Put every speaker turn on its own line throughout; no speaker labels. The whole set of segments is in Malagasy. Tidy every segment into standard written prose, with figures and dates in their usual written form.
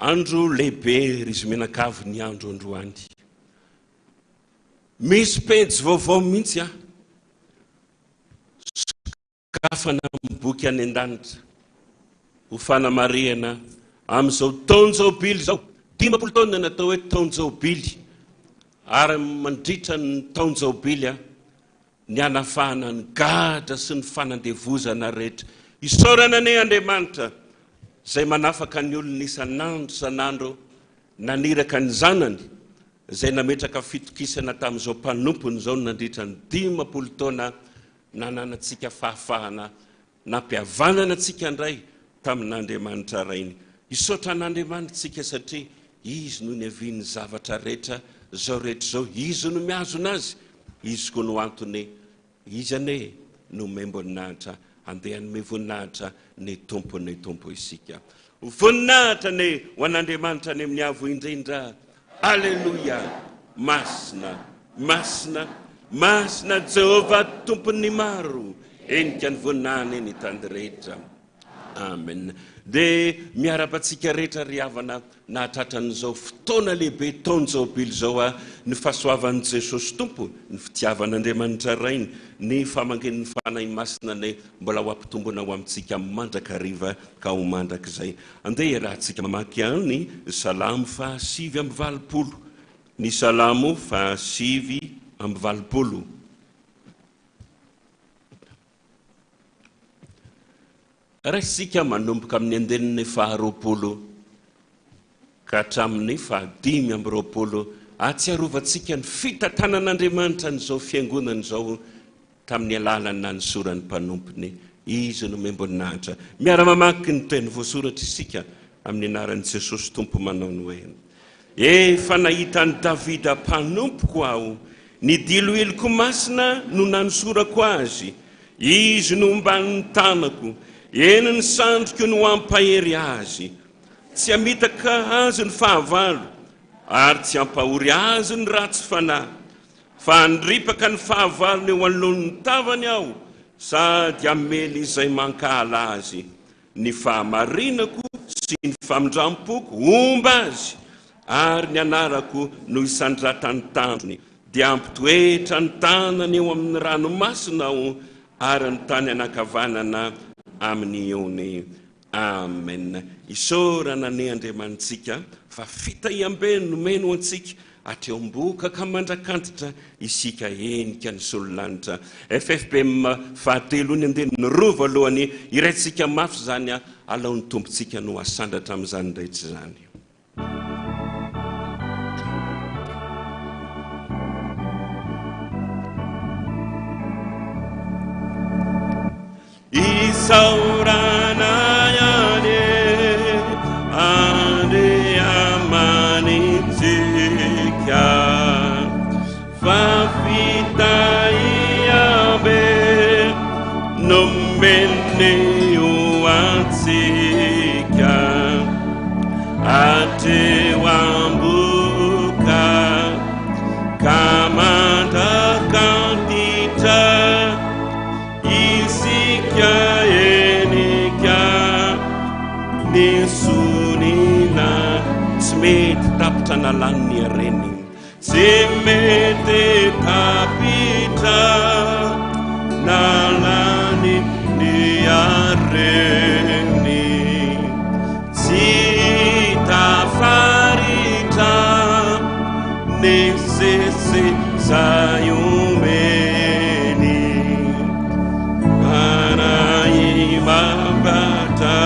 andro lehibe izy menakavy ny andro androany. Misy pejy vaovao mihitsy sokafana amin'ny boky any an-danitra ho fanamariana amin'izao taon'izao bily zao 50 taona natao hoe taon'izao bily ary mandritra ny taon'izao bily ny anafahana ny gadra sy ny fanandevozana rehetra isaorana ny Andriamanitra zay manafaka ny olona isan'andro san'andro naniraka ny zanany zay nametraka fitokisana tamin'izao mpanompony zao nandritra ny 50 taona nananantsika fahafahana nampihavanana antsika indray tamin'Andriamanitra rainy. Isaotra an'Andriamanitra tsika satria izy no niaviany zavatra rehetra zao rehetra zao, izy no miazo azy, izy koa no antony izy ane no memboninahitra andeha ny voninahitra ny tompo isika. Voninahitra ny ho an'Andriamanitra ny amin'ny avo indrindra. Alleluia. Masina, masina, masina Jehova tompony maro, enika ny voninahiny ny tany rehetra. Amen. De miarapatsika rehetra riavana nahatratran'izao fotoana lehibe taon'izao bily zao ny fahasoavan'i Jesosy Tompo, ny fitiavan'Andriamanitra rainy, ny famangen'ny fanahy masina ny mbola ho ampitombona ho amintsika mandrakariva ka ho mandrakizay. Andeha rahantsika mamaky ny Salamo 7:20. Ny Salamo 7:20. Raisika manomboka amin'ny andeniny 20 ka hatramin'ny 5:20 atsiarovantsika ny fitantanan'Andriamanitra n'izao fiangonana zao tamin'ny alalana ny sorany mpanompony, izy no memboninahitra. Miara-mamaky ny teny voasoratra isika amin'ny anaran'i Jesosy Tompo manao ny hoe: efa nahita ny Davida mpanompoko aho, ny diloiloko masina no nanosorako azy, izy no omban'ny tanako, eny ny sandriko no ampahery azy, tsy amitaka azy ny fahavalo ary tsy ampahory azy ny ratsy fanahy, fa andripaka ny fahavalony eo anoloan'ny tavany aho, sady amely izay mankahala azy. Ny fahamarinako sy ny famindram-poko omba azy, ary ny anarako no isandratany tandrony, dia ampitoetra ny tanany eo amin'ny ranomasina aho, ary ny tany anakavanana amin'ny ony. Amen. Isaorana ny Andriamanitsika fa fitahiam-be nomeno antsika atreo mboka ka mandrakantitra isika enika ny sololanitra. FFBM 7:2 iraitsika mafy zany alaon'ny tompontsika no asandatra amin'izany rehetra zany. Isaorana yane ande amanitika fafitaiabe nomene uansika ate wambuka kamanda kantita isika sunina smete tapitra nalan'ny areny, tsy mety tapitra nalany ny areny, tsy tafaritra ny sese zay omeny, anay mambata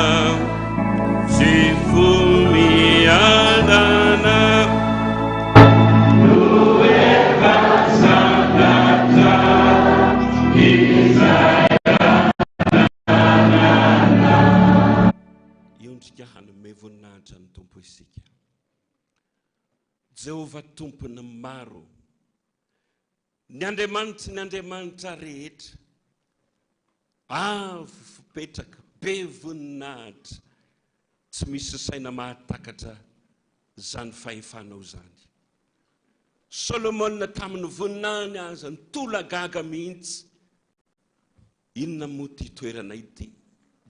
Sifumianana Nueva Sandata Isaiah Yondrika hanome voninahitra ny tompo isika. Jehova tompony maro, ny Andriamanitra rehetra avy fipetraka be voninahitra, tsy misy saina mahatakatra zany fahefanao zany. Solomon tamin'ny voninahiny aza ny tola gaga mihitsy, inona moa ty toerana ity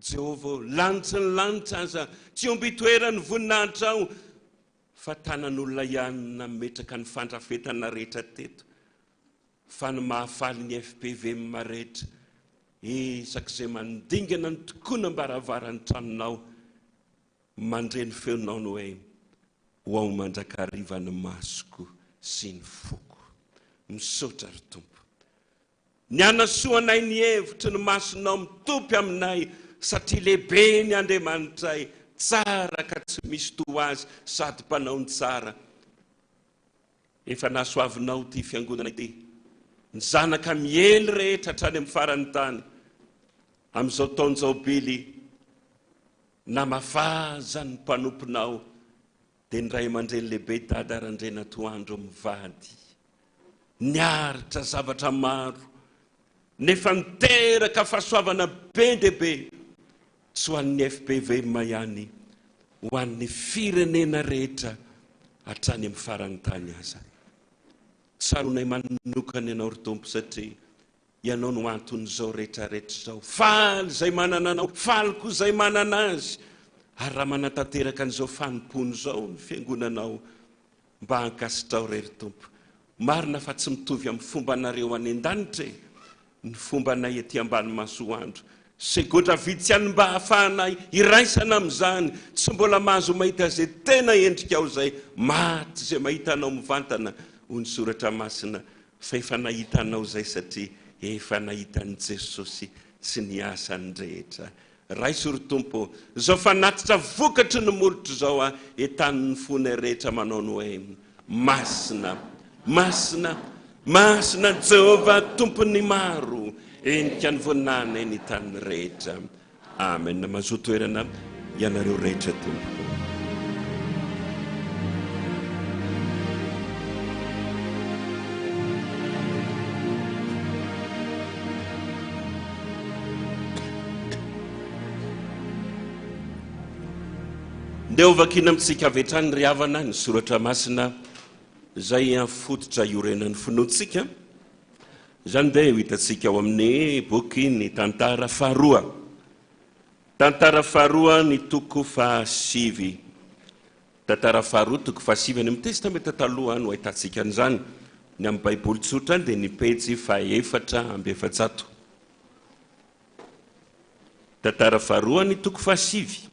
Jehovah lanitra ny lanitra aza tsy omby toerany voninahitra ao fa tanan'olona ihany nametraka ny fandrafetana rehetra teto fa ny mahafaly ny FPV marehetra isak'izay mandingana ny tokoana mbaravarany tranonao mandreny feonao ny hoe ho ao mandrakariva ny masoko sy ny foko misaotra ry tompo ny anasoanay ny hevitry ny masonao mitopy aminay satria lehibe ny Andriamanitray tsara ka tsy misy to azy sady mpanao ny tsara efa nasoavinao ty fiangonana ity ny zanaka miely rehetra hatrany amin'ny farany tany amin'izao taon'izao bily namafaza ny mpanomponao dia ny ray aman-dreny lehibe Dada Randrianatoandro mivady niaritra zavatra maro nefa niteraka fahasoavana be dehibe tsy ho an'ny FPV mahany ho an'ny firenena rehetra hatrany amin'ny farany tany aza tsaronay manokana ianao ry tompo satria ianao no anton'izao rehetrarehetra zao faly zay manana anao faly koa zay manana azy ary raha manatanteraka an'izao fanompony zao ny fiangonanao mba hankasitrao ry tompo marina fa tsy mitovy amin'ny fomba nareo any an-danitra ny fomba nay ety ambany masoandro segodra vitsy ihany mba hahafahanay iraisana amin'izany tsy mbola mahazo mahita zay tena endrika ao zay maty zay mahita anao mivantana ho ny soratra masina fa efa nahitanao zay satria efa nahitan'i Jesosy sy ny asany rehetra raiso ry tompo zao fanatitra vokatry ny molotro zao etan'ny fony rehetra manao ny hoe masina masina masina Jehova tompony maro endrika ny voninahina ny tany rehetra amen mazoto toerana ianareo rehetra tompo ndeo vakina amintsika avetrany ry havana ny soratra masina zay fototra iorenan'ny finoantsika zany dia hitantsika ao amin'ny boky ny tantara faharoa ny toko fahasivy tantara faharoa toko fahasivy any amin'ny testamenta taloha no ahitantsika an'izany ny amin'ny baiboly tsotra dia ny pejy fahaefatra amby efajato tantara faharoa ny toko fahasivy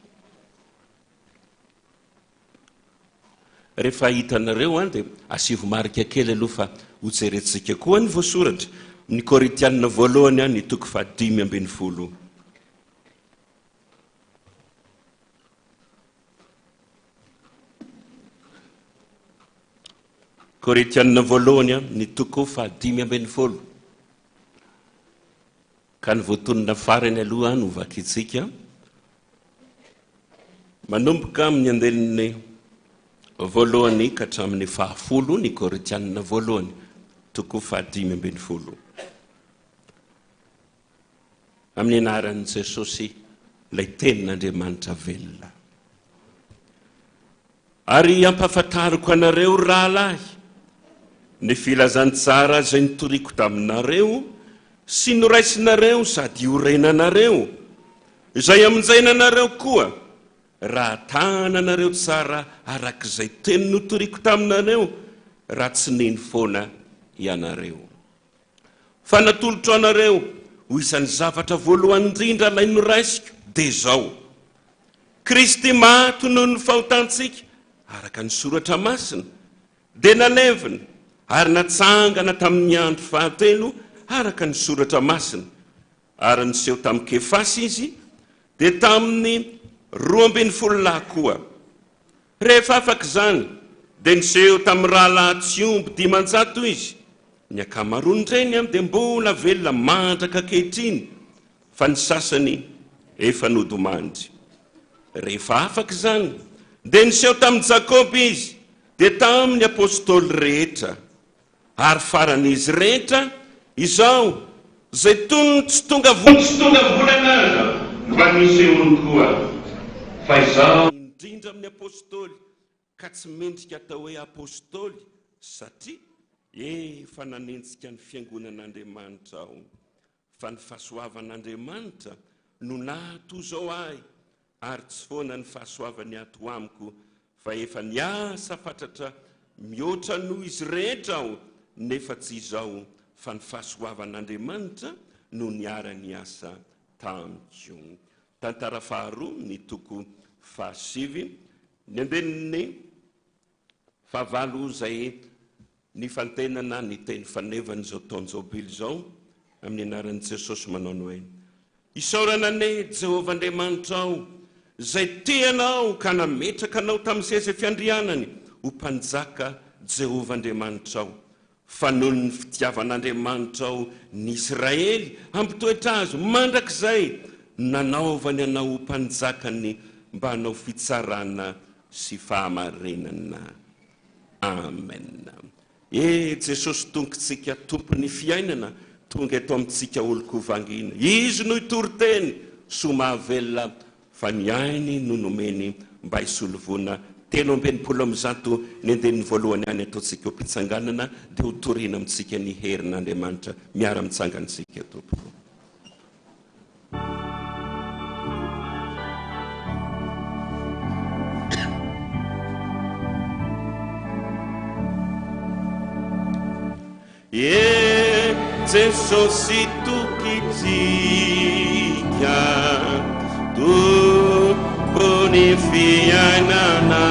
rehefa hitanareo dia asivo marika kely aloha fa hojerentsika koa ny voasoratra ny Korintianina voalohany ny toko fahadimy ambin'ny folo Korintianina voalohany ny toko fahadimy ambin'ny folo ka ny voatonona farany aloha no vakitsika manomboka amin'ny andeliny voalohany ka hatramin'ny fahafolo ny Korintianina voalohany toko fahadimy ambin'ny folo amin'ny anaran'i Jesosy ilay tenin'Andriamanitra velona ary ampahafantariko anareo rahalahy ny filazantsara zay nitoriako taminareo sy noraisinareo sady iorenanareo izay amonjainanareo koa raha tananareo tsara arak'izay teny notoriako taminareo raha tsy neny foana ianareo fa natolotro anareo ho isan'ny zavatra voalohany indrindra ilay noraisiko dia zao Kristy maty noho ny fahotantsika araka ny soratra masina dia nalevina ary natsangana tamin'ny andro fahatelo araka ny soratra masina ary niseho tamin'ny Kefasy izy dia tamin'ny 12 koa rehefa afaka izany dia niseho tamin'ny rahalahy tsy omby 500 izy ny akamaroan'ireny dia mbola velona mandraka ankehitriny fa ny sasany efa nodomandry rehefa afaka izany dia niseho tamin'ny Jakoby izy dia tamin'ny apôstôly rehetra ary faran'izy rehetra izao zay tsy tonga volana mba nisehony koa fa izao indrindra amin'ny apôstôly ka tsy mendrika atao hoe apôstôly satria efa nanentsika ny fiangonan'Andriamanitra ao fa ny fahasoavan'Andriamanitra no nato zao ahy ary tsy foana ny fahasoavany ato amiko fa efa niasa fatratra mihoatra noho izy rehetra aho nefa tsy izao fa ny fahasoavan'Andriamanitra no niara-ny asa tamiko. Tantara faharoa ny toko fahasivy ny andeniny fahavalo zay ny fantenana ny teny fanevany zao taonjobily zao amin'ny anaran'i Jesosy manao ny hoe isaorana ane Jehovah Andriamanitra ao zay tianao ka nametraka anao tamin'ny seza fiandrianany ho mpanjaka Jehovah Andriamanitra ao fa noho ny fitiavan'Andriamanitra ao ny Israely ampitoetra azy mandrakizay nanaovany anao ho mpanjakany mba hanao fitsarana sy fahamarinana. Amen. Jesosy tongitsika tompony fiainana tonga eto amintsika olo-kovangina. Izy no itory-teny somavelona fa ny ainy no nomeny mba hisolovona 3:30 ny andeniny voalohany any ataontsika mpitsanganana dia ho torina amintsika ny herin'Andriamanitra miara-mitsangantsika tompoko. Jesosy tokitsika tompony fiainana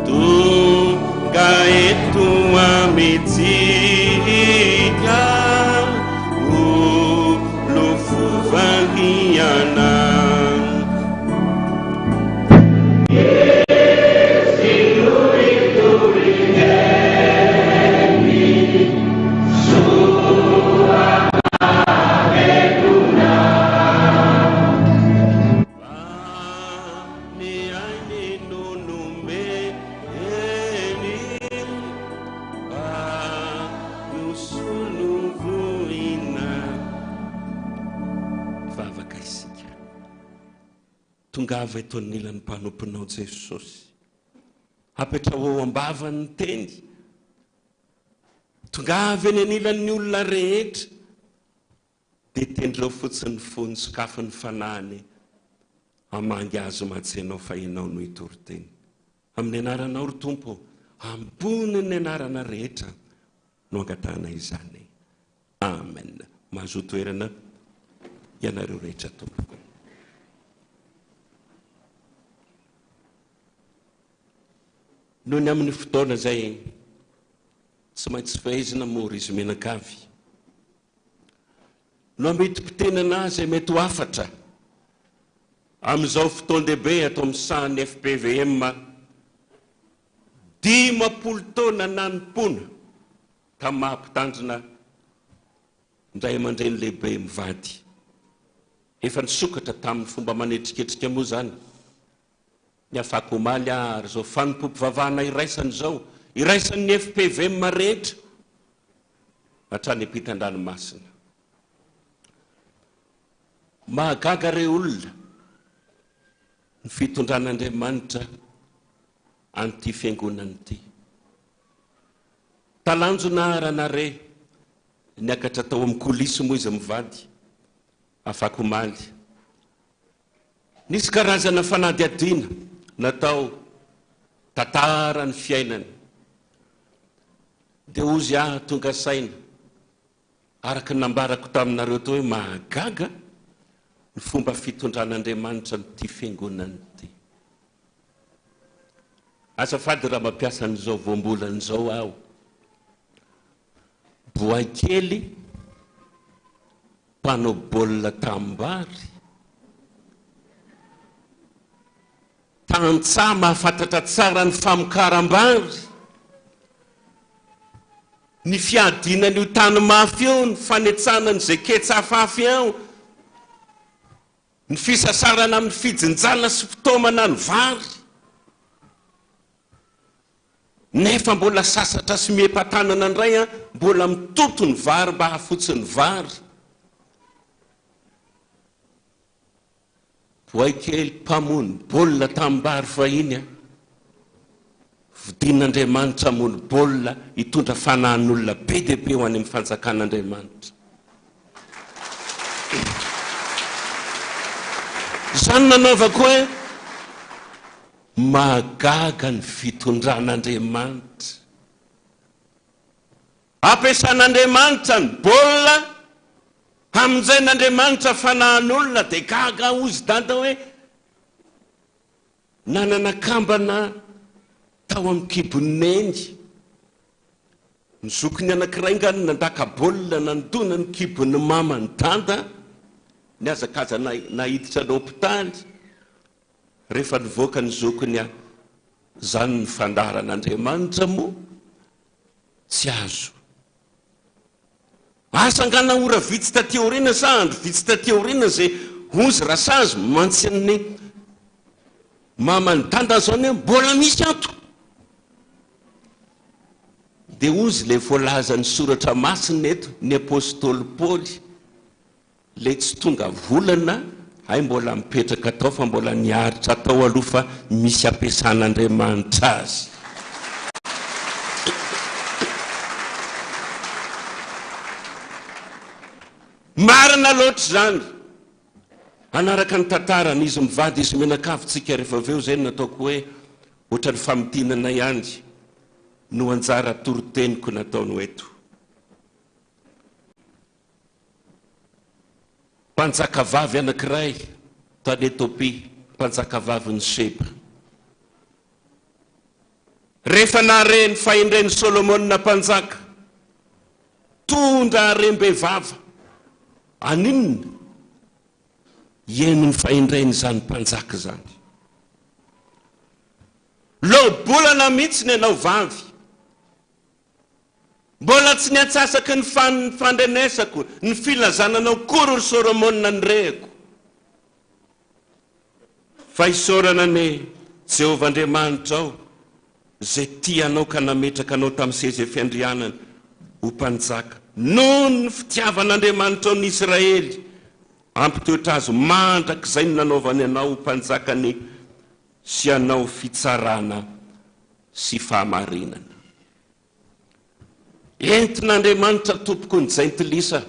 tonga eto amintsika olo fivangana. Tongava eto anilan'ny mpanomponao Jesosy, apetra ho ambavany teny, tongava eny anilan'ny olona rehetra, dia tendreo fotsiny fony sokafany fanahany hamangy azo matsenao fa ianao no itory-teny. Amin'ny anaranao ry Tompo, ambony ny anarana rehetra no angatana izany. Amen. Mahazo toerana ianareo rehetra Tompoko. Noho ny amin'ny fotoana zay tsy maintsy fahaizina mora izy menakavy no ameti-pitenana azy mety ho afatra amin'izao fotoan-dehibe atao amin'ny sahan'ny FPVM 50 taona nanom-pona tamin'ny mahampitandrina ndray aman-dreny lehibe mivady efa nisokatra tamin'ny fomba manetriketrika moa zany ny afako omaly ary zao Fotoam-pivavahana iraisany zao iraisan'ny FPVM rehetra hatrany ampitan-dranomasina. Mahagaga reo olona ny fitondran'Andriamanitra an'ity fiangonana ity. Talanjona ranare niakatra tao amin'ny kolisy moa izy mivady afako omaly. Nisy karazana fanadihadiana natao tantara ny fiainany dia ozy tonga saina araka nambarako taminareo tao hoe mahagaga ny fomba fitondran'Andriamanitra n'ity fiangonana ity. Azafady raha mampiasa an'izao voambolan'izao aho, boay kely mpanao baolina tambary tantsaha mahafantatra tsara ny famokaram-bary ny fiadinany io tany mafy eo ny fanetsana zay ketsa afafy ao ny fisasarana amin'ny fijinjana sy fitaomana ny vary nefa mbola sasatra sy miempatanana ndray mbola mitoto ny vary mba hahafotsy ny vary. Boay kely mpamony baolina tambary fahiny vidin'Andriamanitra mony baolina hitondra fanahin'olona be dia be ho any amin'ny fanjakan'Andriamanitra. zany nanaovako hoe magaga ny fitondran'Andriamanitra. Ampiasan'Andriamanitra ny baolina amin'izay n'Andriamanitra fanahan'olona dia gaga ozy dada hoe nanana kambana tao amin'ny kiboneny. Ny zokiny anankiray ngany nandaka baolina nandona ny kibon'ny mamany dada, ny azakaza nahiditra l'hôpitaly. Rehefa nivoaka ny zokiny zany ny fandaharan'Andriamanitra moa tsy azo. Asangana ora vitsy taty aoriana sa andro vitsy taty aoriana zay ozy rasazy mantsin'ny mamany dada zao ny mbola misy ato. Dia ozy le voalaza ny soratra masina eto ny apôstôly Paoly, le tsy tonga volana ay mbola mipetraka tao fa mbola niaritra tao aloha fa misy ampiasan'Andriamanitra azy. Marina loatra zany. Anaraka ny tantarany izy mivady izy menakavitsika rehefa aveo zay nataoko hoe ohatran'ny famitinana ihany no anjara toroteniko nataony eto. Mpanjakavavy anankiray tany Etopia, mpanjakavavy ny Seba. Rehefa nareny fahendren'ny Solomona mpanjaka, tondra harem-behivava. Aninona? Ieny ny fahendreny zany mpanjaka zany. Lobolana mihitsy ny anao vavy. Mbola tsy niatsasaky ny fandrenesako, ny filazananao kory ry Solomona nyrehako. Fa isorana ny Jehovah Andriamanitra ao, zay tianao ka nametraka anao tamin'ny seza fiandrianana ho mpanjaka. Noho ny fitiavan'Andriamanitra ao ny Israely, ampitoetra azy mandrak'izay ny nanaovany anao ho mpanjakany sy anao fitsarana sy fahamarinana. Entin'Andriamanitra tompoko ny jaintilisa.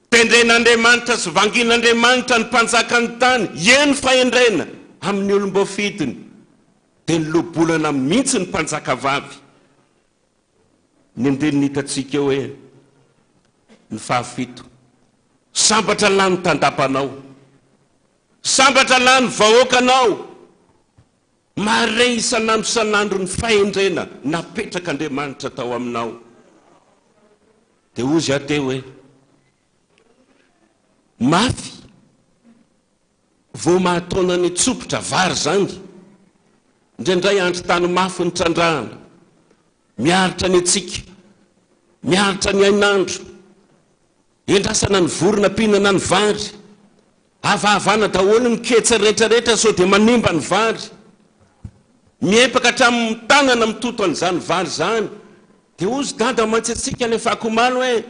Tendren'Andriamanitra sy vangin'Andriamanitra ny mpanjaka ny tany, eny fahendrena amin'ny olom-bafidiny, dia nylobolana mihitsy ny mpanjaka vavy. Ny andiny hitatsika hoe ny fahafito. Sambatra lany tandapanao, sambatra lany vahoakanao, mare isan'andro isan'andro ny fahendrena napetraka Andriamanitra tao aminao. Dia ozy aty hoe mafy vao mahataona ny tsopotra vary zany, indraindray andro tany mafy ny trandrahana, miaritra ny atsika, miaritra ny ainandro, endrasana ny vorona mpihinana ny vary, avahavana daholo ny ketsa rehetrarehetra sao dia manimba ny vary, miepaka hatramin'ny tanana mitoto an'izany vary zany. Dia ozy dada mantsy atsika ny fakomalo hoe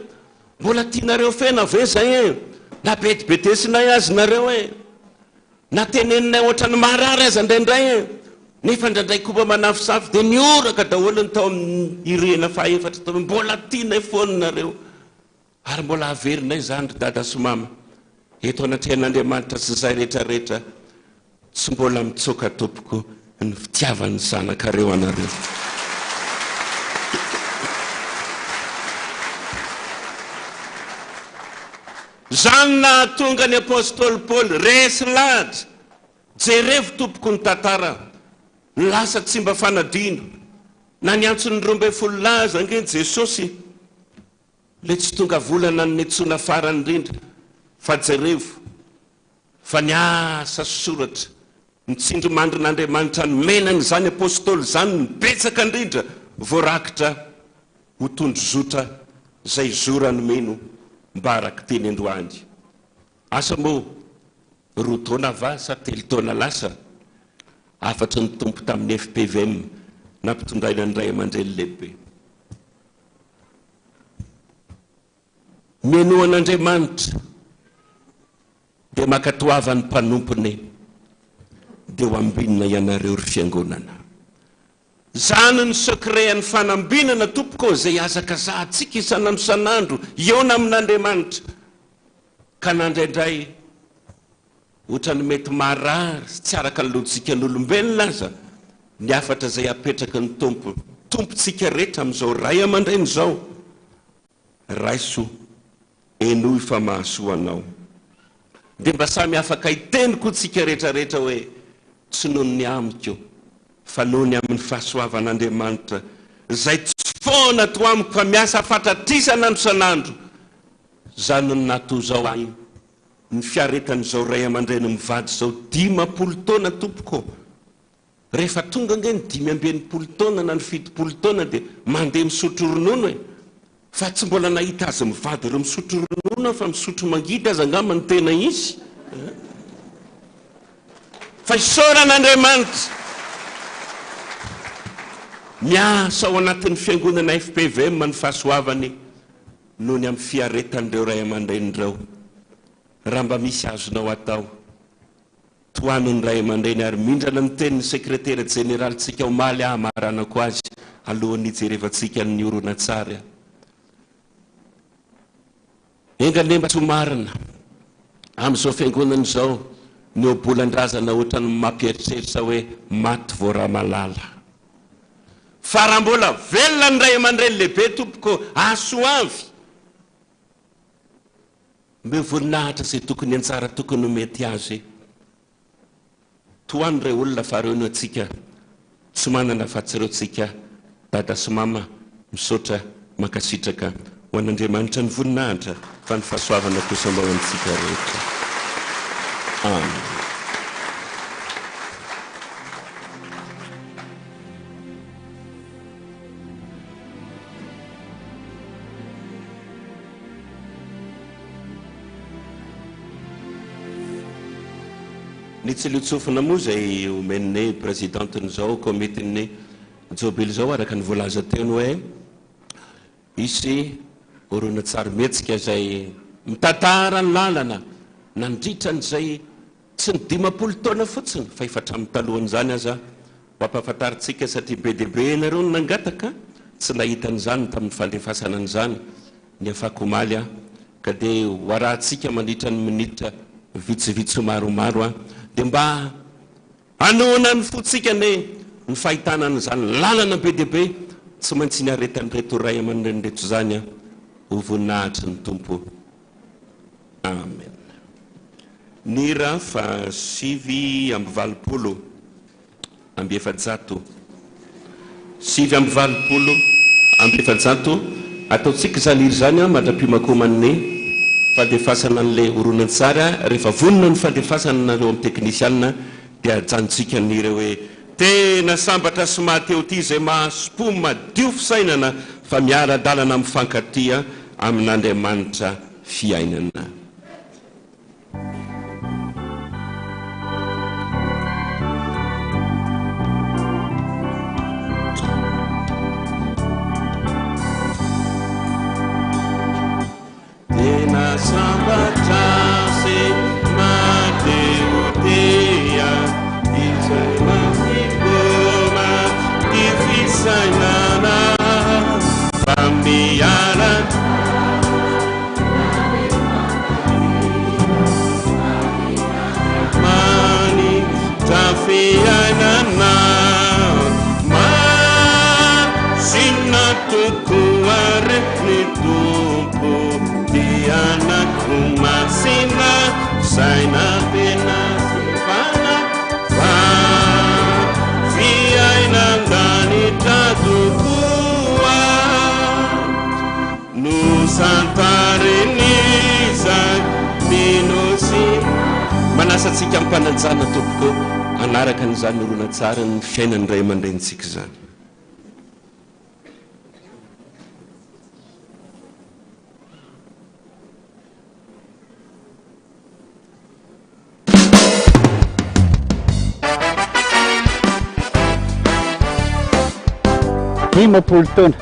mbola tianareo fena ve zay na betibetesinay azy nareo na teneninay ohatran'ny marary azy indraindray nefa indraindray koba manafisafy dia nioraka daholo ny tao amin'ny irena fahaefatra tao, mbola tianay foana nareo ary mbola averinay zany ry dada sy mama. Eto anatrehan'Andriamanitra sy zay rehetrarehetra tsy mbola mitsoka tompoko ny fitiavan'ny zanakareo anareo. Zany nahatonga ny apôstôly Paoly resy lahatra, jerevo tompoko ny tantara, lasa tsy mba fanadino, na niantsony 12 laza nge Jesosy, le tsy tonga volana ny etsona farany indrindra, fa jerevo, fa niasa soratra, nitsindry mandrin'Andriamanitra ny menany zany apôstôly zany nibetsaka indrindra, voarakitra ho tondro zotra zay zorany meno mba araka teny androany. Asa moa 2 taona va sa 3 taona lasa afatry ny tompo tamin'ny FPVM nampitondraina ny ray aman-dreny lehibe. Menoan'Andriamanitra dia makatoavany mpanompony dia ho ambinina ianareo ry fiangonana. Zany ny sekrean'ny fanambinana tompoko zay azakazahantsika isan'andro isan'andro eona amin'Andriamanitra, ka nandraindray otrany mety marary tsy araka lotsika n'olombelona aza ny afatra zay apetraka ny tompontsika rehetra amin'izao ray aman-dreny zao raiso enoy fa mahasoa anao dia mba samy afaka hiteny koa tsika rehetrarehetra hoe tsy noho ny amiko fa noho ny amin'ny fahasoavan'Andriamanitra zay tsy foana to amiko fa miasa fatatrisana andro sanandro zany no natoy zao any ny fiaretan'izao ray aman-dreny mivady zao 10 taona tompoko rehefa tonga nge ny 5 taona na ny 7 taona dia mandeha misotro ronono e fa tsy mbola nahita azy mivady ireo misotro ronono fa misotro mangita aza angamba ny tena izy fa isaoran'Andriamanitra miasa ao anatin'ny fiangonana FPVM ny fahasoavany noho ny amin'ny fiaretan'ireo ray aman-drenireo raha mba misy azonao atao toanony ray aman-dreny ary mindrana ny tenin'ny sekretera jeneraly tsika omaly maranako azy alohan'ny ijerevantsika ny oronan-tsary engane mba tsy marina amin'izao fiangonana izao ny obolan-drazana ohatrany mampieritreritra hoe maty vao raha malala fa raha mbola velona ny ray aman-dreny lehibe tompoko asoavy mbe voninahitra zay tokony antsara tokony mety azy toany ray olona fa reo no atsika tsy manana fa tsy reo tsika dada sy mama misaotra makasitraka ho an'Andriamanitra ny voninahitra fa ny fahasoavana kosa mba ho antsika rehetra amen. Ny tsiliotsofina moa zay omen'ny présidentin'izao komitin'ny jobily zao araka ny voalaza teny hoe isy oronan-tsary metsika zay mitantara ny lalana nandritran'izay tsy ny 10 taona fotsiny fa efatramin'ny talohan'izany aza ho ampahafantaritsika satria be dia be nareo no nangataka tsy nahitan'izany tamin'ny fandefasana an'izany ny afakomaly ka dia ho arahantsika mandritra ny minitra vitsivitsy maromaro dia mba anoana ny fotsika ny fahitana n'izany lalana be dia be tsy maintsy ny aretan'ny reto ray aman-dreny reto zany ho voninahitry ny tompo amen. Ny ra fa 7 amby 20 amby 700 7 amby 20 amby 700 ataotsika zany iry zany mandra-pimakoman'ny fandefasana an'le oronan-tsara rehefa vonona ny fandefasana nareo amin'ny teknisianina dia ajanontsika nireo hoe tena sambatra sy mahateo ty zay mahaspo madio fisainana fa miara-dalana amin'ny fankatia amin'Andriamanitra fiainana.
Sambatra se mateutea izay mahibona difisainana famiara mani tafiainana masina tukuare ni tumpo anak masina saina pena fana fa fiaina ndani tatukua nusantareniza minosi
manasatsika ampananjana tompoko anaraka n'izany oronan-tsara ny fiainany ray aman-drenitsika zany.
Dimapolo taona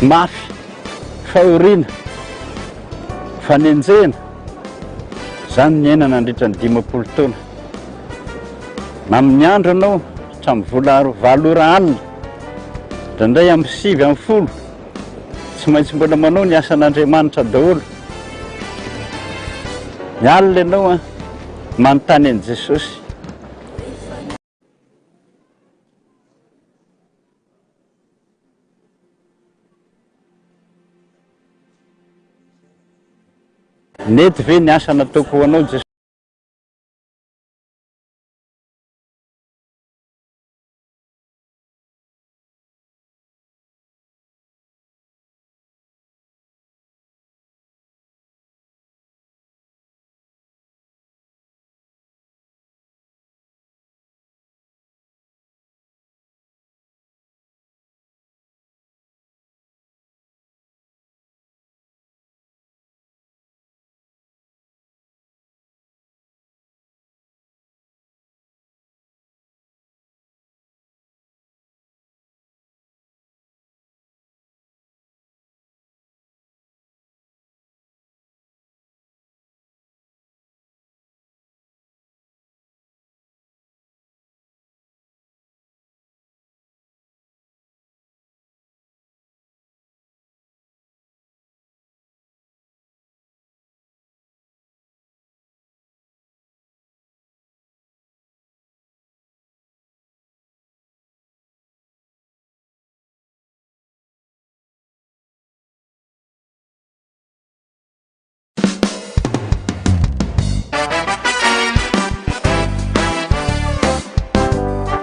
mafy fahoriana fanenjena zany ny aina nandritra ny 10 taona na amin'ny andro anao hatramin'ny vola 7 alina ndraindray amin'ny 7 amby 10 tsy maintsy mbola manao ny asan'Andriamanitra daholo mialina ianao a manontany an' Jesosy. Nety ve ny asa nataoko ho anao Jesosy?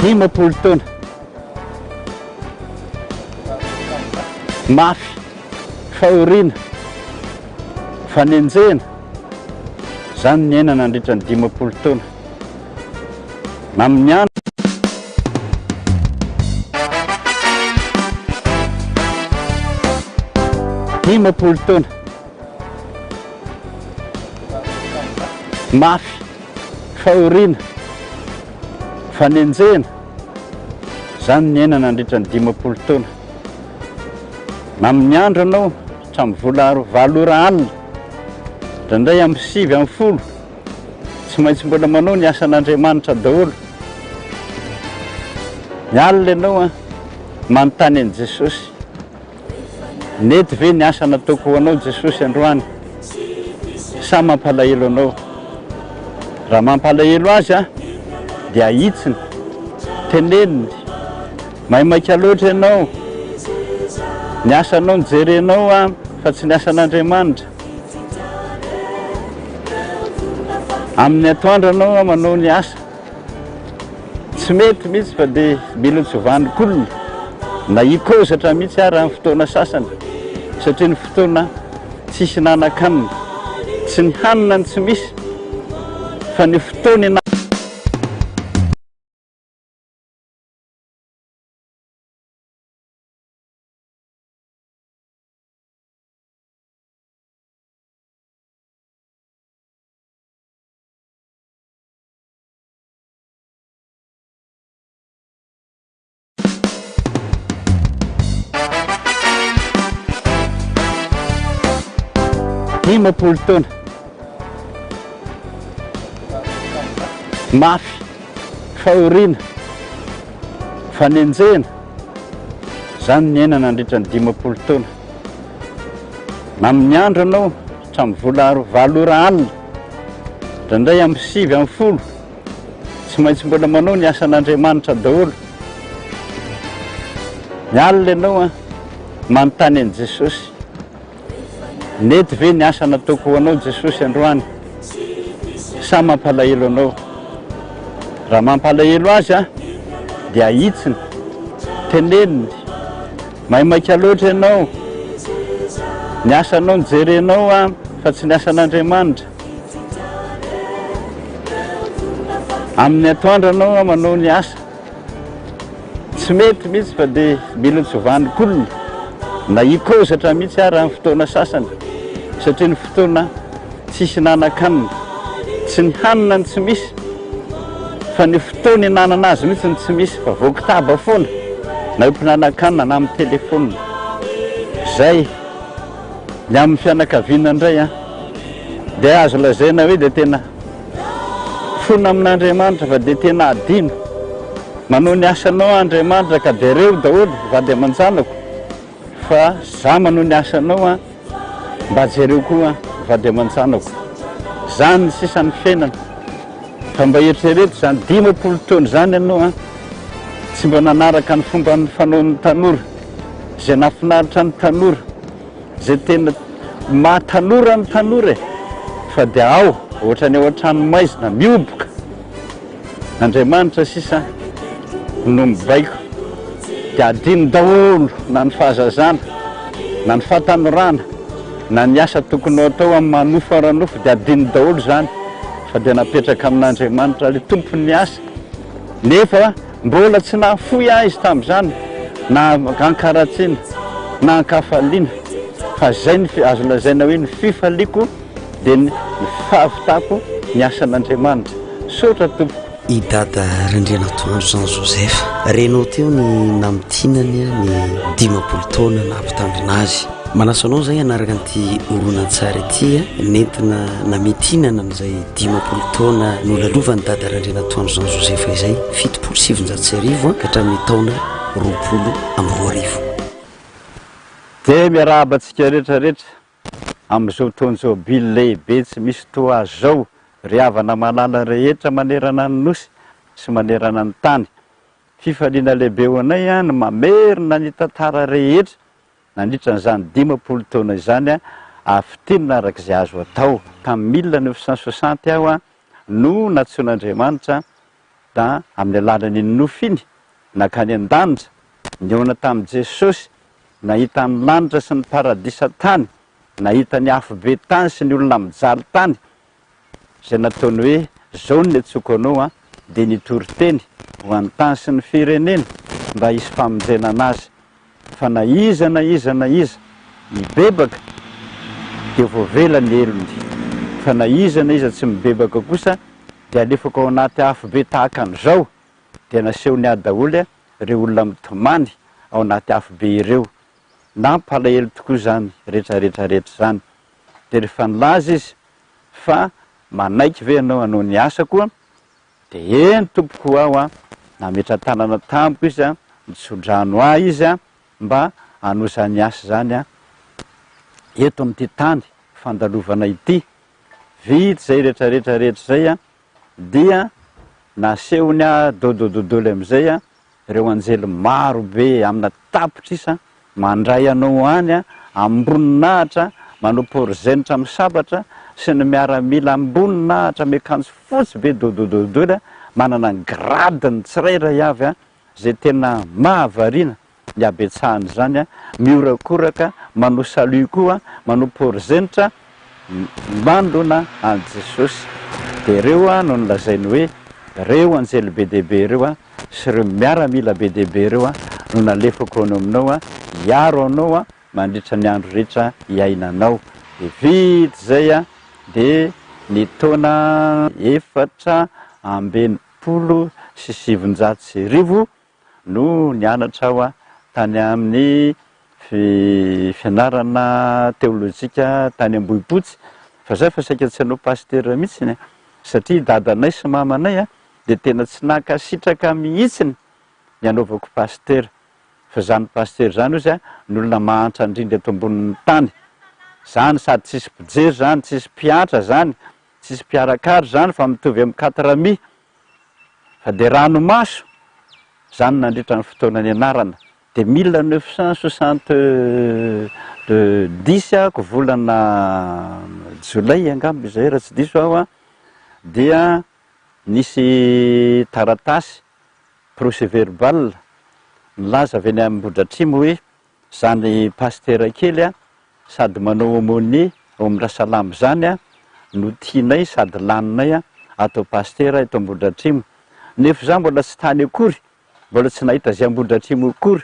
Dimapolo taona mafy fahoriana fanenjena zany ny aina nandritra ny 10 taona amin'ny andro dimapolo taona mafy fahoriana fanenjena zany ny aina nandritra ny 10 taona amin'ny andro anao hatramin'ny vola 7 alina ndraindray amin'ny 9 tsy maintsy mbola manao ny asan'Andriamanitra daholo. Mialina ianao a manontany an' Jesosy. Nety ve ny asa nataoko ho anao Jesosy androany? Sa mampalahelo anao? Raha mampalahelo azy a dia ahitsiny, teneniny, maimaika loatra ianao, ny asanao nijerenao a fa tsy ny asan'Andriamanitra. Amin'ny atoandro anao manao ny asa tsy mety mihitsy fa dia mila tsovanik'olona na hikôzatra mihitsy ary amin'ny fotoana sasany satria ny fotoana tsisy nanan-kanina, tsy ny hanina ny tsy misy fa ny fotoana dimapolo taona mafy fahoriana fanenjena zany ny aina nandritra ny 10 taona amin'ny andro anao hatramin'ny vola 7 alina ndraindray amin'ny 9 tsy maintsy mbola manao ny asan'Andriamanitra daholo. Mialina ianao a manontany an' Jesosy. Nety ve ny asa nataoko ho anao Jesosy androany? Sa mampalahelo anao? Raha mampalahelo azy a dia ahitsiny, teneniny, maimaika loatra ianao, ny asanao nijerenao a fa tsy ny asan'Andriamanitra. Amin'ny atoandro anao manao ny asa tsy mety mihitsy fa dia mila tsovanik'olona na hikôzatra mihitsy ary amin'ny fotoana sasany satria ny fotoana tsisy nanan-kanina, tsy ny hanina ny tsy misy fa ny fotoana hinanana azy mihitsy ny tsy misy fa voakitaba foana na mpihinan-kanina na amin'ny telefona. Zay ny amin'ny fianakaviana indray a dia azo lazaina hoe dia tena fona amin'Andriamanitra fa dia tena adino manao ny asanao Andriamanitra ka dia reo daholo vady aman-janako fa za manao ny asanao a mba jereo koa vady aman-janako. zany sisan'ny fiainana. Fa mba eritrereto zany 10 taona zany ianao a tsy mba nanaraka ny fomba ny fanaon'ny tanora, zay nafinaritra ny tanora, zay tena mahatanora ny tanora e. Fa dia ao ohatrany ao an-tranomaizina mioboka. Andriamanitra sisa no mibaiko dia adino daholo na ny fahazazana, na ny fahatanorana, na ny asa tokony atao amin'ny manofaranofo dia adino daholo zany. Fa dia napetraka amin'Andriamanitra le tompon'ny asa. Nefa mbola tsy nahafoy izy tamin'izany, na ankaratsiana, na ankafaliana. Fa zay ny azo lazaina hoe ny fifaliako dia ny fahavitako ny asan'Andriamanitra. Sotra tompo.
I dada Randrianatoandro Jen Joseph, renao teo ny namitinany ny 10 taona nampitandrina azy. Manasa anao zay anaraka an'ity oronan-tsara ity nentina nametinana n'izay 10 taona nolalovany dada Randrianatoandro Jen Joseph izay 77 ka hatramin'ny taona 22.
Dia miarahabantsika rehetrarehetra amin'izao taon'izao bily lehibe tsy misy toa zao, ry havana malala rehetra manerana ny nosy sy manerana ny tany. Fifaliana lehibe ho anay a ny mamerina ny tantara rehetra nandritra n'izany 10 taona izany afitinina arak'izay azo atao. Tamin'ny 1960 aho a no natsoan'Andriamanitra da amin'ny alalan'ny nofiny nakany an-danitra niona tamin'i Jesosy, nahita ny lanitra sy ny paradisa tany, nahita ny afobe tany sy ny olona mijaly tany. Zay nataony hoe zao ny atsoko anao a dia nitory-teny ho an'ny tany sy ny firenena mba hisy famonjena anazy. Fa na iza mibebaka dia voavela ny elony. Fa na iza tsy mibebaka kosa dia alefaka ao anaty afobe tahaka an'izao dia naseho ny adaholy ireo olona mitomany ao anaty afobe ireo. Nampalahelo tokoa zany rehetrarehetrarehetra zany. Dia rehefa nilaza izy fa manaiky ve ianao hanao ny asa koa dia eny tompoko aho a nametra tanana tampoka izy a mitsodrano ahy izy a mba hanosa ny asa zany a eto amin'ity tany fandalovana ity. Vita zay rehetrarehetrarehetra zay a dia nasehony a dodododoly am'izay a ireo anjely maro be amina tapitra isa mandray anao any a amboninahitra manao porozenitra amin'ny sabatra sy ny miaramila amboninahitra miakanjo fotsy be dodododoly manana ny gradiny tsirairay avy a zay tena mahavariana ny abetsahany zany a miorakoraka manao salut koa manao porozenitra mandona an Jesosy. Dia ireo a no nolazainy hoe reo anjely be dehibe ireo a sy ireo miaramila be dehibe ireo a no nalefako anao aminao a hiaro anao a mandritra ny andro rehetra iainanao. Dia vita zay a dia ny taona 470 no nianatra aho a tany amin'ny fianarana teolojika tany Ambohipotsy. Fa zay fa saika tsy hanao pasteur mihitsiny satria dadanay sy mamanay a dia tena tsy nankasitraka mihitsiny ny anaovako pasteur. Fa zany pasteur zany izy a n'olona mahantra indrindra eto ambonin'ny tany zany, sady tsisy mpijery zany, tsisy mpiatra zany, tsisy mpiarakary zany fa mitovy amin'ny 4 fa dia ranomaso zany nandritra ny fotoana ny anarana. Dia 1970 ko volana jolay angamba izay raha tsy diso aho a dia nisy taratasy procès verbal nilaza avy any Ambohidratrimo hoe zany pasteur kely a sady manao aumônier ao amin'ny Rasalamy zany a no tianay sady laninay a atao pasteur eto Ambohidratrimo. Nefa za mbola tsy tany akory, mbola tsy nahita zay Ambohidratrimo akory,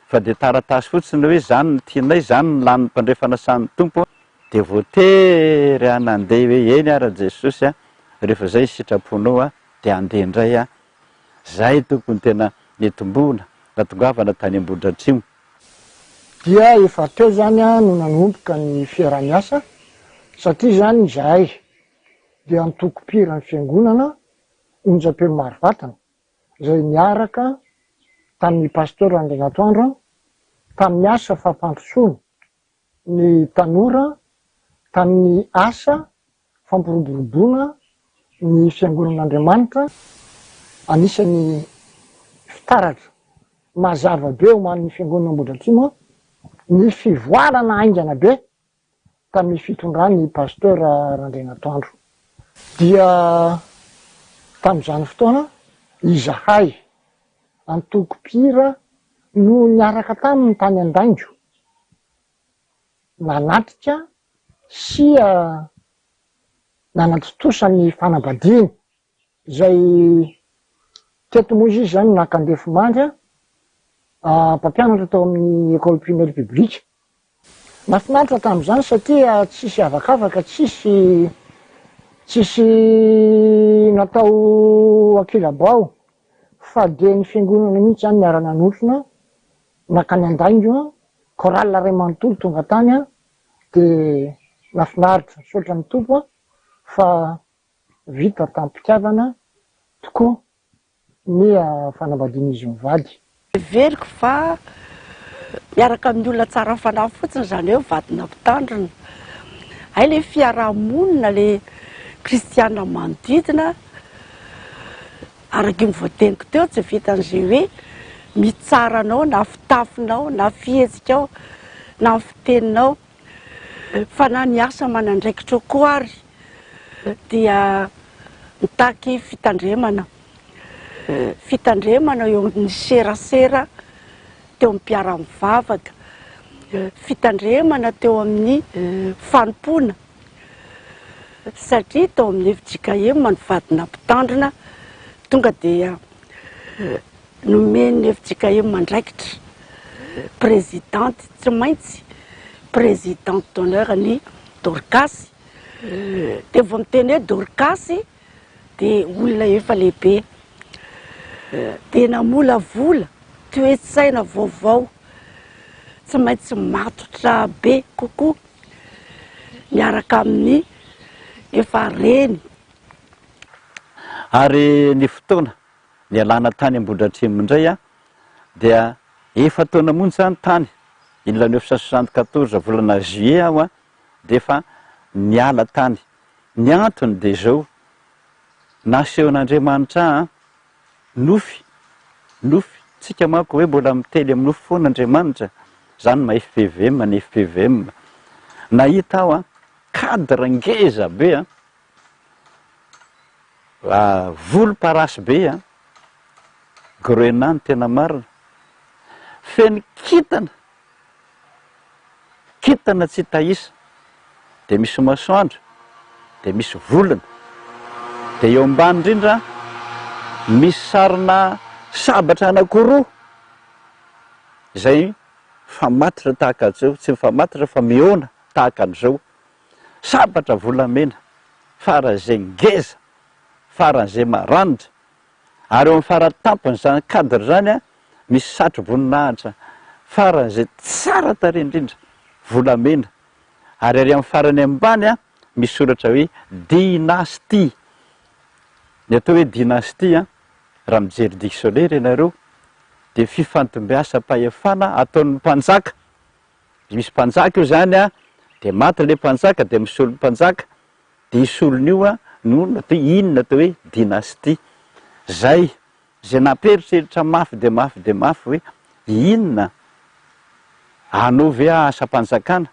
fa dia taratasy fotsiny hoe zany ny tianay, zany ny lanin'ny mpandrefana sany tompo. Dia voatery hanandeha hoe eny ara Jesosy a rehefa zay sitraponao a dia andeha indray a. Zay tokony tena netombona natongavana tany Ambohidratrimo.
Dia efa teo zany a no nanomboka ny fiara-miasa satria zany izahay dia nitokopira ny fiangonana onjam-peo maro vatana izay miaraka tamin'ny Pasteur Randrianatoandro tamin'ny asa fampandrosoana ny tanora tamin'ny asa fampiroboroboana ny fiangonan'Andriamanitra anisan'ny fitaratra mazava be ho man'ny fiangonana Ambohidratrimo ny fivoarana aingana be tamin'ny fitondran'ny Pasteur Randrianatoandro. Dia tamin'izany fotoana izahay antoko-pira no niaraka taminy tany Andaingo nanatrika sy nanatotosa ny fanambadiany izay teto moa izy zany nakandefo mandry mpampianatra tao amin'ny école primaire publique. Mahafinaritra tamin'izany satria tsisy avakavaka, tsisy natao akilabao fa de ny fiangonana mihitsy zany miara-nanotrona nakany Andaingo, chorale ray manontolo tonga tany de mahafinaritra saotra ny tompo fa vita tampitiavana tokoa ny fanambadian'izy mivady.
Veriko fa miaraka amin'ny olona tsara fanahy fotsiny zany hoe vadina mpitandrina. Hay le fiarahamonina le kristiana manodidina araky ny voateniko teo tsy vitan'izay hoe mitsaranao na fitafinao na fihetsikao na fiteninao fa na ny asa manandraikitra koa ary dia mitaky fitandremana eo amin'ny serasera teo amin'ny mpiara-mivavaka, fitandremana teo amin'ny fanompona satria tao amin'ny efitrikaema ny vadina mpitandrina tonga dia nomeny efitrikaema ndraikitra présidente tsy maintsy présidente d'honneur ny Dorcas de vao miteny hoe Dorcas de olona efa lehibe de namola vola toe-tsaina vaovao tsy maintsy matotra be kokoa miaraka amin'ny efa reny.
Ary ny fotoana ny alana tany Ambohidratrimo indray dia efa taona monja zany tany 1974 volana juillet aho de efa niala tany. Ny antony de zao nasehon'Andriamanitra nofy tsika manko hoe mbola mitely amin'ny nofy foana Andriamanitra zany ma FPVM ny FPVM nahita aho cadre ngeza be volomparasy be grenany tena marina feny kitana tsy tahisa de misy masoandro de misy volana de eo ambany indrindra misy sarina sabatra anankiroa izay famatitra tahaka zao, tsy mifamatitra fa miona tahaka an'izao, sabatra volamena faran'izay ngeza faran'izay maranitra ary eo amin'ny faratampony zany cadre zany misy satro-voninahitra faran'izay tsara tarehy indrindra volamena ary ary amin'ny farany ambany misy soratra hoe dynastie. Ny atao hoe dynastie raha mijery dictionnaire ianareo de fifantombiasa pahefana ataon'ny mpanjaka. Misy mpanjaka io zany de maty le mpanjaka de misy olo mpanjaka de isy olon'io no natao inona atao hoe dynastie. Zay namperitreritra mafy de mafy hoe inona anao ve asa-panjakana,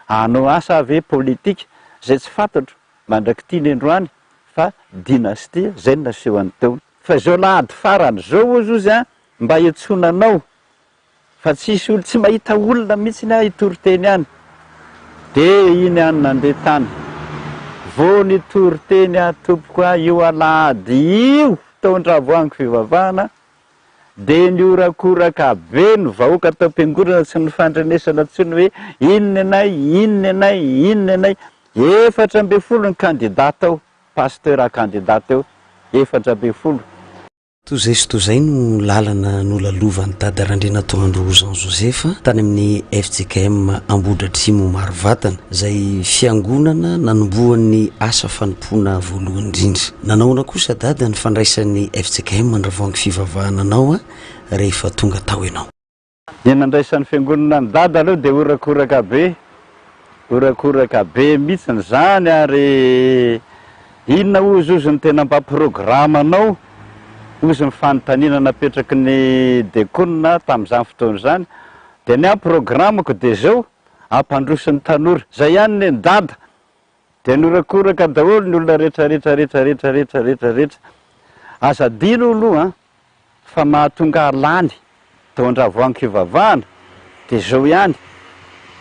anao asa ve politika, zay tsy fantatro mandraky tiany androany fa dynastie zay no naseho any teo. Fa zao lahady farany zao ozy izy mba hiantsonanao fa tsisy olo tsy mahita olona mihitsy hitory-teny any de iny any nandeha tany vo nitory-teny tompoko io alahady io taon-dravoango fivavahana de niorakoraka be ny vahoaka tao am-piangonana sy ny fandrenesana antsony hoe inona anay 400 ny kandidata ao, pasteur kandidata eo 400.
Tozay sy tozay no lalana nolalovan'ny dada Randrianatoandro Jen Joseph tany amin'ny FJKM Ambohidratrimo Marovatana zay fiangonana nanomboan'ny asa fanompoana voalohany indrindra. Nanaona kosa dada ny fandraisan'ny FJKM Andravoango fivavahana anao rehefa tonga tao ianao.
Ny nandraisan'ny fiangonana ny dada aloha de orakoraka be korakoraka be mihitsiny zany ary inona ozy ozy ny tena mpaprogramanao ozy ny fanontaniana napetraky ny dekonina tamin'izany fotoana zany de ny programako de zao ampandrosin'ny tanora zay ihany ny dada de norakoraka daholo ny olona rehetrarehetrarehetrarehetrarehetrarehetra azadino aloha fa mahatonga alany taondra voan-kivavahana de zao ihany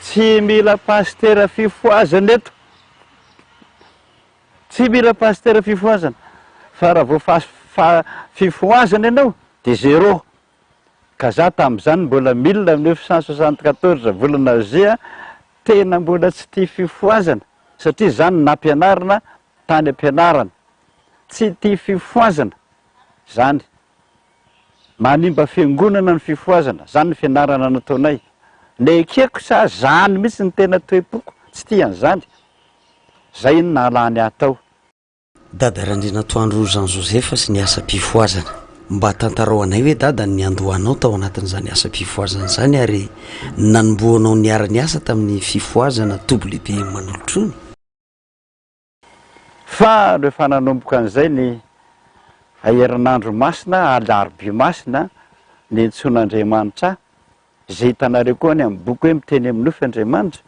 tsy mila pastera fifoazana eto tsy mila pastera fifoazana fa raha vo fifoazana ianao de zéro ka za tam'izany mbola 1974 volana zia tena mbola tsy tia fifoazana satria zany nampianarana tany ampianarana tsy tia fifoazana zany manimba fiangonana ny fifoazana zany ny fianarana nataonay le keko sa zany mihitsy ny tena toepoko tsy tian'izany zay ny nalany atao
dada Randrianatoandro Jen Joseph sy ny asa-pifoazana mba tantarao anay hoe dada ny andohanao tao anatin'izany asa-pifoazana zany ary nanomboanao niara-ny asa tamin'ny fifoazana tobo lehibe manolotrony
fa rehefa nanomboka an'izay ny herinandro masina alarobia masina ny ntson'Andriamanitra zay hitanareo koa any amin'ny boky hoe miteny amin'ny nofy Andriamanitra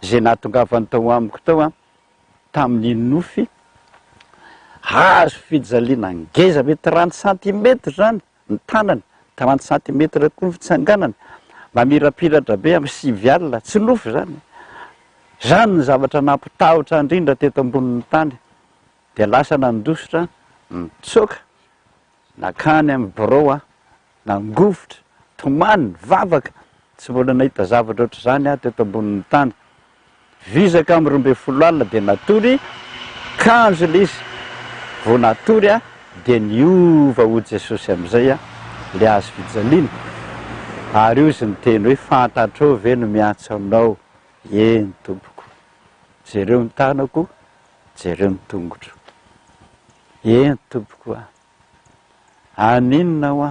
zay nahatongavany tao amiko tao tamin'ny nofy hazo fijaliana ngeza mety 30 cm zany ny tanany 30 cm koa ny fitsanganana mamirapiratra be amin'ny 5 alina tsy nofy zany ny zavatra nampitahotra indrindra teto ambonin'ny tany de lasa nandositra nitsoka nakany amin'ny birao nangovotra tomany vavaka tsy mbola nahita zavatra oatra zany teto ambonin'ny tany vizaka amin'ny 12 alina de natory kanjo le izy vo natory de niova ho Jesosy am'izay le azo fijaliana ary io izy ny teny hoe fantatrao ve no miantso anao eny tompoko jereo ny tanako jereo ny tongotro eny tompoko aninona ho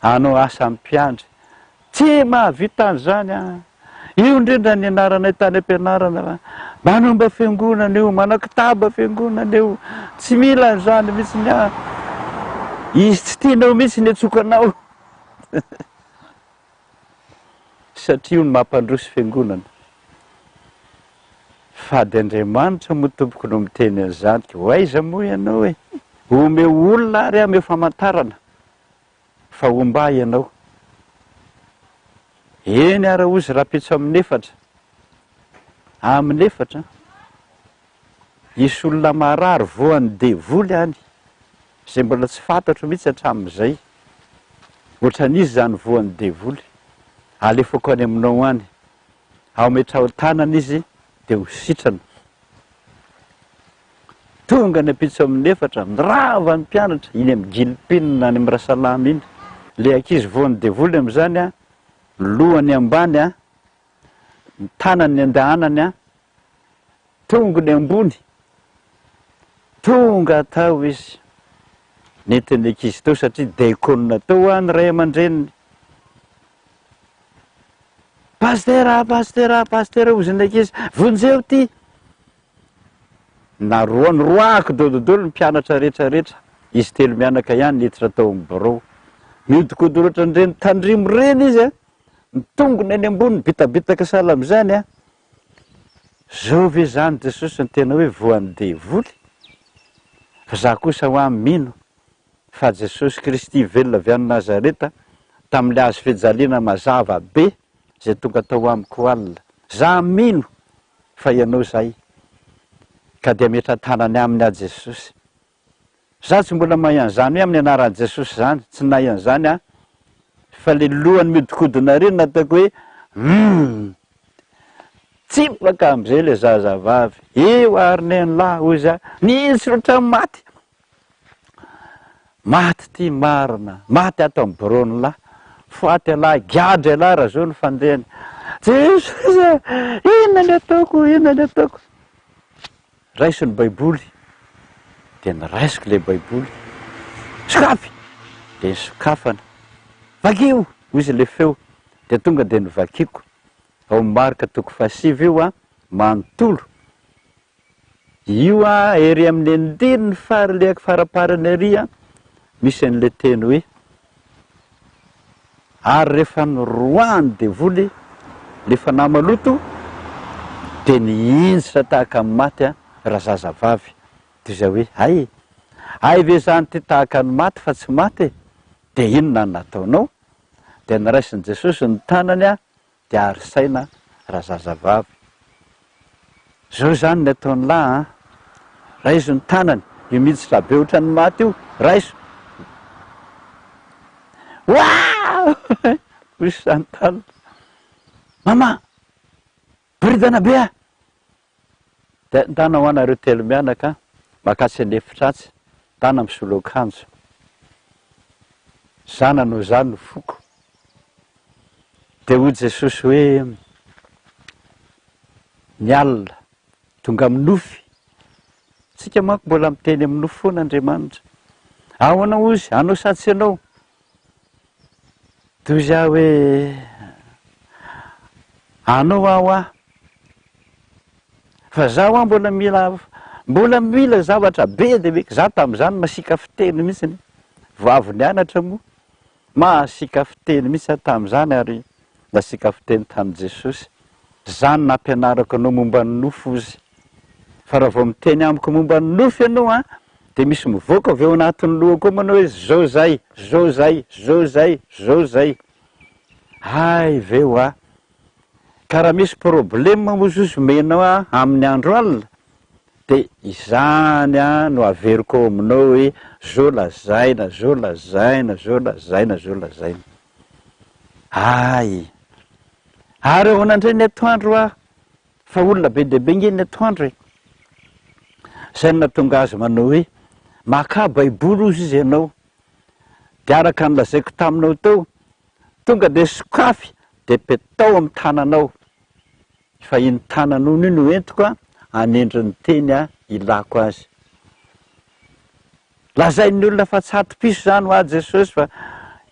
anao asa mpiandry tsy mahavita an'izany io indrindra ny anaranay tany ampianarana manomba fiangonana eo manakitaba fiangonana eo tsy mila an'izany mihitsy ny izy tsy tianao mihitsy ny atsokanao satria io ny mampandrosy fiangonana fady Andriamanitra moa tompoko no miteny an'izany ho aiza moa ianao hoe omeo olona ary ameo famantarana fa omba ianao eny ara ozy rapitso amin'ny efatra isy olona marary voan'ny devoly any zay mbola tsy fantatro mihitsy hatramin'izay ohatran'izy zany voan'ny devoly alefako any aminao any ao metrao tanana izy de ho sitrana tonga ny apitso amin'ny efatra nirava ny mpianatra iny amin'ny gilipinina any amin'ny rasalamy iny le ankizy voan'ny devoly am'izany lohany ambany ny tanany andehanany tongony ambony tonga tao izy netiny ankizy tao satria dekonina tao ny ray aman-dreniny pastera oziny ankizy vonjeo ty roako dododolo ny mpianatra rehetrarehetra izy telo mianaka ihany niditra tao amin'ny birao miodikodoroatra nireny tandrimo reny izy mitongony any ambony bitabitaka sala am'izany zao ve zany Jesosy ny tena hoe voan'ny devoly fa za kosa ho amin'ny mino fa Jesosy Kristy velona avy any Nazareta tamin'le azo fijaliana mazava be zay tonga tao amiko alina za mino fa ianao zay ka dia metra-tanany aminy a Jesosy za tsy mbola mahay an'izany hoe amin'ny anaran'i Jesosy zany tsy nahay an'izany fa le lohany miodikodina reny nataoko hoe tsipaka am'izay le zazavavy eo arinen lahy ozy nisy roatra maty ty marina maty ato amin'ny birony lahy foaty alahy giadry alahy raha zao ny fandehany Jesosy inona ny ataoko raisy ny baiboly de niraisiko le baiboly sokafy de nisokafana vakio izy le feo de tonga de nivakiko ao marika toko 5 io manontolo io a ery amin'ny andiriny faraleako faraparany ary a misy an'le teny hoe ary rehefa nyroany de voly lefa namaloto de niinjitra tahaka ny maty a raha zazavavy de zay hoe ay ve zany ty tahaka ny maty fa tsy maty de inona ny nataonao de niraisin'i Jesosy ny tanany a de arisaina raha zazavavy zao zany ny ataony lahy raiso ny tanany io miditsy rabe oatra ny maty io raiso wow misy santala mama boridana be a de tana ho anareo telo mianaka makasy anefitratsy tana misolo akanjo zananao zany no foko de ho Jesosy hoe ny alina tonga amin'ny nofy tsika manko mbola miteny amin'ny nofy foana Andriamanitra ahoana ozy anao satsy anao toy za hoe anao aho a fa zaho a mbola mila zavatra be de be za tam'izany masika fiteny mihitsy voavy nianatra moa masika fiteny mihitsy tam'izany ary nasika fiteny tamin'i Jesosy zany nampianarako anao momba ny nofo izy fa raha vao miteny amiko momba ny nofo ianao a de misy mivoaka avy eo anatin'ny lohako manao hoe zao zay zao zay zao zay zao zay ay veo a ka raha misy problema mozozy menao a amin'ny andro alina de izany a no averiko ao aminao hoe zao lazaina zao lazaina zao lazaina zao lazaina ay ary ahoana indray ny atoandro a fa olona be dehibe nge ny atoandro zay no natonga azy manao hoe maka baiboly ozy izy ianao de araka ny lazaiko taminao tao tonga de sokafy de petao amin'ny tananao fa iny tananao io no entiko a anendry ny teny a ilako azy lazain'ny olona fa tsy ato-piso zany ho a Jesosy fa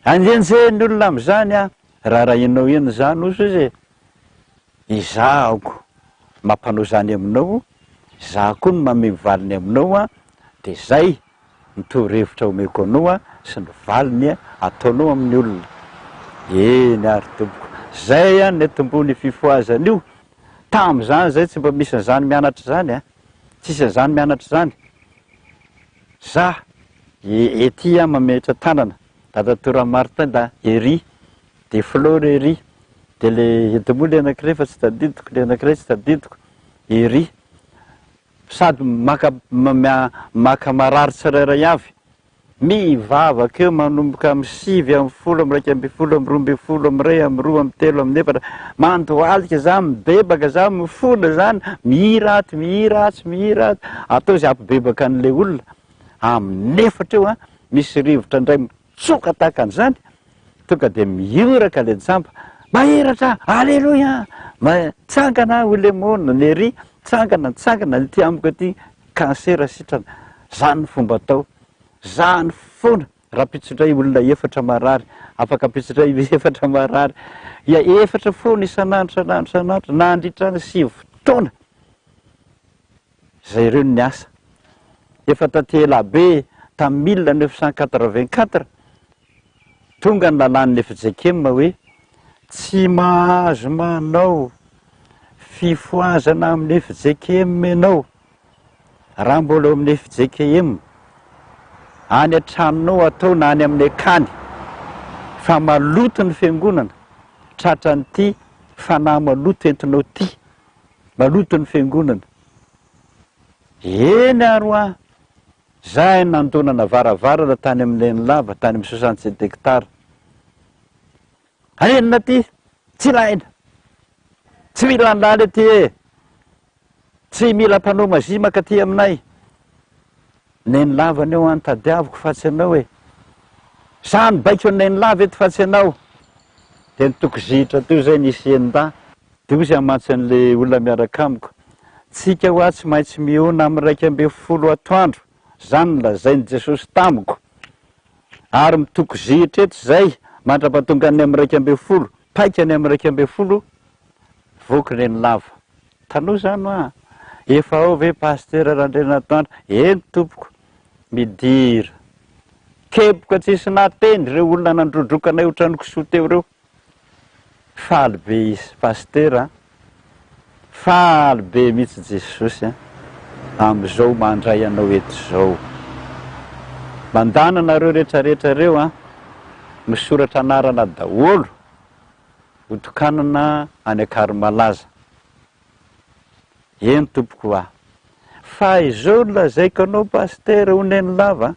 anjenjeny olona am'izany a raha inao iny zany ozy izy izahako mampanao zany aminao izaho koa no mamemy valiny aminao a de zay nitorohevitra omeko anao a sy ny valiny ataonao amin'ny olona eny ary tompoko zay a ny tombony fifoazana io tam'izany zay tsy mba misy n'izany mianatra zany a tsisy n'izany mianatra zany za ety a mametra tanana dadatora Martin da ery de Flore ery de le edimoly anankiray fa tsy tadidiko le anankiray tsy tadidiko ery sady maka marary tsirairay avy mivavaka eo manomboka amin'ny 5 amin'ny 10 amin'ny 1 ambin'ny 10 amin'ny 12 amin'ny 1 amin'ny 2 amin'ny 3 amin'ny 4 mandohalika za mibebaka za mifona zany mihiraty atao zay ampibebaka an'le olona amin'ny 4 eo a misy rivotra indray mitsoka tahaka an'izany tonga de mioraka le jamba mahiratra alleloia tsangana olemona ny ery tsangana ny ty amiko aty kansera sitrana zany ny fomba atao zany foana raha pitsodray olona 4 marary afaka pitsodray 4 marary ia 4 foana isanandro na andritrany 7 fotoana zay ireo ny asa efa taty elabe tamin'ny 1984 tonga ny lalan'le fijekema hoe tsy mahazo manao fifoazana amin'ny fijekema ianao raha mbola eo amin'ny fijekema any an-tranonao atao na any amin'ny akany fa maloto ny fiangonana tratra nyty fanahy maloto entinao ty maloto ny fiangonana eny aro a zay nandonana varavarana tany amin'leny lava tany amin'ny 67 hektara enina ty tsy laina tsy mila nylala ty tsy mila mpanao mazimaka ty aminay neny lavany eo anytadiaviko fa tsy anao zany baiko neny lava eto fa tsy anao de nitoko zitra teo zay nisy enda de ozy amantsa an'le olona miaraka amiko tsika hoa tsy maintsy miona amin'ny 1 atoandro zany nolazainy Jesosy tamiko ary mitoko zitra eto zay mandrapatonga ny amin'ny 1 paika ny amin'ny 1 voky neny lava tanoa zany a efa ao ve Pasteur Randrianatoandro? Eny tompoko, midira kepoka tsisy natendry reo olona nandrodrokanay otranoko soa teo reo. Faly be izy Pasteur a, faly be mihitsy Jesosy a, am'izao mandray anao eto zao. Mandana nareo rehetrarehetra reo a, misoratra anarana daholo hotokanana any Akarimalaza. Eny tompoko a, fa izao lazaiko anao Pasteur oneny lava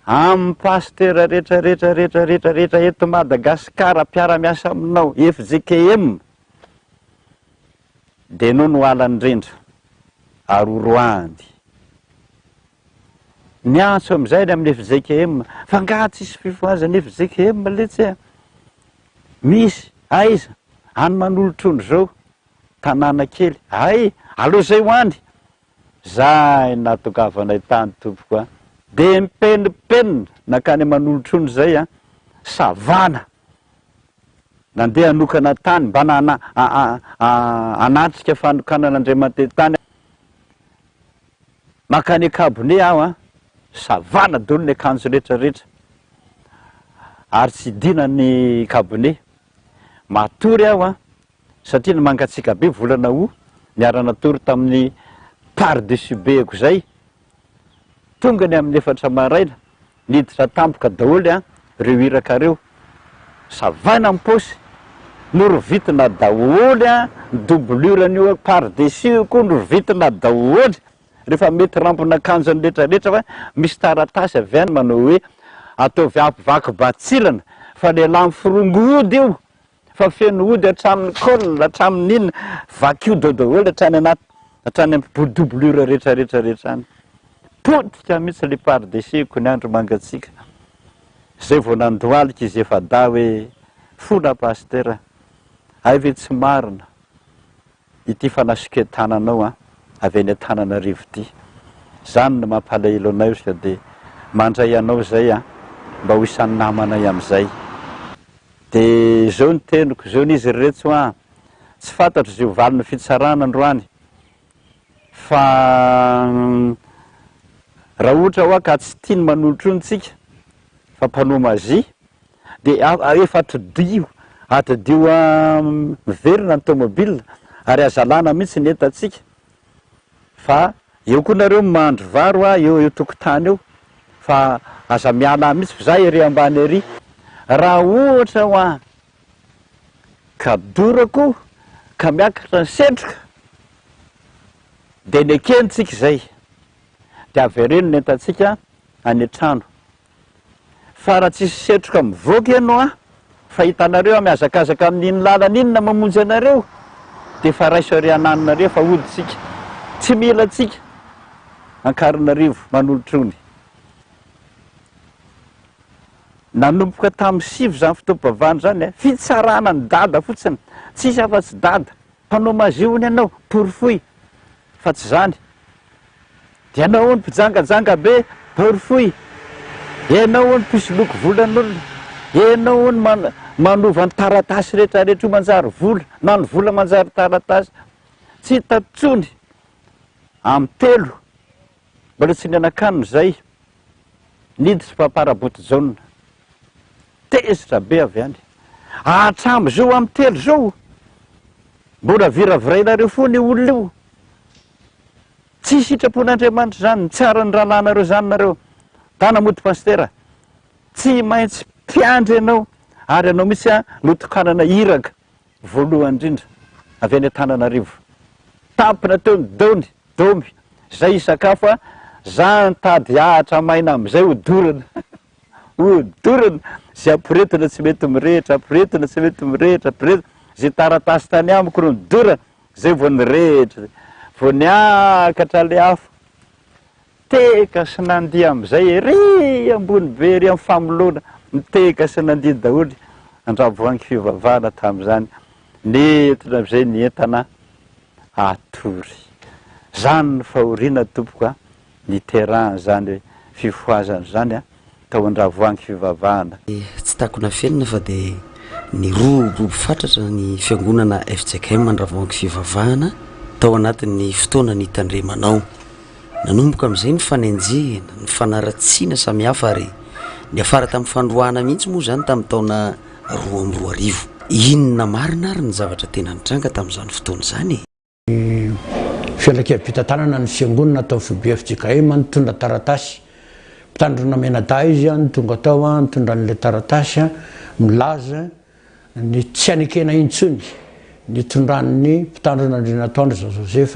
amin'ny Pasteur rehetrarehetra eto Madagasikara mpiara-miasa aminao FJKM de anao no alan'indrindra aroroandy miantso am'izay ny amin'ny FJKM fa nga tsisy fifoazany FJKM letsy a misy aiza any manolotrondro zao tanàna kely ay alo zay hoany zay natokavanay tany tompoko a de mipenipenina nakany manolotrondro zay a savana nandeha anokana tany mba anatrika fanokanan'Andriamanitra tany makany Kabone aho a savana dolo ny akanjo rehetrarehetra ary tsy dina ny Kabone matory aho a satria mangatsika be volana o niara-natory tamin'ny par-dessus beako zay tonga ny amin'ny 4 maraina niditra tampoka daholy a reo iraka reo savana amposy norovitina daholy a doublure-n'io par-dessus koa norovitina daholy rehefa mety rampona akanjony rehetrarehetra fa misy taratasy avy any manao hoe ataovy vaky batsilana fa lehilahy miforongo-ody io fa feno ody hatramin'ny col hatramin'ny inona vakio daholy hatrany anaty hatrany amin'ny doublure rehetrarehetra any potika mihitsy le par-dessus ko ny andro mangatsika zay vao nandohalika izy efa da hoe fona Pasteur ay ve tsy marina ity fanasiketananao a avy any Antananarivo ty zany no mampalahelo anay sa de mandray anao zay a mba ho isan'ny namanay am'izay de zao ny teniko zao n'izy rehetso a tsy fantatro zay ho valiny fitsarana androany fa raha ohatra hoa ka tsy tiany manolotronytsika fa mpanao mazy de efa atodio miverina ny tomobile ary azalana mihitsy ny entatsika fa eo koa nareo mandro varo a eo tokotany eo fa aza miala mihitsy fa za ery ambany ery raha ohatra hoa ka dorako ka miakatra ny setroka de nekenitsika zay de avereno ny entatsika any trano fa raha tsisy setroka mivoaka ianao a fa hitanareo miazakazaka amin'iny lalan'inona mamonjy anareo de fa raiso ary ananinareo fa oditsika tsy mila tsika Ankarinarivo manolotrony nanomboka tamin'ny 5 zany fotoam-pivavahana zany fitsarana ny dada fotsiny tsisy afa-tsy dada mpanao maziony ianao porofoy fa tsy zany de ianao ony mpijangajanga be porofoy ianao ony pisoloko volan'olona ianao ony manova ny taratasy rehetrarehetra io manjary vola na ny vola manjary taratasy tsy tatsony amin'ny 3 mbola tsy nianakaniny zay niditsy mpaparaboty jaune tezitra be avy any atramo zao amin'ny 3 zao mbola viravirainareo fony olona io tsy sitrapon'Andriamanitra zany tsara ny rahananareo zany nareo tanamoty Pasteur tsy maintsy mpiandry ianao ary anao misy a lotokanana iraka voalohany indrindra avy any Antananarivo tampina teo ny domy zay isakafo a za nitady ahatra maina am'izay odorana zay ampiretina tsy mety mirehitra zay taratasy tany amiko ro nidorana zay vao nirehitra vao niakatra le afo miteka sy nandia am'izay ery ambony be ery amin'ny famolona miteka sy nandia daholy andravoangy fivavahana tam'izany netona am'izay nientana atory zany ny fahoriana tompoko a ny terrain zany fifoazana zany a tao andravoangy fivavahana
tsy takona fenina fa de ny roa fatratra ny fiangonana FJKM mandravoanky fivavahana tao anatin'ny fotoana ny tandremanao. Nanomboka amin'izay ny fanenjehana, ny fanaratsiana samihafa ary ny afara tamin'ny fandroana mihitsy moa zany tamin'ny taona 2012. Inona marina ary ny zavatra tena nitranga tamin'izany fotoana izany?
Fialakeam-pitantanana ny fiangonana atao FJKM nitondra taratasy. Mpitandrina menada izy ny tonga tao nitondra n'ilay taratasy milaza ny tsy anekena intsony nitondran'ny mpitandrina Andrianatoandro Jen Joseph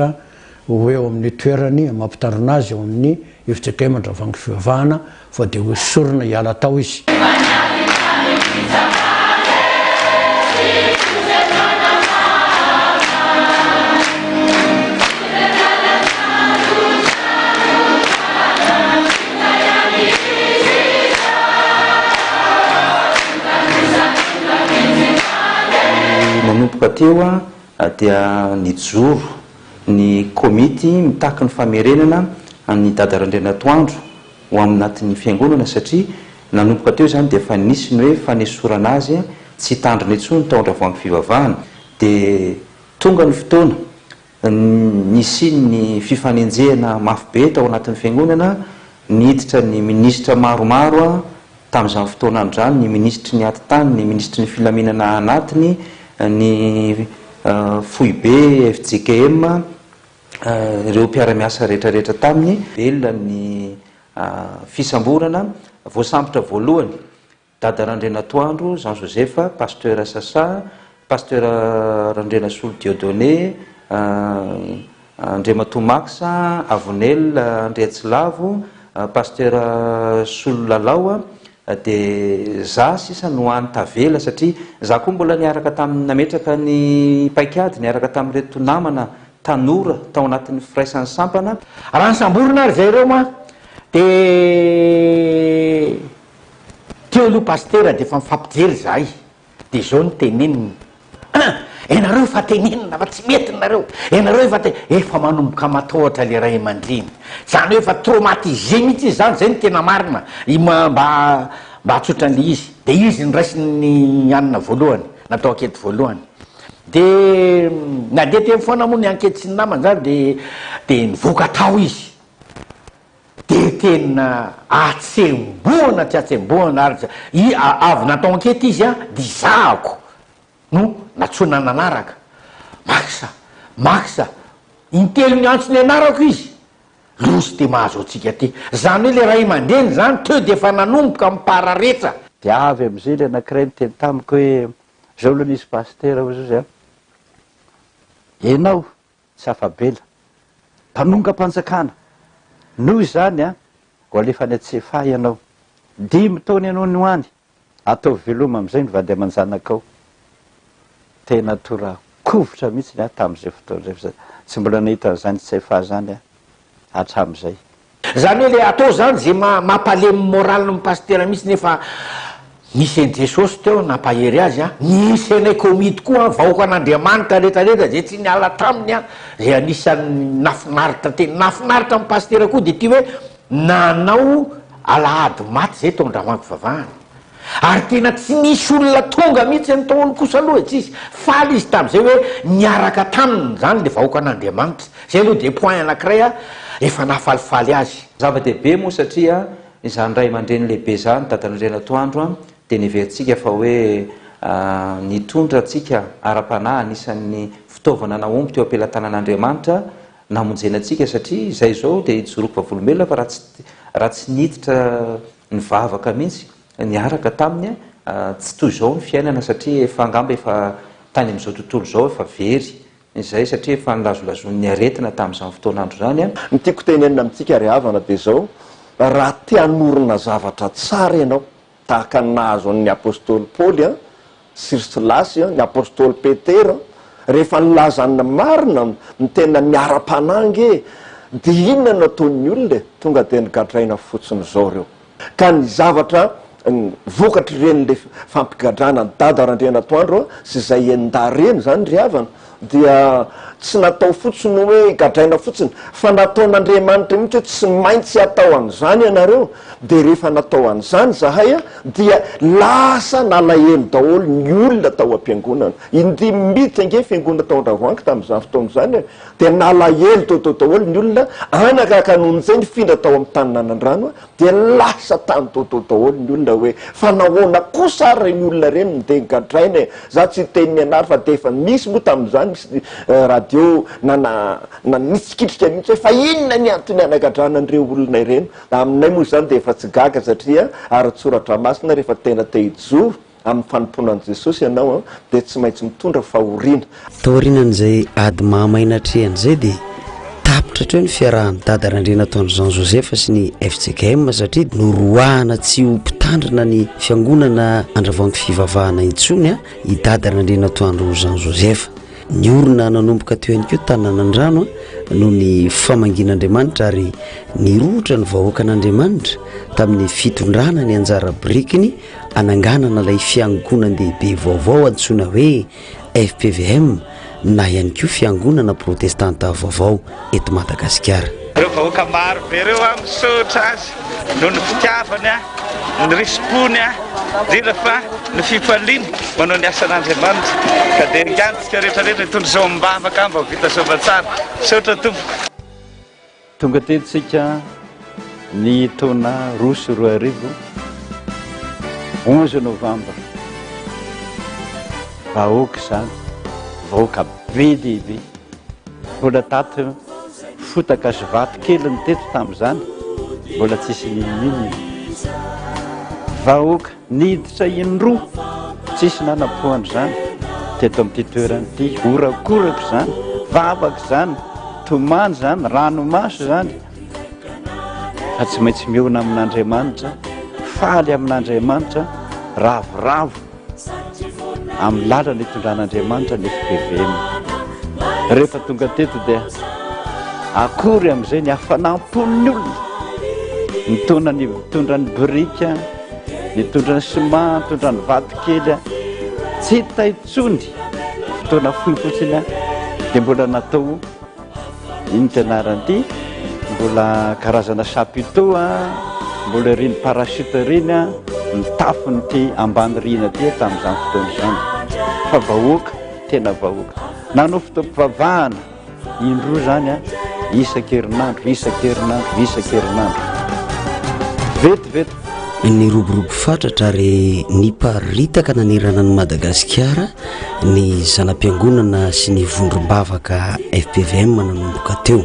ho eo amin'ny toerany mampitandrina azy eo amin'ny FJKM mandravoanky fivavahana fa dia hosorona hiala tao izy.
Nanomboka teo dia nijoro ny komity mitaky ny famerenana ny dada Randrianatoandro ho aminatin'ny fiangonana satria nanomboka teo zany dia fa nisy ny hoe fanesorana azy tsy tandrina intsony tao andravoangy fivavahana. Dia tonga ny fotoana nisy ny fifanenjehana mafy be tao anatin'ny fiangonana, niditra ny minisitra maromaro tamin'izany fotoana androany, ny ministry ny atitany, ny ministry ny filaminana anatiny, ny foibe FJKM, ireo mpiara-miasa rehetrarehetra taminy velona ny fisamborana voasambotra voalohany dada Randrianatoandro Jen Joseph, Pasteur Sasa, Pasteur Randrianasolo Dieudonné, Andrematomax, Avonel Andriatsilavo, Pasteur Sololalao, dia za sisa no any tavela satria za koa mbola niaraka tamin'ny nametraka ny paikady, niaraka tamin'ireto namana tanora tao anatin'ny firaisan'ny sampana.
Raha nysamborona ary zay ireo ma dia teo aloha pasteur dia efa mifampijery zahay dia zao ny teneniny enareo efa tenenina fa tsy mety nareo, enareo efa manomboka matahotra le ray aman-dreny, zany hoe efa traumatisé mihitsy zany, zay ny tena marina mba atsotran'le izy. Dia izy niraisiny anina voalohany natao ankety voalohany dia nadeha teny foana moa ny ankety sy ny namany zany dia nivoaka tao izy dia tena atsemboana tsy atsemboana ary avy natao ankety izy dia izahako no natsona nanaraka maksa intelo ny antsony anarako izy losy dia mahazo atsika ty, zany hoe le ray aman-dreny zany teo dia efa nanomboka mipararetra.
Dia avy amin'izay le anankiray niteny tamiko hoe zao aloha nisy pasteur ho zao enao tsy afabela mpanonga-panjakana noho izany go alefa ny atsefa ianao 5 taona ianao ny hoany atao veloma amin'izay ny vady aman-janakao. Tena tora kovotra mihitsy tamin'izay fotoana zay, tsy mbola nahita zany tsefa zany hatramin'izay.
Zany hoe le atao zany zay mampalemy moraly ny pasteur mihitsy, nefa nisy an'i Jesosy teo nampahery azy nisy anay komity koa vahoaka an'Andriamanitra rehetrarehetra zay tsy niala taminy zay anisan'ny nafinaritra tena nafinaritra amin'ny pasteur koa dia ty hoe nanao alahady maty zay tao andravoangy fivavahana ary tena tsy nisy olona tonga mihitsy ny taony kosa aloha tsisy faly izy tamin'izay hoe niaraka taminy zany le vahoaka an'Andriamanitra. Zay aloha dia point anankiray efa nahafalifaly azy.
Zava-dehibe moa satria izany ray aman-dreny lehibe zany dada Randrianatoandro dia niveritsika fa hoe nitondra atsika ara-panahy anisan'ny fitaovana naomby teo ampelantanan'Andriamanitra namonjena atsika satria izay zao dia ijoroako vavolombelona fa raha tsy niditra ny vavaka mihitsy niaraka taminy tsy toy izao ny fiainana satria efa angamba efa tany amin'izao tontolo zao efa very izay satria efa nilazolazon'ny aretina tamin'izany fotoanandro zany
ny tiako tenenina amintsika ary havana dia zao raha te hanorona zavatra tsara ianao tahaka ny nahazo an'ny apôstôly Paoly Silasy ny apôstôly Petera rehefa nilazany marina ny tena miara-panangy dia inona nataon'ny olona tonga dia nigadraina fotsiny zao reo ka ny zavatra vokatry renyle fampigadrana ny dada Randrianatoandro sy zay endareny zany ry havana dia tsy natao fotsiny hoe gadraina fotsiny fa nataon'andriamanitra mihitsy hoe tsy maintsy atao an'izany ianareo dia rehefa natao an'izany zahay a dia lasa nalahelo daholo ny olona tao am-piangonana indy miditra nge fiangonana tao andravoanky tamin'izany fotoan'izany dia nalahelo tao daholo ny olona anakaka nohon'izay nifindra tao amin'ny taninanandrano dia lasa tany tao daholo ny olona hoe fa nahoana kosa ary reny olona reny nde gadraina za tsy teny mianary fa de efa misy moa tamin'izany misy radio nanitsikitsika mihitsy hoe fa inona ny antony anagadrana an'ireo olona ireny aminay moa zany de efa tsy gaga satria ary-tsoratra masina rehefa tena te hijoro amin'ny fanomponan'i Jesosy ianao dia tsy maintsy mitondra fahoriana.
Taorinan'izay ady mahamainatrehany dia tapitra treo ny fiarahan'ny dada Randrianatoandro Jen Joseph sy ny FJKM satria noroahana tsy ho mpitandrina ny fiangonana andravoangy fivavahana intsony i dada Randrianatoandro Jen Joseph. Ny orona nanomboka teo ihany koa tanànandrano noho ny famangin'Andriamanitra ary nirotra ny vahoaka an'Andriamanitra tamin'ny fitondrana ny anjara birikiny ananganana ilay fiangonan-dehibe vaovao antsoina hoe FPVM na ihany koa fiangonana protestanta vaovao eto Madagasikara.
Ireo vahoaka maro be ireo misaotra azy noho ny fitiavany ny risim-pony indrindra fa ny fifaliany manao ny asan'Andriamanitra ka dia ngantsika rehetrarehetra hitondra izao mibavaka mba ho vita soamantsara misaotra tompo. Tonga tentsika ny taona 2020 11 novambra vahoaka izany vahoaka be dehibe mbola tato fotaka sy vato kely ny teto tamin'izany mbola tsisy ninonino vahoaka niditra indroa tsisy nanapohany zany teto amin'ity toerany ity orakorako zany vavaka zany tomany zany ranomaso zany fa tsy maintsy miona amin'Andriamanitra faly amin'Andriamanitra ravoravo amin'ny lalany itondran'Andriamanitra ny FPVM. Rehefa tonga teto dia akory amin'izay ny hafanampon'ny olona mitondra ny brika mitondra ny sima mitondra ny vato-kely tsy taitsony fotoana fohy fotsiny dia mbola natao iny tenaran'ity mbola karazana chapiteau mbola riny parachute riny ny tafony ty ambany rina ty tamin'izany fotoana izany fa vahoaka tena vahoaka nanao fotoam-pivavahana indroa zany isan-kerinandro vetivety
ny roborobo fatratra ary niparitaka nanerana ny Madagasikara ny zanam-piangonana sy ny vondrom-bavaka FPVM nanomboka teo.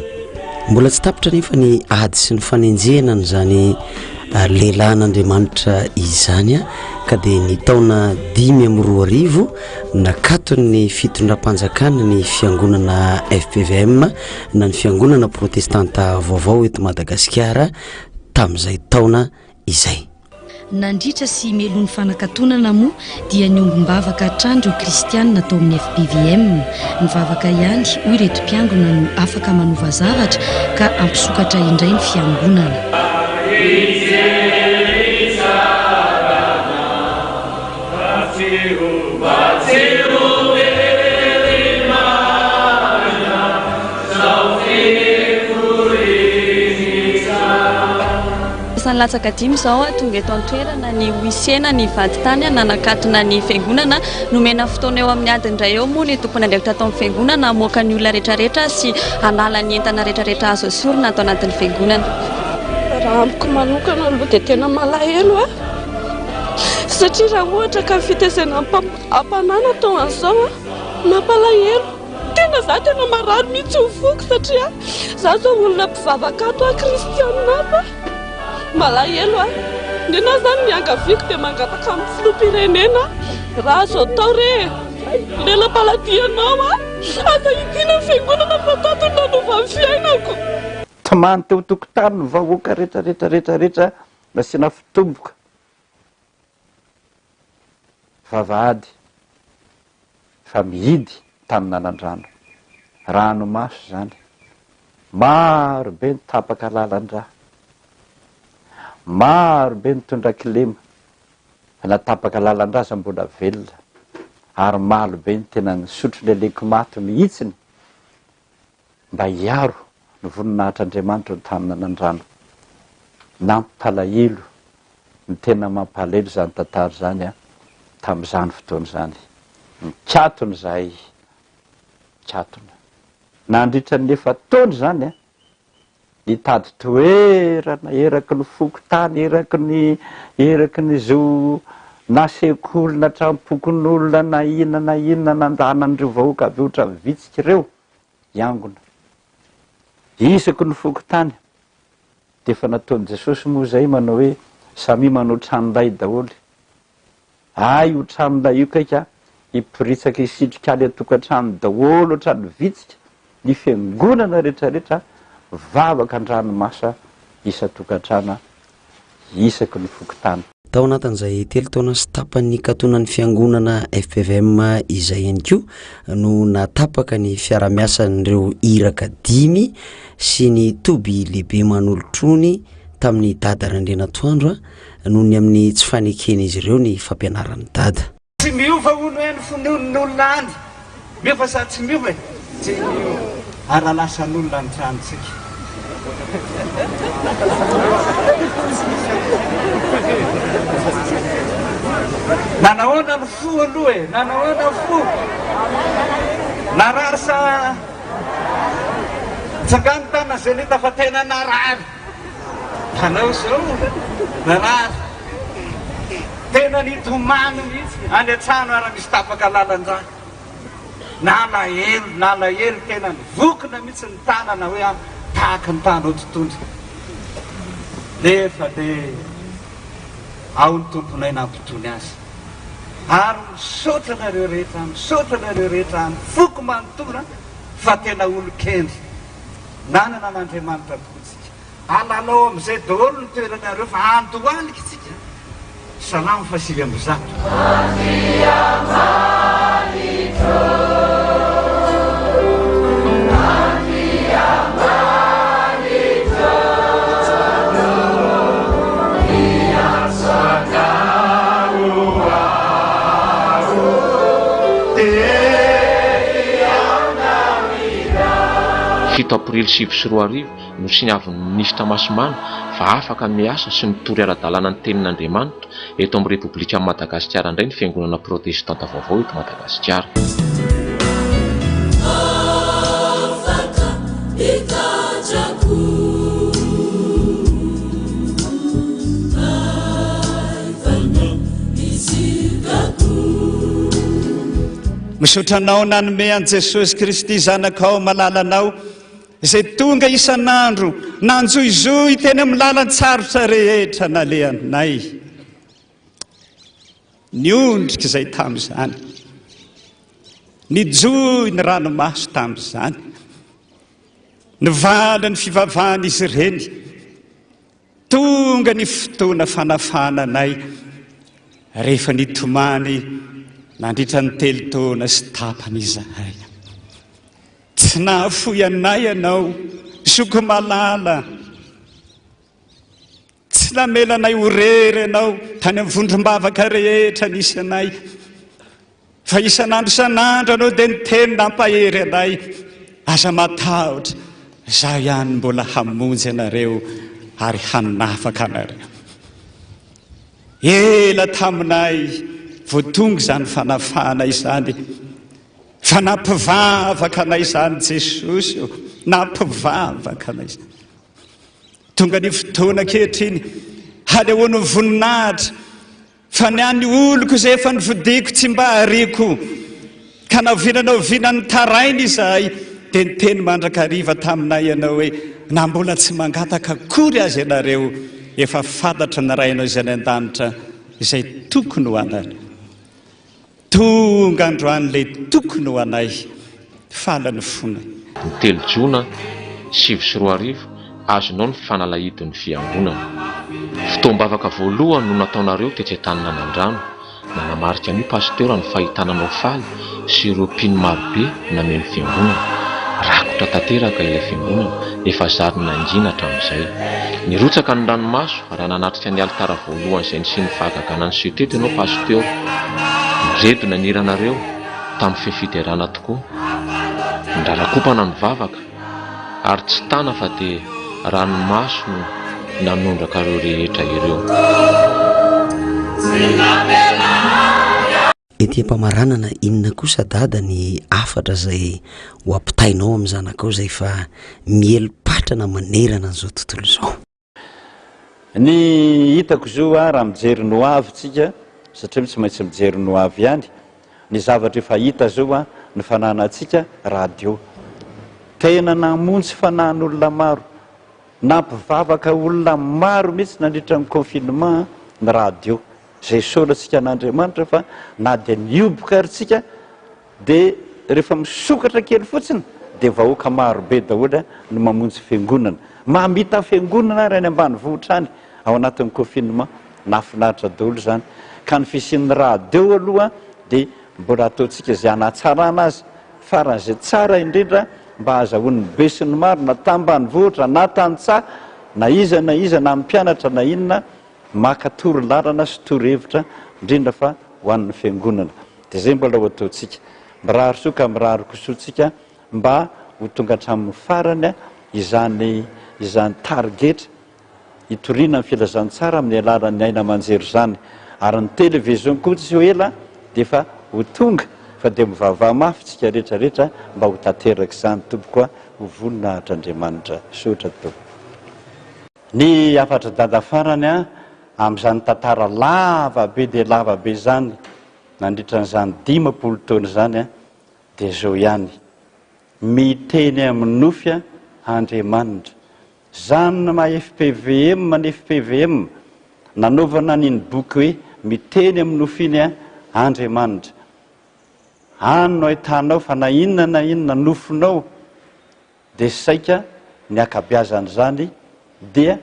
Mbola tsy tapitra nefa ny ady sy ny fanenjehana n'izany lehilahin'Andriamanitra izany ka dia ny taona 2020 nakatony fitondram-panjakana ny fiangonana FPVM na ny fiangonana protestanta vaovao eto Madagasikara tamin'izay taona izay.
Nandritra sy melony fanakatonana moa dia ny ombom-bavaka hatrany ireo kristianina natao amin'ny FPVM. Ny vavaka ihany hoy ireto mpiangona no afaka manova zavatra ka ampisokatra indray ny fiangonana.
Latsaka dimy zao tonga eto an-toerana ny hoisena ny vaditany nanakatona ny fiangonana nomena fotoana eo amin'ny adiny iray eo moa ny tompony andraikitra atao amin'ny fiangonana amoaka ny olona rehetrarehetra sy hanala ny entana rehetrarehetra azo asorina atao anatin'ny fiangonana.
Raha amiko manokana aloha dia tena malahelo satria raha ohatra ka fitezena ampanana atao an'izao mampalahelo tena za tena marary mihitsy ho foko satria za zao olona mpivavaka ato kristianina malahelo ndena zany miangaviako dia mangataka amin'ny filoham-pirenena raha azo atao re lela-paladianao aza idiana fiangonana fatato nanova ny fiainako.
Tamany teo tokotany ny vahoaka rehetra nasiana fitomboka vavahady fa mihidy taninanandrano ranomaso zany maro be ny tapaka lalan-draha maro be nitondra kilema natapaka lalan-draza mbola velona ary malo be ny tena nisotro le lekomaty mihitsiny mba hiaro ny voninahitra Andriamanitra ny tanina nandrano. Nampalahelo ny tena mampalahelo zany tantara zany tamin'izany fotoana zany. Mikatona zahay, mikatona. Nandritra ny efa taona zany nitady toerana eraky ny fokotany, eraky ny zo nasekoly na trampokon'olona na inona nandanan'ireo vahoaka avy oatra vitsika ireo iangona. Isaky ny fokotany dia efa nataon'i Jesosy moa zay manao hoe samy manao tranolay daholy. Io tranolay io kaika hiporitsaka isitrika aly atokantrano daholo ohatrany vitsika ny fiangonana rehetrarehetra vavaka andranomasa isa-tokantrana isaky ny fokotany.
Tao anatin'izay 3 taona sy tapany katonan'ny fiangonana FPVM izay ihany koa no natapaka ny fiara-miasan'ireo iraka 5 sy ny toby lehibe manolotrony tamin'ny dada Randrianatoandro noho ny amin'ny tsy fanekena izy ireo ny fampianaran'ny dada.
Tsy miova olo hoe ny fonon'olona any miofa sa tsy miova tsy miova ara lasan'olona ny tranontsika. Nanahoana ny fo aloha nanahoana fo narary sa tsangany tana zay nita fa tena narary tanao zao narary tena nitomany mihitsy any an-trano ara misy tapaka lalan-draha nalahelo tena nivokona mihitsy ny tanana hoe tahaka ny tanao totondry nefa le ao ny tomponay nampitony azy ary misaotra nareo rehetra ny foko manontona fa tena olo kendry nanana n'Andriamanitra tokotsika alalao am'izay daholo ny toeranareo fa andohalika tsika salamo fa 700.
Fito aprily 7 no siniavin'ny ministra Masimana fa afaka miasa sy mitory ara-dalàna ny tenin'Andriamanitra eto amin'ny Repoblika Madagasikara indray ny fiangonana protestanta vaovao eto Madagasikara.
Misotranao nanome an Jesosy Kristy zanakao malalanao izay tonga isan'andro nanjoizoy teny amin'ny lalany tsarotra rehetra nalehanay. Niondrika izay tamin'izany, nijoy ny ranomaso tamin'izany, nivala ny fivavahana izy ireny, tonga ny fotoana fanafananay rehefa nitomany nandritra ny 3 taona sy tapany izahay. Tsy nahafoy anay ianao soko malala, tsy namelanay horery ianao tany amin'ny vondrom-bavaka rehetra nisy anay, fa isan'andro anao dia niteny nampahery anay. Aza matahotra zaho ihany mbola hamonjy anareo ary hanafaka anareo. Ela taminay voatonga izany fanafana izany, fa nampivavaka anay izany Jesosy, nampivavaka anay izany. Tonga ny fotoana ankehitriny alehoany voninahitra fa ny any oloko izay efa nivodiko tsy mba hariko ka naovinany tarainy izahay dia niteny mandrakariva taminay ianao hoe na mbola tsy mangataka akory azy ianareo efa fantatra ny rainao izay any an-danitra izay tokony ho anay. Tonga androan'ilay tokony ho anay falany fonay.
Ny 3 Jona 7 azonao ny fanalahidon'ny fiangonana. Fotoam-bavaka voalohany no nataonareo tetsy tanana nandrano, nanamarika ny pasteur ny fahitananao faly sy ireo mpino marobe nameny fiangonana. Rakotra tanteraka ilay fiangonana efa zary nangina hatramin'izay. Nirotsaka ny ranomaso raha nanatrika ny alitara voalohany izay nisy ny fahagaganany seteto ianao pasteur. reto naniranareo tamin'ny fefiterana tokoa ndrarakopana ny vavaka ary tsy tana fa dia ranomaso no nanondrakareo rehetra ireo.
Ety-pamaranana inona kosa dada ny afatra zay ho ampitainao amin'ny zanakao zay fa mielo-patrana manerana an'izao tontolo izao?
Ny hitako zo raha mijery no avytsika satria tsy maintsy mijery no avy ihany, ny zavatra efa hita zao ny fananantsika radio tena namonjy fanan'olona maro, nampivavaka olona maro mihitsy nandritra ny confinement ny radio zay soratsika an'Andriamanitra fa na dia nioboka arytsika dia rehefa misokatra kely fotsiny dia vahoaka marobe daholo no mamonjy fiangonana, mamita fiangonana ary any ambanivohitra any ao anatin'ny confinement. Nafinaritra daholo zany ka ny fisian'ny radio aloha dia mbola ataontsika zay anatsarana azy faran'izay tsara indrindra mba azahoan'ny be sy ny maro na tambanivohitra na tantsaha na iza na mpianatra na inona maka toro lalana sy toro-hevitra indrindra fa ho an'ny fiangonana. Dia zay mbola ho ataontsika mirary soa ka mirary kosotsika mba ho tonga hatramin'ny farany izany targetra hitoriana ny filazantsara amin'ny alalan'ny aina aman-jery zany, ary ny televizion koa tsy ho ela dia efa ho tonga fa dia mivavaha mafy tsika rehetrarehetra mba ho tanteraka izany. Tombokoa ho voninahitran'Andriamanitra sotra to. Ny afatra dada farany amin'izany tantara lavabe dia lavabe zany nandritran'izany 10 taona zany dia zao ihany miteny amin'ny nofy Andriamanitra zany ma FPVM ny FPVM nanaovana niny boky hoe miteny amin'ny nofiny Andriamanitra. Ano ahitanao fa na inona nofinao dia saika ny akabiazan'izany dia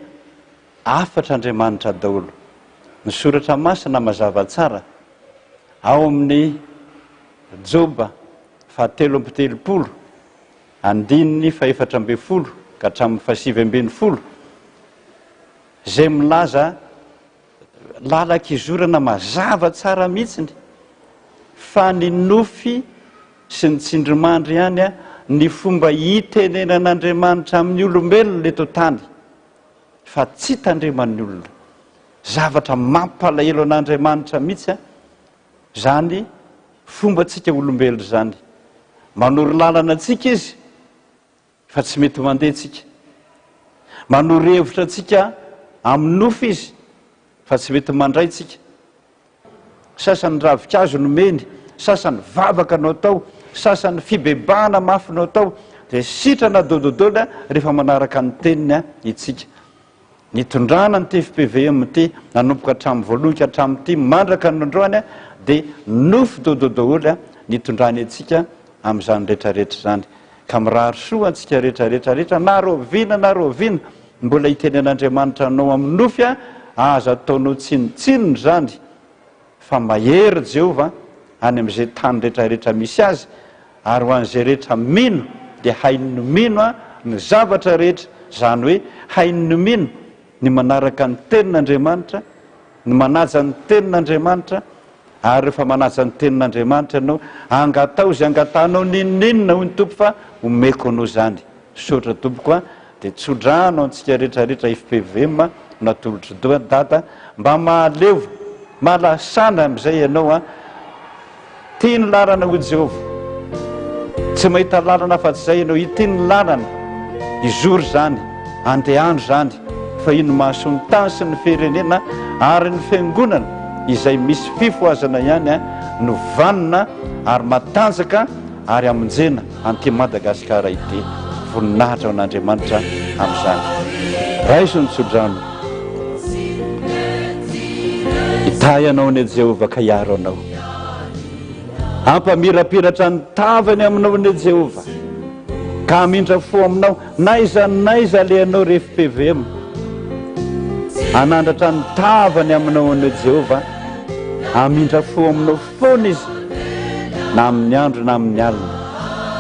afatra Andriamanitra daholo. Ny soratra masina mazava tsara ao amin'ny Joba 7:30 andininy 4:40 ka hatramin'ny 7:70 zay milaza lalak'izorana mazava tsara mihitsiny fa ny nofy sy ny tsindrimandry ihany ny fomba hitenenan'Andriamanitra amin'ny olombelona eto tany fa tsy tandreman'ny olona. Zavatra mampalahelo an'Andriamanitra mihitsy zany fomba tsika olombelona zany. Manoro lalana atsika izy fa tsy mety mandeha tsika, manoro hevitra atsika amin'ny nofy izy fa tsy mety mandray tsika. Sasany ravikazo nomeny, sasany vavaka no atao, sasany fibebahana mafy no atao dia sitrana dododola rehefa manaraka ny teniny itsika. Nitondrana ny TFPVM ty nanomboka hatramin'ny voalohany ka hatramin'ity mandraka ny androany dia nofy dododola nitondrany atsika amin'izany rehetrarehetra zany. Ka mirary soa antsika rehetrarehetrarehetra na roviana mbola hitenen'Andriamanitra anao amin'ny nofy aza ataonao tsinotsinony zany fa mahery Jehova any amin'izay tany rehetrarehetra misy azy, ary ho an'izay rehetra mino dia hainy mino ny zavatra rehetra, zany hoe hainy mino ny manaraka ny tenin'Andriamanitra, ny manaja ny tenin'Andriamanitra. Ary rehefa manaja ny tenin'Andriamanitra ianao angatao zay angatanao ninonina hoy ny tompo fa omeko anao zany. Sotra tompokoa dia tsodrano antsika rehetrarehetra FPVM natolotry doa data mba mahalevo malasana amin'izay ianao tia ny lalana ho Jehova, tsy mahita lalana afa-tsy zay ianao ity ny lalana izory zany andehano zany fa ino mahaso ny tany sy ny firenena ary ny fiangonana izay misy fifoazana ihany no vanina ary matanjaka ary amonjena anty Madagasikara ity. Voninahitra ao an'Andriamanitra amin'izany. Raiso ny tsodrano hitay anao ny Jehova ka hiaro anao, ampamirapiratra ny tavany aminao ny Jehova ka hamindra fo aminao naiza le anao rehefa PVM, anandratra ny tavany aminao ny Jehova, hamindra fo aminao foana izy na amin'ny andro na amin'ny alina,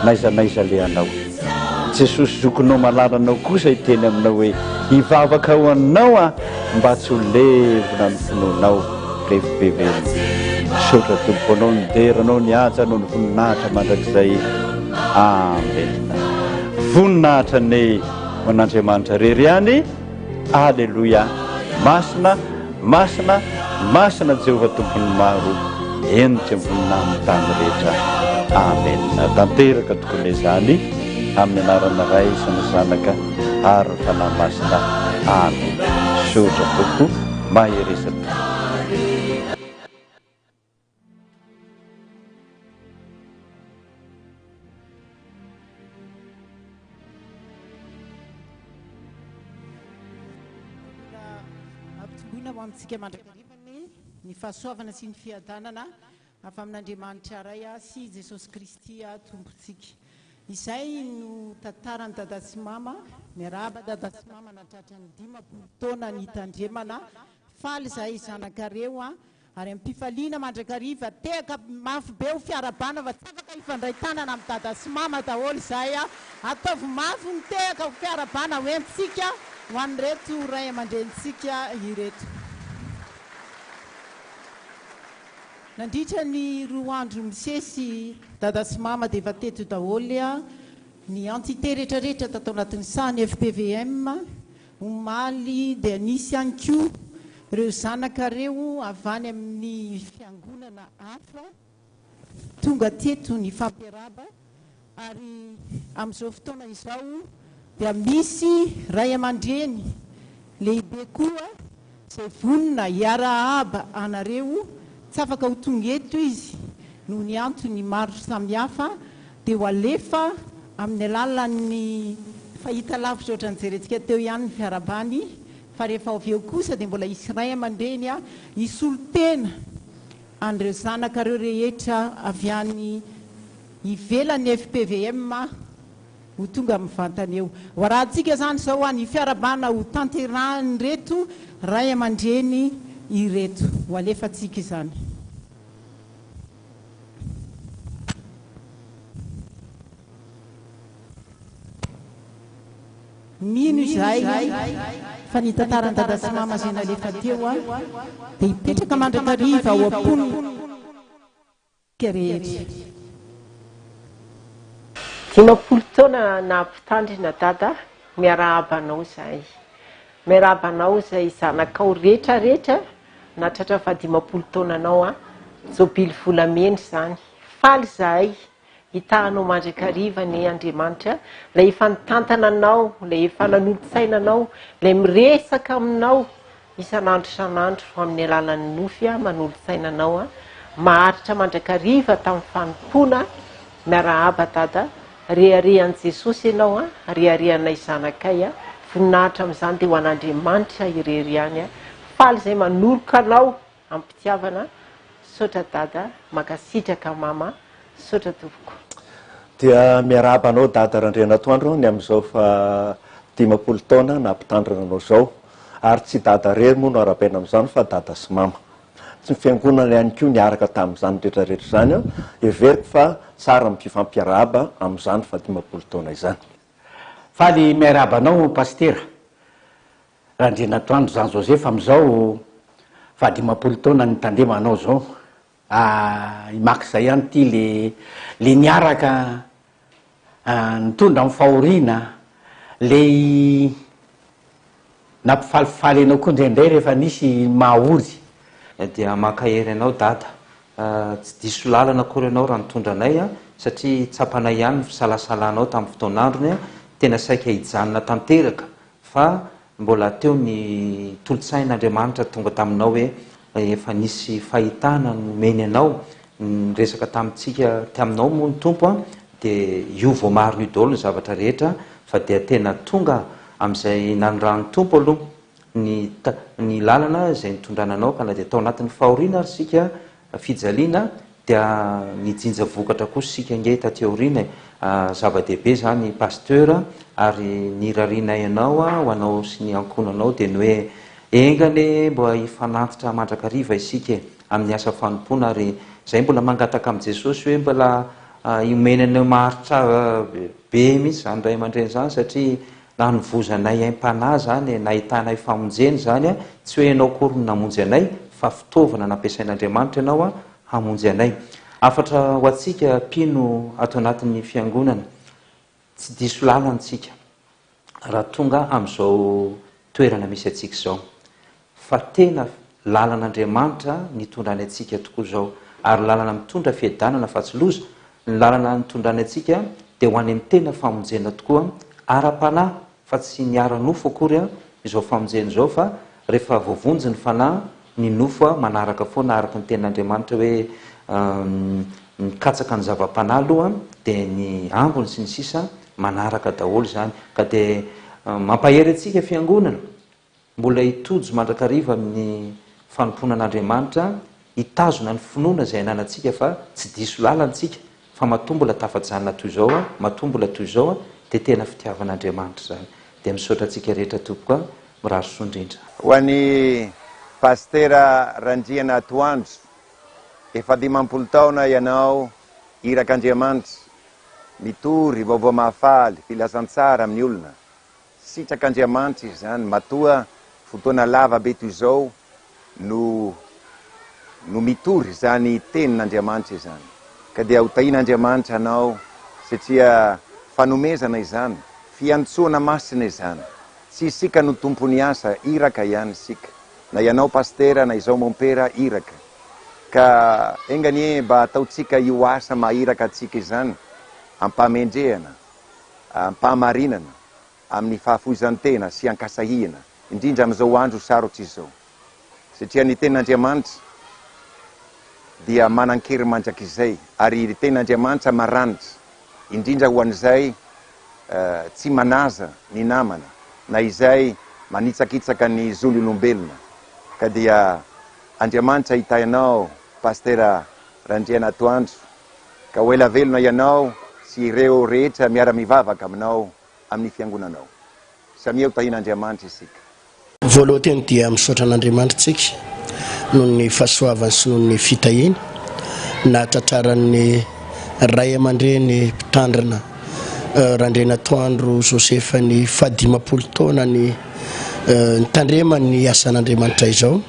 naiza le anao. Jesosy zokonao malalanao kosa hiteny aminao hoe hivavaka ho anao mba tsy ho levona ny finoanao rehefa PVM. misaotra tompo anao ny deranao ny asa anao ny voninahitra mandrakizay amena voninahitra ny man'andriamanitra rery ihany alleloia masina masina masina Jehovah tompony maro enitra voninahitra amin'ny tany rehetra amena tanteraka tokony izany amin'ny anarana ray isany zanaka ary fanahy masina amena misaotra tompo maheresaka
tsika mandrakarivany ny fahasoavana sy ny fiadanana avy amin'Andriamanitra ray sy Jesosy Kristy tompontsika. Izay no tantarany dada sy mama, miarahaba dada sy mama natratra ny 10 taona ny tandremana faly izay zanakareo ary ampifaliana mandrakariva tehaka mafy be ho fiarabana fa tsy afaka ifandray tanana amin'ny dada sy mama daholo izay ataovy mafy ny tehaka ho fiarabana hoentsika ho an'ireto ray aman-drenitsika ireto. Nandritra ny 2 andro misesy dada sy mama dia efa teto daholo ny entité rehetrarehetra tato anatin'ny sahany FPVM omaly dia nisy ihany koa ireo zanakareo avany amin'ny fiangonana hafa tonga teto ny fampiaraba ary amin'izao fotoana izao dia misy ray aman-dreny lehibe koa izay vonona hiara-aba anareo tsy afaka ho tonga eto izy noho ny antony maro samihafa dia ho alefa amin'ny alalan'ny fahita lavitra ohatran'ny jerentsika teo ihany ny fiarabany fa rehefa avy eo kosa dia mbola isy ray aman-dreny isolo tena an'ireo zanakareo rehetra avy any ivelan'ny FPVM ho tonga amin'ny vantany eo. Ho rahantsika zany izao ny fiarabana ho tanterahany reto ray aman-dreny ireto ho alefantsika izany. Mino izay fa ny tantarany dada sy mama izay nalefa teo dia hipetraka mandrakariva ao am-pony rehetra.
10 taona nampitandrina dada miara-abanao izay. Miara-abanao izay zanakao rehetrarehetra natratra fa 10 taona anao jobily volamena izany. Faly izahay hitahanao mandrakariva ny Andriamanitra, ilay efa nitantana anao, ilay efa nanolotsaina anao, ilay miresaka aminao isan'andro isan'andro amin'ny alalan'ny nofy manolotsaina anao, maharitra mandrakariva tamin'ny fanompona miara-aba dada. Reharehan'i Jesosy ianao, reharehanay zanakay, voninahitra amin'izany dia ho an'Andriamanitra irehirehany. Faly izay manoloka anao ampitiavana. Saotra dada, makasitraka mama, saotra tompoko.
Dia miarahaba anao dada Randrianatoandro ny amin'izao fa 10 taona nampitandrina anao izao, ary tsy dada rery moa no arabaina amin'izany fa dada sy mama. Tsy mifiangonana ihany koa niaraka tamin'izany rehetrarehetra izany everiko fa tsara mifampiarahaba amin'izany fa 10 taona izany.
Faly miarahaba anao Pasteur Randrianatoandro Jen Joseph amin'izao fa 10 taona ny tandrema anao zao. Maka izay ihany ty le niaraka nitondra amin'ny fahoriana, le nampifalifaly anao koa indraindray rehefa nisy mahaory.
Dia makahery anao dada, tsy diso lalana akory anao raha nitondra anay satria tsapanay ihany ny fisalasalanao tamin'ny fotoan'androny tena saika hijanona tanteraka fa mbola teo ny tolotsain'Andriamanitra tonga taminao hoe efa nisy fahitana nomeny anao resaka tamintsika taminao moa ny tompo dia io vo maro io daholo ny zavatra rehetra fa dia tena tonga amin'izay nanorano tompo aloha ny lalana izay nitondrananao ka na dia tao anatin'ny fahoriana ary sika fijaliana dia nijinja vokatra kosa sika nge taty aoriana zava-dehibe zany pasteur ary nirariana ianao ho anao sy ny ankonanao dia ny hoe engane mbo hifanantitra mandrakariva isika amin'ny asa fanompona ary zay mbola mangataka amin'i Jesosy hoe mbola iomenany maharitra be mihitsy zany ray aman-dreny zany satria na nivozanay aim-panahy zany nahitanay famonjeny zany tsy hoe ianao akory no namonjy anay fa fitaovana nampiasain'Andriamanitra ianao hamonjy anay. Afatra ho atsika pino ato anatin'ny fiangonana tsy diso lalantsika raha tonga amin'izao toerana misy atsika izao, fa tena lalan'Andriamanitra nitondrany atsika tokoa zao, ary lalana mitondra fiadanana fa tsy loza. Ny lalana nitondrany atsika dia ho any amin'ny tena famonjena tokoa ara-panahy, fa tsy niara-nofo akory izao famonjena izao, fa rehefa voavonjy ny fanahy ny nofo manaraka foana araka ny ten'Andriamanitra hoe mikatsaka ny zava-panahy aloha dia ny ambony sy ny sisa manaraka daholo zany. Ka dia mampahery atsika fiangonana mbola hitojo mandrakariva amin'ny fanomponan'Andriamanitra, hitazona ny finoana izay ananantsika, fa tsy diso lalantsika, fa matombola tafajanona toy izao matombola toy izao dia tena fitiavan'Andriamanitra zany. Dia misaotra atsika rehetra tompoka mirary sondrindra.
Ho an'ny Pasteur Randrianatoandro, efa 50 taona ianao irak'Andriamanitra, mitory vaovao mahafaly, filazantsara amin'ny olona, sitrak'Andriamanitra izy zany, matoa fotoana lava be toy izao no mitory zany tenin'Andriamanitra izany. Ka dia hotahin'Andriamanitra anao satria fanomezana izany, fiantsoana masina izany. Tsy isika no tompony asa, iraka ihany isika. Na ianao pastera, na izao mompera, iraka. Ka enganie mba ataotsika io asa mahiraka atsika izany, ampamendrehana, ampamarinana amin'ny fahafoizan-tena sy ankasahihana, indrindra amin'izao andro sarotra izao. Satria ny ten'Andriamanitra dia manan-kery mandrakizay, ary ny ten'Andriamanitra maranitra, indrindra ho an'izay tsy manaza ny namana, na izay manitsakitsaka ny zon'olombelona. Ka dia Andriamanitra hitainao Pasteur Randrianatoandro, ka ho ela velona ianao sy ireo rehetra miara-mivavaka aminao amin'ny fiangonanao. Samia hotahin'Andriamanitra isika.
Voalohany dia misaotra an'Andriamanitra tsika noho ny fahasoavany sy noho ny fitahiny na tratraran'ny ray aman-dreny mpitandrina Randrianatoandro Joseph ny 50 taona ny tandremany asan'Andriamanitra izao.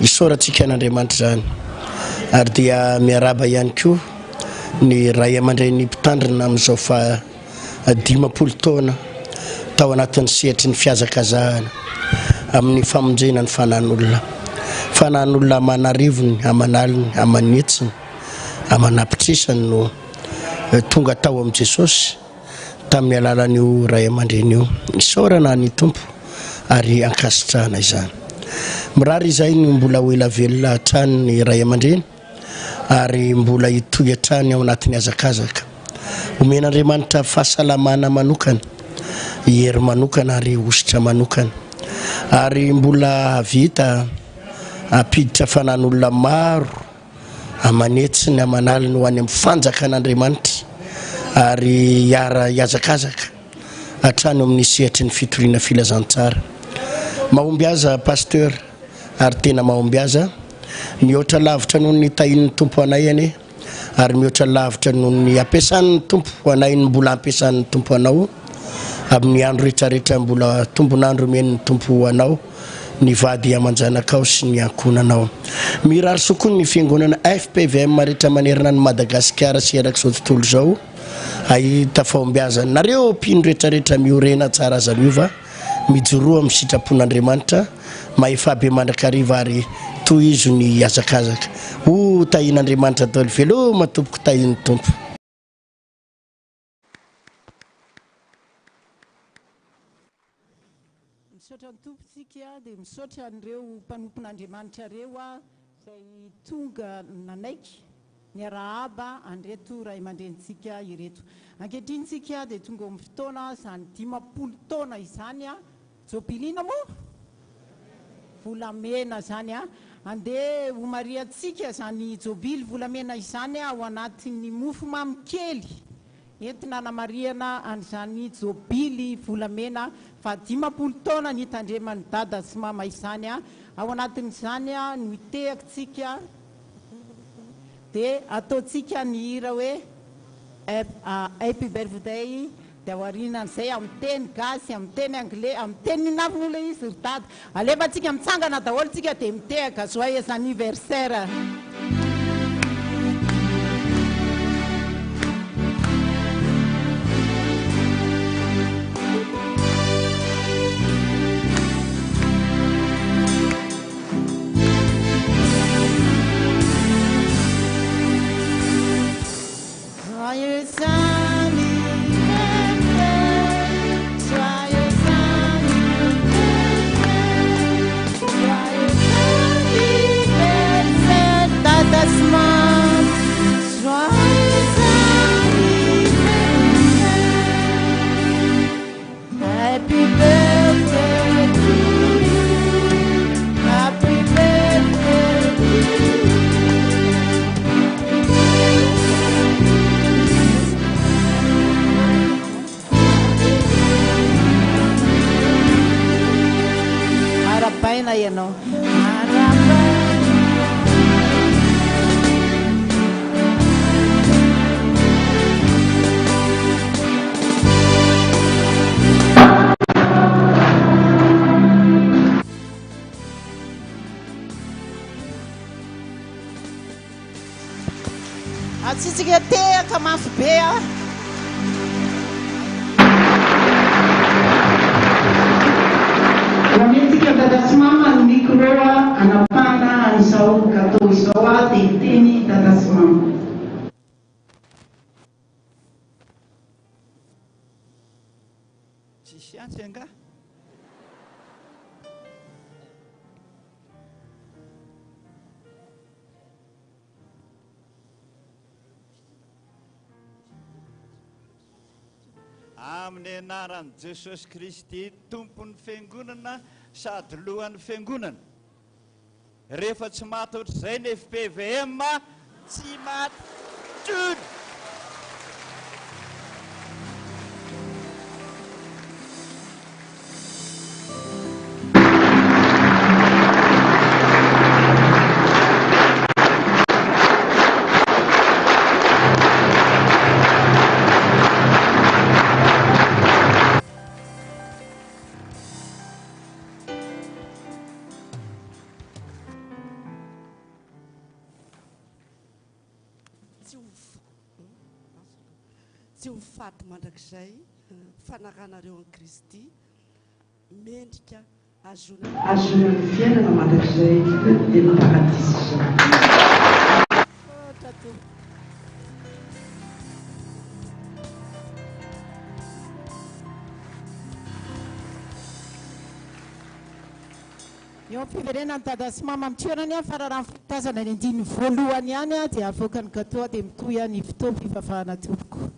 Isaorantsika an'Andriamanitra zany. Ary dia miaraba ihany koa ny ray aman-dreny mpitandrina amin'izao fa 50 taona tao anatin'ny sehatry ny fiazakazahana amin'ny famonjena ny fanahin'olona amanarivony, amanaliny, amanetsiny, amanapitrisany no tonga tao amin'i Jesosy tamin'ny alalan'io ray aman-dreny io. Isaorana ny tompo ary ankasitrahana izany. Mirary izay ny mbola ho ela velona hatrany ny ray aman-dreny ary mbola hitohy hatrany ao anatin'ny azakazaka. Omen'Andriamanitra fahasalamana manokana, hery manokana ary ositra manokana, ary mbola vita apiditra fanahin'olona maro amanetsiny, amanaliny ho any amin'ny fanjakan'Andriamanitra ary hiazakazaka hatrany amin'ny sehatry ny fitoriana filazantsara. Mahomby aza pasteur, ary tena mahomby aza, mihoatra lavitra noho ny tahin'ny tompo anay ane, ary mihoatra lavitra noho ny ampiasan'ny tompo anay ny mbola ampiasan'ny tompo anao amin'ny andro rehetrarehetra, mbola tombonandro omen'ny tompo anao, ny vady amanjanakao sy ny ankonanao. Mirary sokony ny fiangonana FPVM rehetra manerana ny Madagasikara sy erak'izao tontolo izao, ahita fahombiazana nareo mpino rehetrarehetra miorena tsara aza miova, mijoroa amin'ny sitrapon'Andriamanitra, mahefabe mandrakariva ary toy izo ny azakazaka. Ho tahin'Andriamanitra daholo veloma tompoko tahin'ny tompo.
Misaotra ny tompontsika dia misaotra an'ireo mpanompon'Andriamanitra reo izay tonga nanaiky niara-aba andreto ray aman-drenitsika ireto. Ankehitrinytsika dia tonga amin'ny fotoana izany 50 taona izany jopilina moa volamena zany andeha ho mariantsika zany jobily volamena izany ao anatin'ny mofo mamy kely entina namariana an'izany jobily volamena fa 50 taona nitandreman'ny dada sy mama izany ao anatin'izany no itehaksika dia ataotsika ny hira hoe happy birthday dia aorianan'izay amin'ny teny gasy, amin'ny teny anglais, amin'ny teny nafon'olona izy ry dada. Alefantsika mitsangana daholo tsika dia mitehaka joyeux anniversaire. atsitsika tehaka mafy be a
Rametsika tadasimama ny micro anapana an'izao gâteau izao a dia teny tadasimama.
Tsisy antsy anga. Amin'ny anaran'i Jesosy Kristy tompon'ny fiangonana sady lohan'ny fiangonana rehefa tsy maty ohatr'izay ny FPVM tsy maty tony.
Tsy ho faty mandrakizay fanarahanareo an'i Kristy mendrika azonany fiainana mandrakizay dia ny paradisy izao.
eo ampiverenany tadasimama mitoerany a fararaha fitazana ny andiny voalohany ihany a dia avoaka ny gâteau dia mitoy a ny fotoam-pivavahana tompoko.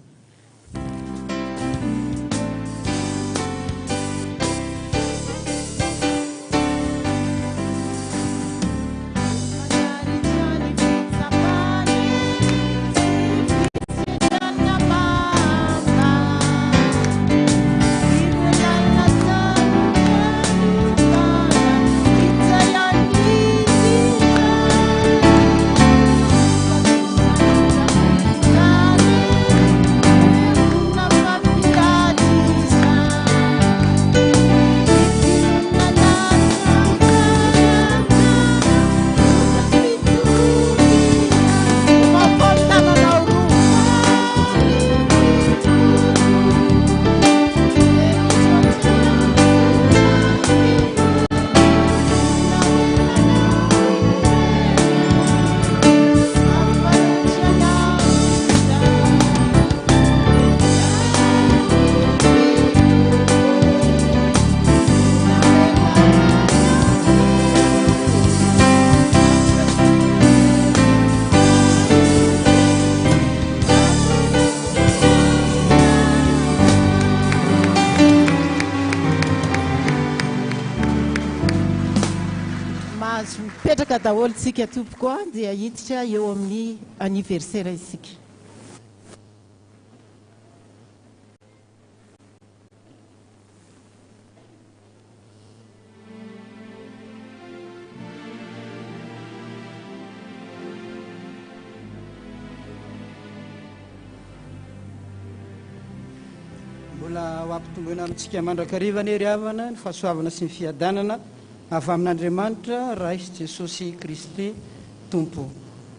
Petraka daholo tsika tompoko a dia hiditra eo amin'ny anniversaire isika.
Mbola ho ampitomboina amintsika mandrakarivana ery havana ny fahasoavana sy ny fiadanana avy amin'Andriamanitra Rais Jesosy Kristy tompo.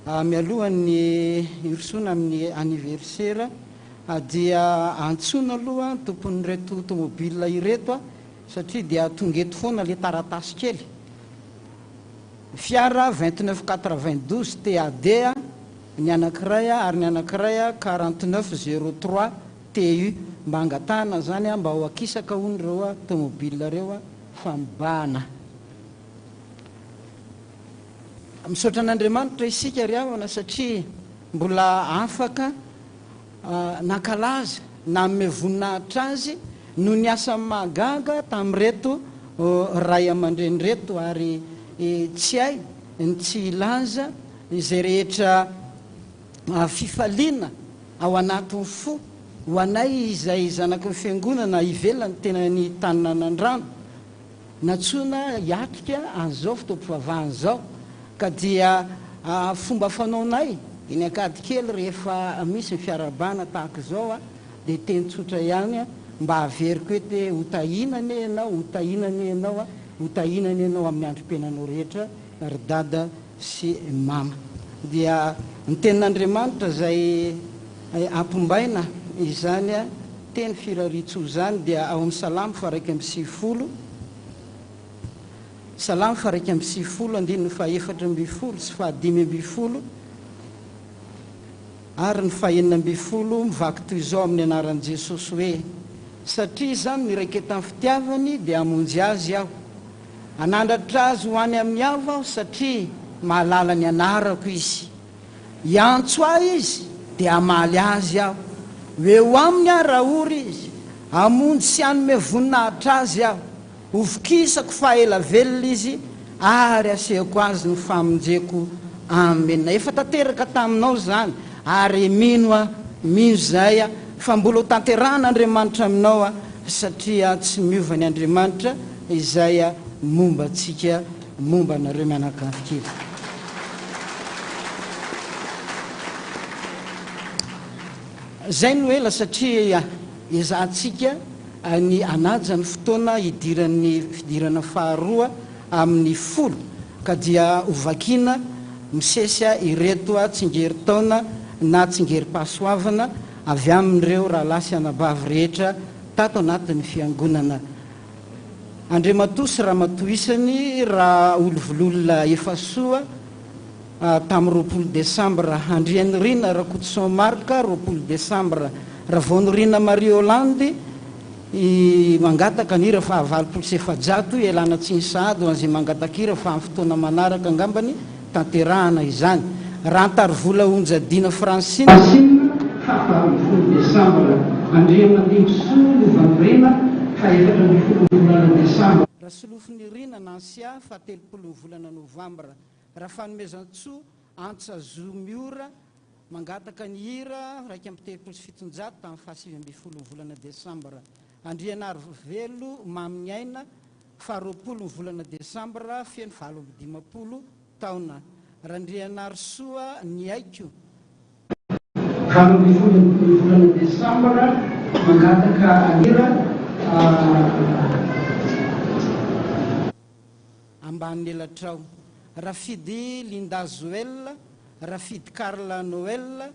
Mialohan'ny irosona amin'ny anniversaire dia antsona aloha tompon'ny reto tomobile ireto satria dia tongeto foana le taratasy kely. Fiara 2992 TAD ny anankiray ary ny anankiray 4903 TU mba angatahana zany mba ho akisaka hono reo tomobile reo famibahana. Misaotra an'Andriamanitra isika ry havana satria mbola afaka nankalaza na ame voninahitra azy no ny asa magaga tamin'ireto ray aman-dreny reto ary tsy hay ny tsy ilaza izay rehetra fifaliana ao anatin'ny fo ho anay izay zanaky ny fiangonana ivelany tena ny taninanandrano natsona hiatrika an'izao fotoam-pivavahana zao ka dia fomba fanaonay iny akady kely rehefa misy ny fiarabana tahaka izao dia teny tsotra ihany mba averiko ety hotahinany ianao hotahinany ianao hotahinany ianao amin'ny androm-piainanao rehetra ry dada sy mama dia ny tenin'andriamanitra zay ampombaina izany a teny firaritso zany dia ao amin'ny salamo faraiky amby sivifolo salamo faraiky amby sivifolo andiny fa efatra ambifolo sy fahadimy ambifolo ary ny fahenina ambifolo mivaky toy izao amin'ny anaran'i Jesosy hoe satria zany niraiketan'ny fitiavany dia amonjy azy aho anandratra azy ho any amin'ny avo aho satria mahalala ny anarako izy iantso ahy izy dia amaly azy aho eo aminy aho raha ory izy amonjy sy anome voninahitra azy aho hovokisako fahaela velona izy ary asehako azy ny famonjeko amena efa tanteraka taminao zany ary mino zay a fa mbola ho tanterahana Andriamanitra aminao a satria tsy miova ny Andriamanitra izay a momba antsika momba anareo mianakavy. Zay no ela satria izahantsika ny anaja ny fotoana idiran'ny fidirana faharoa amin'ny folo ka dia hovakina misesy ireto tsingery taona na tsingery pasoavana avy amin'ireo raha lasy anabavy rehetra tato anatin'ny fiangonana. Andriamatosy raha matoisany raha olovololona efasoa tamin'ny 20 Desambra andriany rina raha Koutson Marka 20 Desambra raha vonirina Marie Hollande mangataka nira fa 700 elana tsinsahady anzay mangatakira fa amin'ny fotoana manaraka angambany tanterahana izany raha antary vola onjadina Francine
20 Desambra andriana ndimsoa vanirina faefatra ambin'ny folo volana Desambra
raha solofiny rina nansia fa 30 volana Novambra raha fanomezantsoa antsazo miora mangataka ny hira raiky amby 37 tamin'ny fahasivy ambin'ny folo volana Desambra andrianary velo mamin'ny aina fa 20 volana Desambra feno 20 taona raha andrianary soa ny aiko
20 volana Desambra mangataka hira
ambany elatrao rafidy Linda Joel rafidy Carla Noël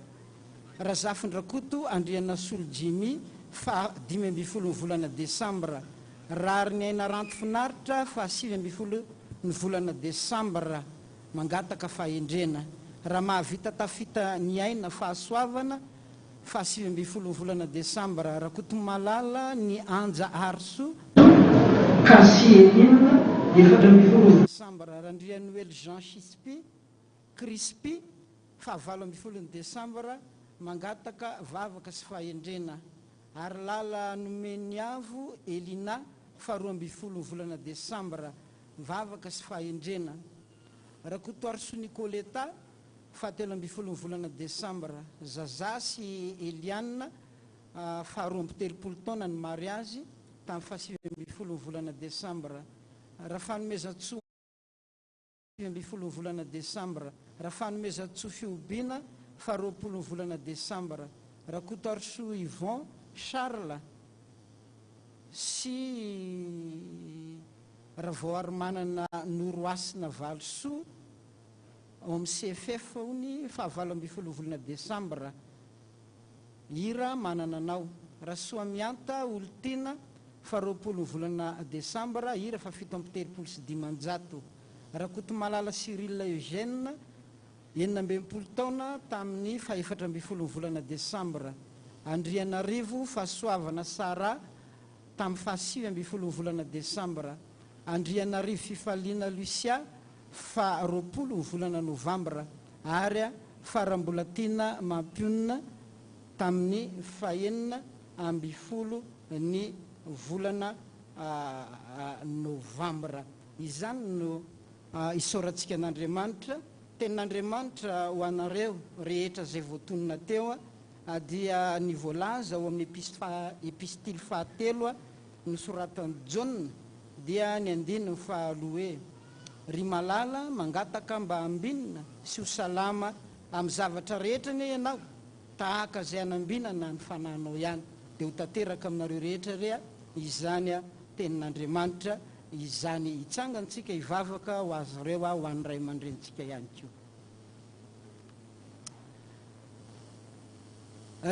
razafindrakoto andriana Sol Jimmy fa 15 volana Desambra rary ny aina ranto finaritra fa 7 ny volana Desambra mangataka fahendrena raha mahavita tafita ny aina fahasoavana fa 7 volana Desambra raha koto malala ny anja arso
Kasieline 7
Desambra raha andria Noël Jean Crispy fa 20 Desambra mangataka vavaka sy fahendrena ary lala nomeny avo Elina fa 12 volana Desambra vavaka sy fahendrena raha koto arso Nicoleta fa 13 volana Desambra zaza sy Eliane fa 13 taona ny mariazy tamin'ny 7 volana Desambra raha fanomezantsoa 7 volana Desambra raha fanomezantsoa fiobina fa 20 volana Desambra raha koto arso Yvon Charles sy raha vao ary manana noroasina valosoa ao amin'ny CFF ony fa 20 volana Desambra hira manana anao raha soa mianta olo-tina fa 20 volana Desambra hira fa 7 sy 500 raha koto malala Cyril Eugène 19 taona tamin'ny fa 14 volana Desambra Andrianarivo fahasoavana Sara tamin'ny fa 9 volana Desambra Andrianarivo fifaliana Lucia fa 20 volana Novambra ary farambolatina Mampionina tamin'ny fa 9 ny volana Novambra. Izany no isorantsika an'Andriamanitra tenin'Andriamanitra ho anareo rehetra zay voatonina teo dia ny voalaza ao amin'ny epistily fahatelo nosoratany John dia ny andininy fahaloe ry malala mangataka mba ambinina sy ho salama amin'ny zavatra rehetra ny ianao tahaka zay anambinana ny fananao ihany dia ho tanteraka aminareo rehetra rea izany tenin'Andriamanitra izany hitsangantsika hivavaka ho azy ireo ho an'ny ray aman-drenitsika ihany koa.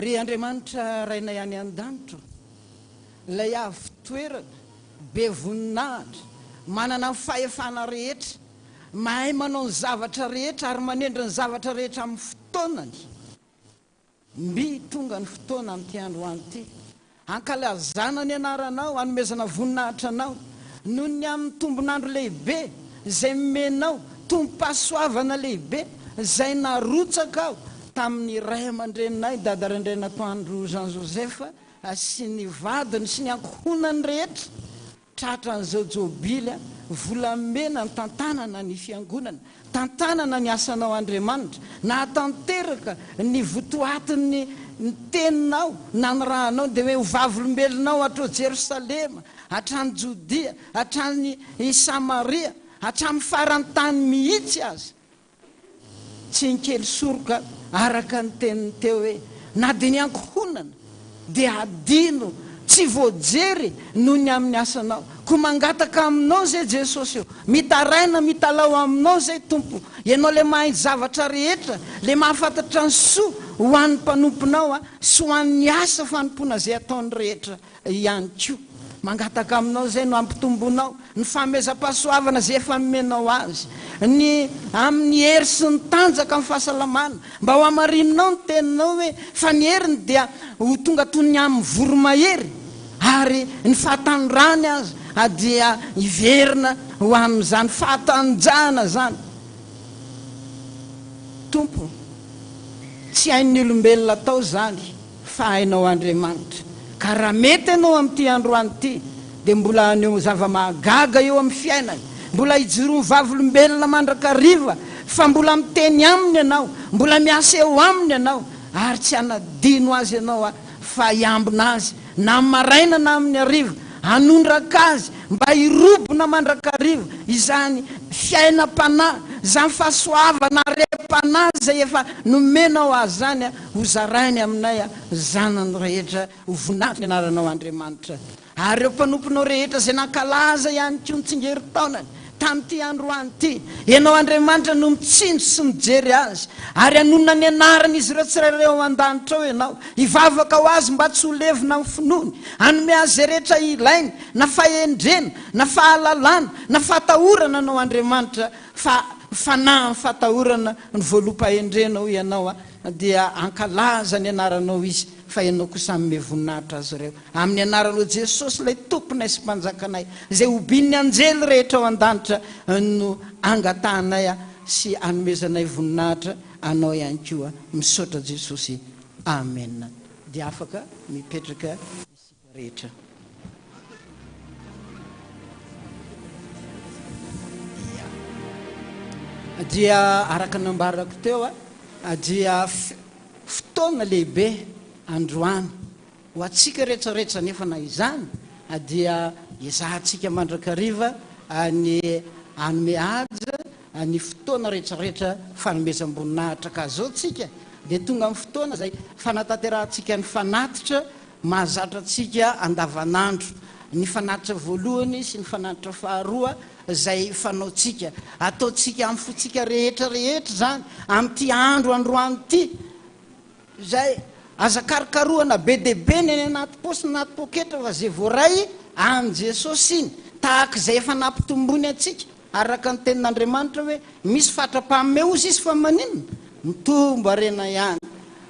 ry Andriamanitra raina ihany an-danitra lay avy toerana be voninahitra manana ny fahefana rehetra mahay manao ny zavatra rehetra ary manendry ny zavatra rehetra amin'ny fotoanany mby tonga ny fotoana amin'ity andro an'ity ankalazana ny anaranao anomezana voninahitra anao noho ny amin'ny tombonandro lehibe izay menao tompo-pahasoavana lehibe izay narotsaka ao tamin'ny ray aman-dreninay dada Randrianatoandro Jen Joseph sy ny vadiny sy ny ankohonany rehetra tratra n'izao jobily volamena ny tantanana ny fiangonana tantanana ny asanao Andriamanitra na tanteraka ny votoatiny ny teninao na ny rahanao dia hoe ho vavolombelonao hatrao Jerosalema hatrany Jodia hatrany Samaria hatramy farany tany mihitsy azy tsy nikely soroka araka ny teniny teo hoe na dia ny ankohonana dia adino tsy voajery noho ny amin'ny asanao ko mangataka aminao zay Jesosy io mitaraina mitalao aminao zay tompo ianao le mahay zavatra rehetra le mahafantatra ny soa ho an'ny mpanomponao sy ho an'ny asa fanompona zay ataony rehetra ihany koa mangataka aminao zay no ampitombonao ny famezam-pahasoavana zay efa menao azy ny amin'ny hery sy ny tanjaka amin'ny fahasalamana mba ho amarinonao ny teninao hoe fa ny heriny dia ho tonga toy ny amin'ny voromahery ary ny fahatanyrany azy dia iverina ho amin'izany fahatanjahana zany tompo tsy hain'ny olombelona tao zany fa hainao Andriamanitra ka raha mety ianao amin'ity andro an'ity dia mbola aneo zava-mahagaga eo amin'ny fiainany mbola hijoro ny vavolombelona mandrakariva fa mbola miteny aminy ianao mbola miasa eo aminy ianao ary tsy hanadino azy ianao fa hiambina azy na maraina na amin'ny ariva hanondraka azy mba hirobona mandrakariva izany fiainam-panahy zany fahasoavana rem-panahy zay efa nomenao azy zany ho zarainy aminay zanany rehetra ho voninahitra ny anaranao Andriamanitra ary ireo mpanomponao rehetra zay nankalaza ihany koa ny tsingerin-taonany tamin'ity andro an'ity ianao Andriamanitra no mitsindry sy mijery azy ary anonona ny anarany izy ireo tsirairay ao an-danitra ao ianao hivavaka ho azy mba tsy ho levina amin'ny finoany anome azy zay rehetra ilainy na fahendrena na fahalalana na fatahorana anao Andriamanitra fa fanahy fatahorana ny voalom-pahendrena ho ianao dia ankalaza ny anaranao izy fa ianao kosa amin'ny voninahitra azy ireo amin'ny anaranao Jesosy ilay tomponay sy mpanjakanay zay obin'ny anjely rehetra ao an-danitra no angatahanay sy anomezanay voninahitra anao ihany koa misaotra Jesosy amen dia afaka mipetraka isika rehetra dia araka nambarako teo dia fotoana lehibe androany ho atsika rehetrarehetra nefa na izany dia izahantsika mandrakariva ny anome aja ny fotoana rehetrarehetra fanomezam-boninahitra ka zao tsika dia tonga amin'ny fotoana zay fanatanterantsika ny fanatitra mahazatra atsika andavanandro ny fanatitra voalohany sy ny fanatitra faharoa zay fanaotsika ataotsika amin'ny fotsika rehetra rehetra zany amin'ity andro androany ity zay azakarikaroana be dehibe ny any anaty posy anaty poketra fa zay voaray any Jesosy iny tahaka izay efa nampitombony atsika araka ny tenin'Andriamanitra hoe misy fatra-pahaome ozy izy fa maninona mitombo arena ihany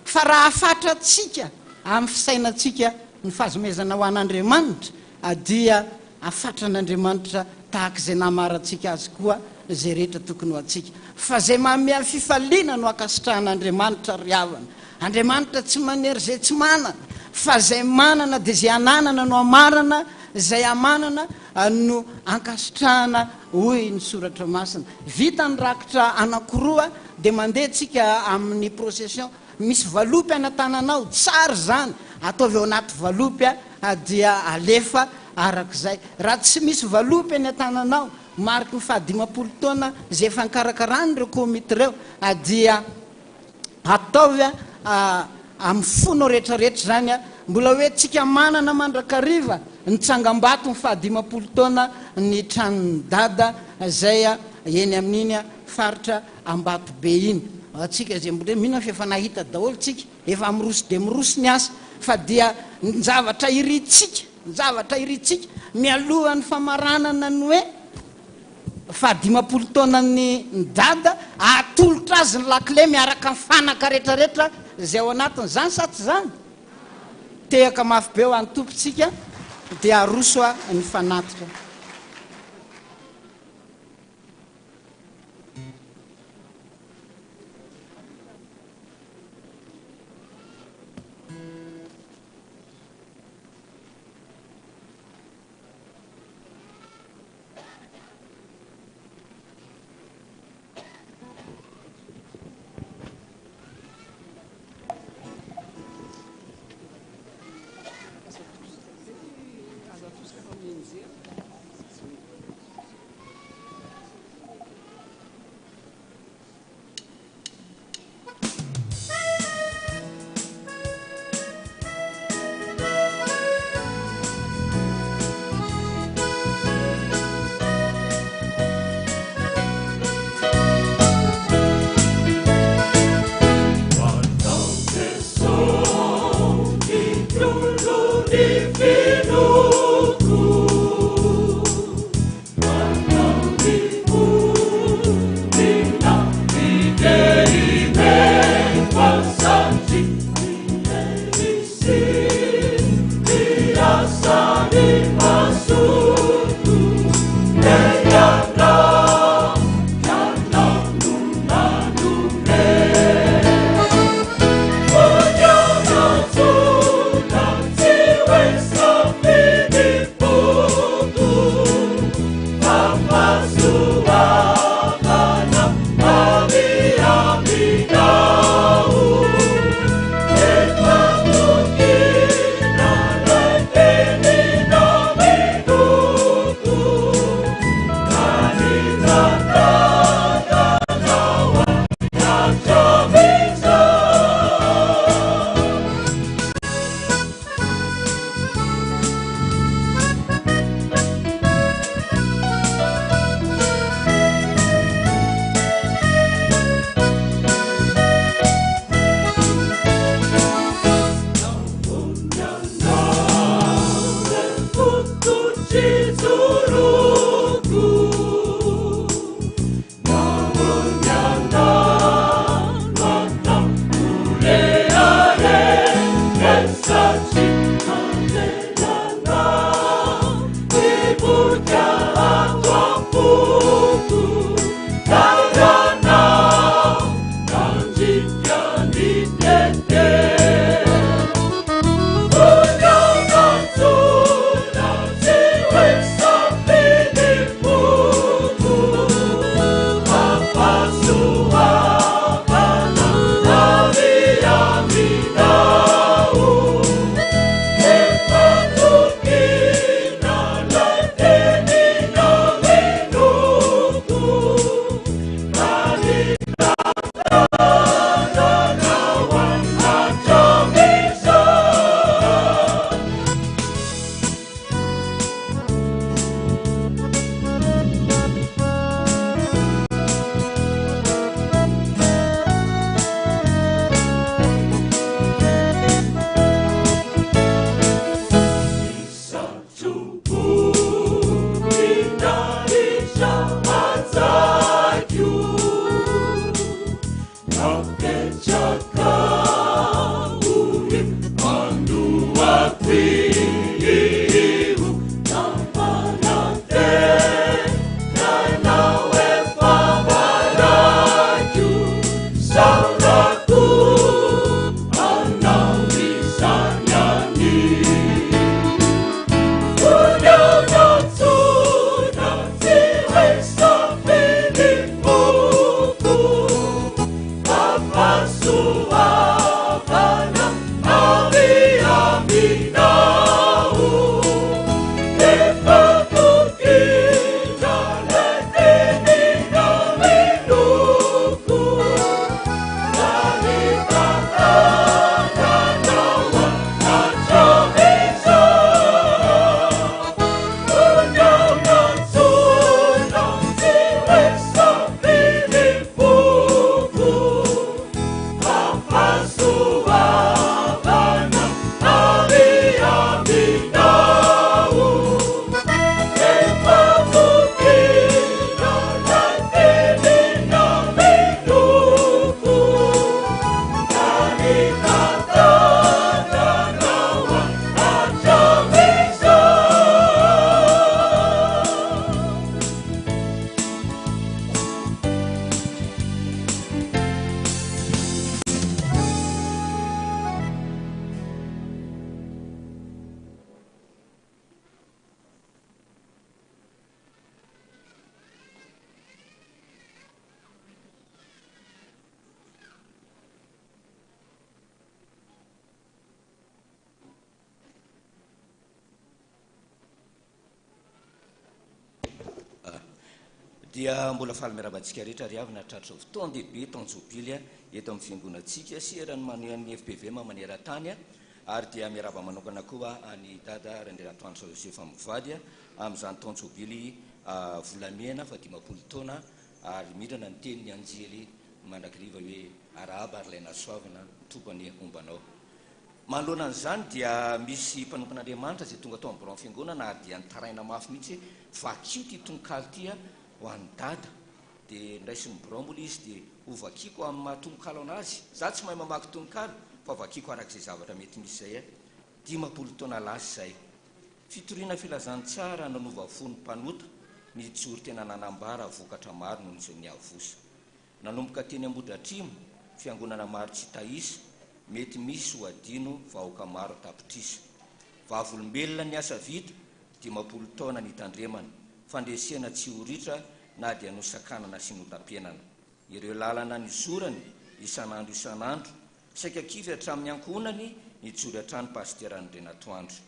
fa raha afatra atsika amin'ny fisainatsika ny fahazomezana ho an'Andriamanitra dia afatra an'Andriamanitra tahaka izay namaratsika azy koa zay rehetra tokony ho atsika fa zay manome amin'ny fifaliana no akasitrahan'Andriamanitra ry havana Andriamanitra tsy manery zay tsy manana fa zay manana dia zay ananana no amarana zay amanana no ankasitrahana hoy ny soratra masina vita ny rakitra anakiroa dia mandeha tsika amin'ny procession misy valopy anatananao tsara zany ataovy ao anaty valopy dia alefa arak'izay raha tsy misy valopy any an-tananao mariky ny fahadimapolo taona zay efa nikarakarany reo komity reo dia ataovy amin'ny fonao rehetrarehetra zany mbola hoe tsika manana mandrakariva ny tsangam-bato ny fahadimapolo taona ny tranony dada zay eny amin'iny faritra ambato be iny atsika zay mbola mihina fefa nahita daholo tsika efa miroso de miroso ny asa fa dia njavatra iritsika mialohan'ny famaranana ny hoe fa 10 taonany dada atolotra azy ny lakile miaraka ny fanaka rehetrarehetra zay ao anatiny zany sa tsy zany tehaka mafy be ho an'ny tompontsika dia aroso a ny fanatitra.
dia mbola faly miarabantsika rehetra ry avy natratra fotoan-dehibe tanjobily eto amin'ny fiangonantsika sy erany manean'ny FPVM maneran-tany ary dia miaraba manokana koa any dada Randrianatoandro Joseph mivady amin'izany tanjobily volamena fa 50 taona ary midana ny teniny anjely mandrakiriva hoe arahaba ary laina soavana tompany ombanao. Manoloana an'izany dia misy mpanompon'Andriamanitra izay tonga tao amin'ny borao fiangonana ary dia nitaraina mafy mihitsy vakio ty tonkaly ty ho an'ny dada dia ndraisy ny borao mola izy dia ho vakiko amin'ny mahatonkaly anazy. Za tsy mahay mamaky tonkaly fa vakiko arak'izay zavatra mety misy zay 50 taona lasy zay. Fitoriana filazany tsara nanova fony mpanota nijoro tena nanambara vokatra maro noho izay niavosa. Nanomboka teny Ambodratrimo fiangonana maro tsy tahisa mety misy ho adino vahoaka maro tapitrisa. Vavolombelona ny asa vita 50 taona nitandremana fandresena tsy horitra na dia nosakanana sy notapenana. Ireo lalana ny zorany isanandro saika kivy hatramin'ny ankohonany nijory hatrany Pasteur Jen Joseph.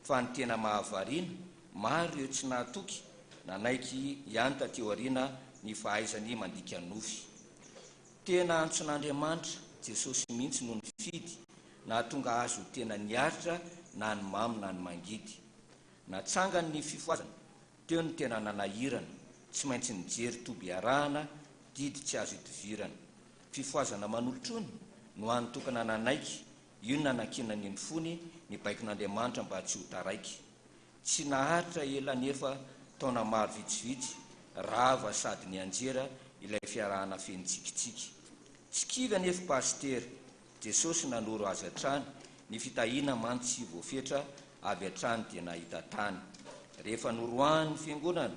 Fa ny tena mahavariana maro ireo tsy nahatoky nanaiky ihany tateo ariana ny fahaizany mandika nofy. Tena antson'Andriamanitra Jesosy mihitsy no nifidy nahatonga azo tena niaritra na ny mamy na ny mangidy. Natsangany ny fifoazana teo ny tena nanahirana tsy maintsy nijery toby arahana didy tsy azo itovirana. Fifoazana manolotrony no anotokana nanaiky io nanankinany ny fony ny baikon'Andriamanitra mba tsy ho taraiky. Tsy naharitra ela nefa taona maro vitsivitsy rava sady ny anjera ilay fiarahana feny tsikitsiky. Tsy kivy anefa Pasteur Jesosy nanoro azy hatrany ny fitahiana mantsy voafetra avy hatrany dia nahita tany. Rehefa noroany fiangonana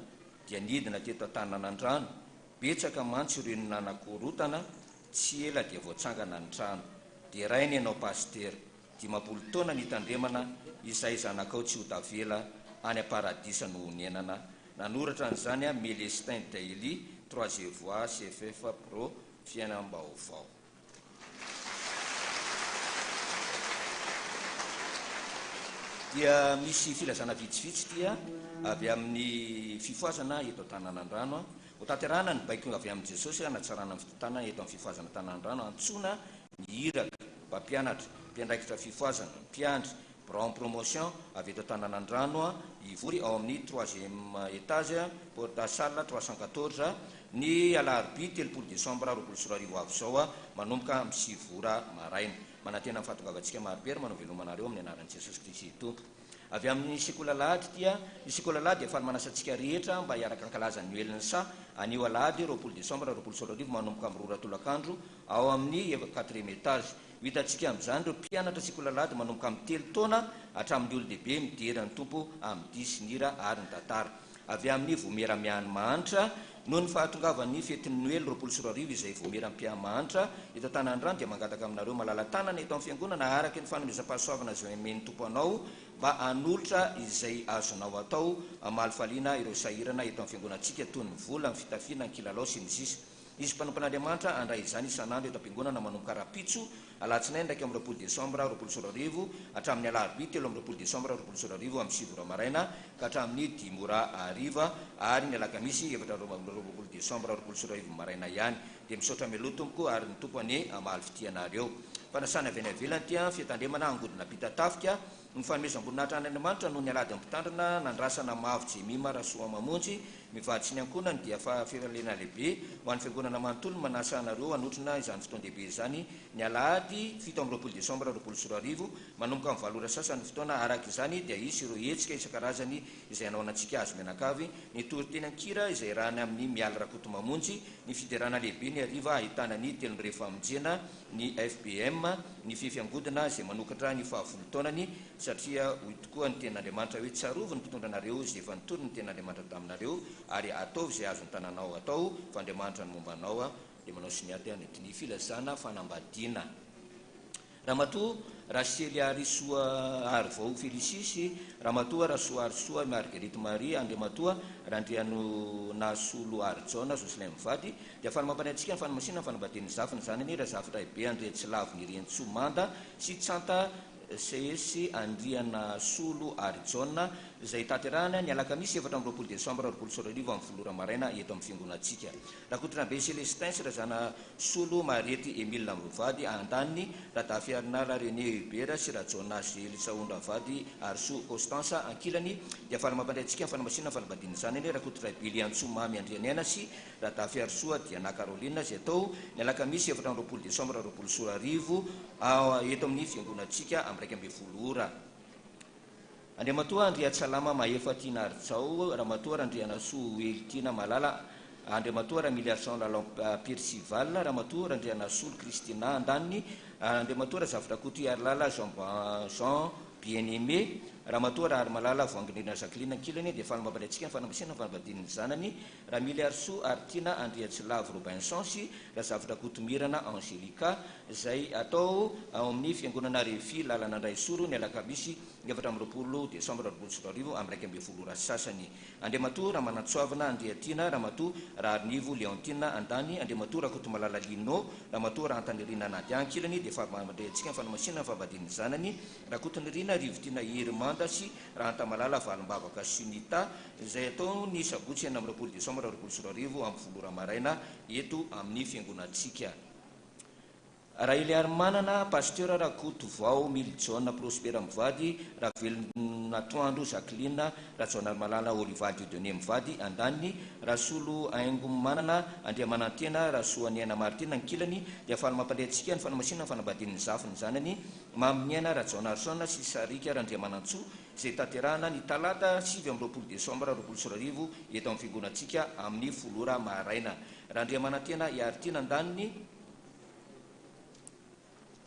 dia nidina teto Antananandrano betsaka mantsy ireo nanakorotana tsy ela dia voatsangana ny trano. Dia rainy ianao Pasteur 50 taona nitandremana izay zanakao tsy ho tavela any aparadisa no honenana. Nanoratra an'izany Melestin Daily 3e voix CFF Pro fiainam-baovao. Dia misy filazana vitsivitsy dia avy amin'ny fifoazana eto Antananandrano ho tanterahana ny baiko avy amin'ny Jesosy hanatsarana ny fitotana eto amin'ny fifoazana Antananandrano antsona ny iraka mpampianatra mpiandraikitra fifoazana mpiandry en promotion avy eto Antananandrano ivory ao amin'ny 3e étage porte salle 314 ny alarobia 3 Desambra 2024 avy zao manomboka amin'ny 7 ora maraina. Manantena amin'ny fahatongavantsika marobe manao velomanareo amin'ny anaran'i Jesosy Kristy Tompo. Avy amin'ny sekola alahady dia ny sekola alahady efa manasantsika rehetra mba hiaraka ankalazany noeliny sa anio alahady 20 Desambra 2024 manomboka amin'ny 2 ratolakandro ao amin'ny 4e étage. Hitantsika amin'izany ireo mpianatra sekola alahady manomboka amin'ny 3 taona hatramin'ny olon-dehibe midery ny tompo amin'ny 10 nira ary ny tantara. Avy amin'ny vomeramiany-mahantra noho ny fahatongavan'ny fetin'ny Noely 2024 izay vomeram-piamahantra eto Antananandrano dia mangataka aminareo malala tanana eto amin'ny fiangonana araka ny fanomezam-pahasoavana izay men'ny tompo anao mba hanolotra izay azonao atao amalifaliana ireo sahirana eto amin'ny fiangonantsika toy ny vola, ny fitafiana, ny kilalao sy ny sisa. Izy mpanompon'Andriamanitra andray izany isan'andro eto am-piangonana manomboka rapitso alatsinainy ndraiky amin'ny 20 Desambra 2024 hatramin'ny alarobia 13 Desambra 2024 amin'ny 7 ora maraina ka hatramin'ny 10 ora hariva ary ny alakamisy 20 Desambra 2024 maraina ihany. Dia misaotra mialoha tompoko ary ny tompony amaly fitianareo. Fanasana avy any avelany tia fiatandremana angodina pita-tafika ny fanomezam-boninahitra an'Andriamanitra noho ny alady ampitandrina nandrasana mavo Jemima Rasoa mamonjy mivady sy ny ankonany dia firalena lehibe ho an'ny fiangonana manontolo manasa anareo hanotrina izany fotoan-dehibe izany ny alahady 7 Desambra 2024 manomboka amin'ny 7 ora sasany fotoana. Araka izany dia isy ireo hetsika isan-karazany izay anaonantsika azy menakavy ny toriteny ankira izay rahany amin'ny mialy rakoto mamonjy ny fiderana lehibe ny ariva ahitana ny telon'ny famonjena ny FPM ny fifiangodina izay manokatra ny 10 taonany satria hoy tokoa ny ten'Andriamanitra hoe tsarovy ny mpitondranareo izay efa nitoro ny ten'Andriamanitra taminareo ary ataovy izay azony tananao atao fa Andriamanitra ny mombanao dia manao siniaty anetiny filazana fanambadiana. Ramatoa Rasely Risoa Arvao Félicisy, Ramatoa Rasoa Arsoa Marguerite Marie, Andriamatoa Randriano Nasolo Arjona Joselin mivady dia fanamampanaitsika ny fanamasina ny fanambadiany zafiny zany ny razafitra be Andriatsilavy ny Rientsomanda sy Tsanta CS Andriana Solo Arjona izay taterahana ny alakamisy 4 Desambra 2024 amin'ny folora maraina eto amin'ny fiangonatsika. Raha kotrana be Celestin sy razana solo marety Emile Vady andany raha tafiarinala René Hubert sy raha Jonas Elisaondra Vady Arso Constance ankilany dia falamapandrentsika fanamasina fanabadiny zanany raha kotrana Bili Antsomamy Andrianena sy raha tafiarsoa Diana Caroline zay atao ny alakamisy 4 Desambra 2024 eto amin'ny fiangonatsika amin'ny 1 ora. Andriamatoa Andriatsalama Maefa Tina Artsao, Ramatoa Randrianasoa Eltina Malala, Andriamatoa Ramiliarson Lalon Percival, Ramatoa Randrianasoa Christina Andani, Andriamatoa Zavrakuti Arlala Jean Bien-Aimé, Ramatoa Armalala Vangrina Jacqueline Kilany, dia falamapandrentsika fanamasina fanabadiny zanany, Ramiliarso Artina Andriatslav Robinson sy Razavrakuti Mirana Angelica, zay atao ao amin'ny fiangonana Refi lalana andray soro ny alakamisy 4 Desambra 2024 amin'ny 1 ora sasany. Andriamatoa Ramanantsoavana Andriatina, Ramatoa Rarnivo Leontina Andany, Andriamatoa Rakotomalala Lino, Ramatoa Rantanirina Nadiankilany, dia falamapandrentsika fanamasina fanabadiny zanany, Rakotonirina Rivotina Irmanda sy Rantamalala Valimbavaka Sunita, zay atao ny sabotsy 9 Desambra 2024 amin'ny 10 ora maraina eto amin'ny fiangonatsika. Raha ile manana Pasteur Rakoto Vao Miljon Prospera Mivady, raha Velinatoandro Jacqueline, raha Jonarmalala Olivaldio Dioné Mivady andany, raha Solo Aingo manana Andriamanantena, raha Soaniana Martina Ankilany, dia falamapandrentsika ny fanamasina fanabadiny zafiny zanany, Maminiana raha Jonarson sy Sarika raha Andriamanantsoa, zay taterahana ny talata 7 Desambra 2024 eto amin'ny fiangonatsika amin'ny 10 ora maraina. Raha Andriamanantena Iartina andany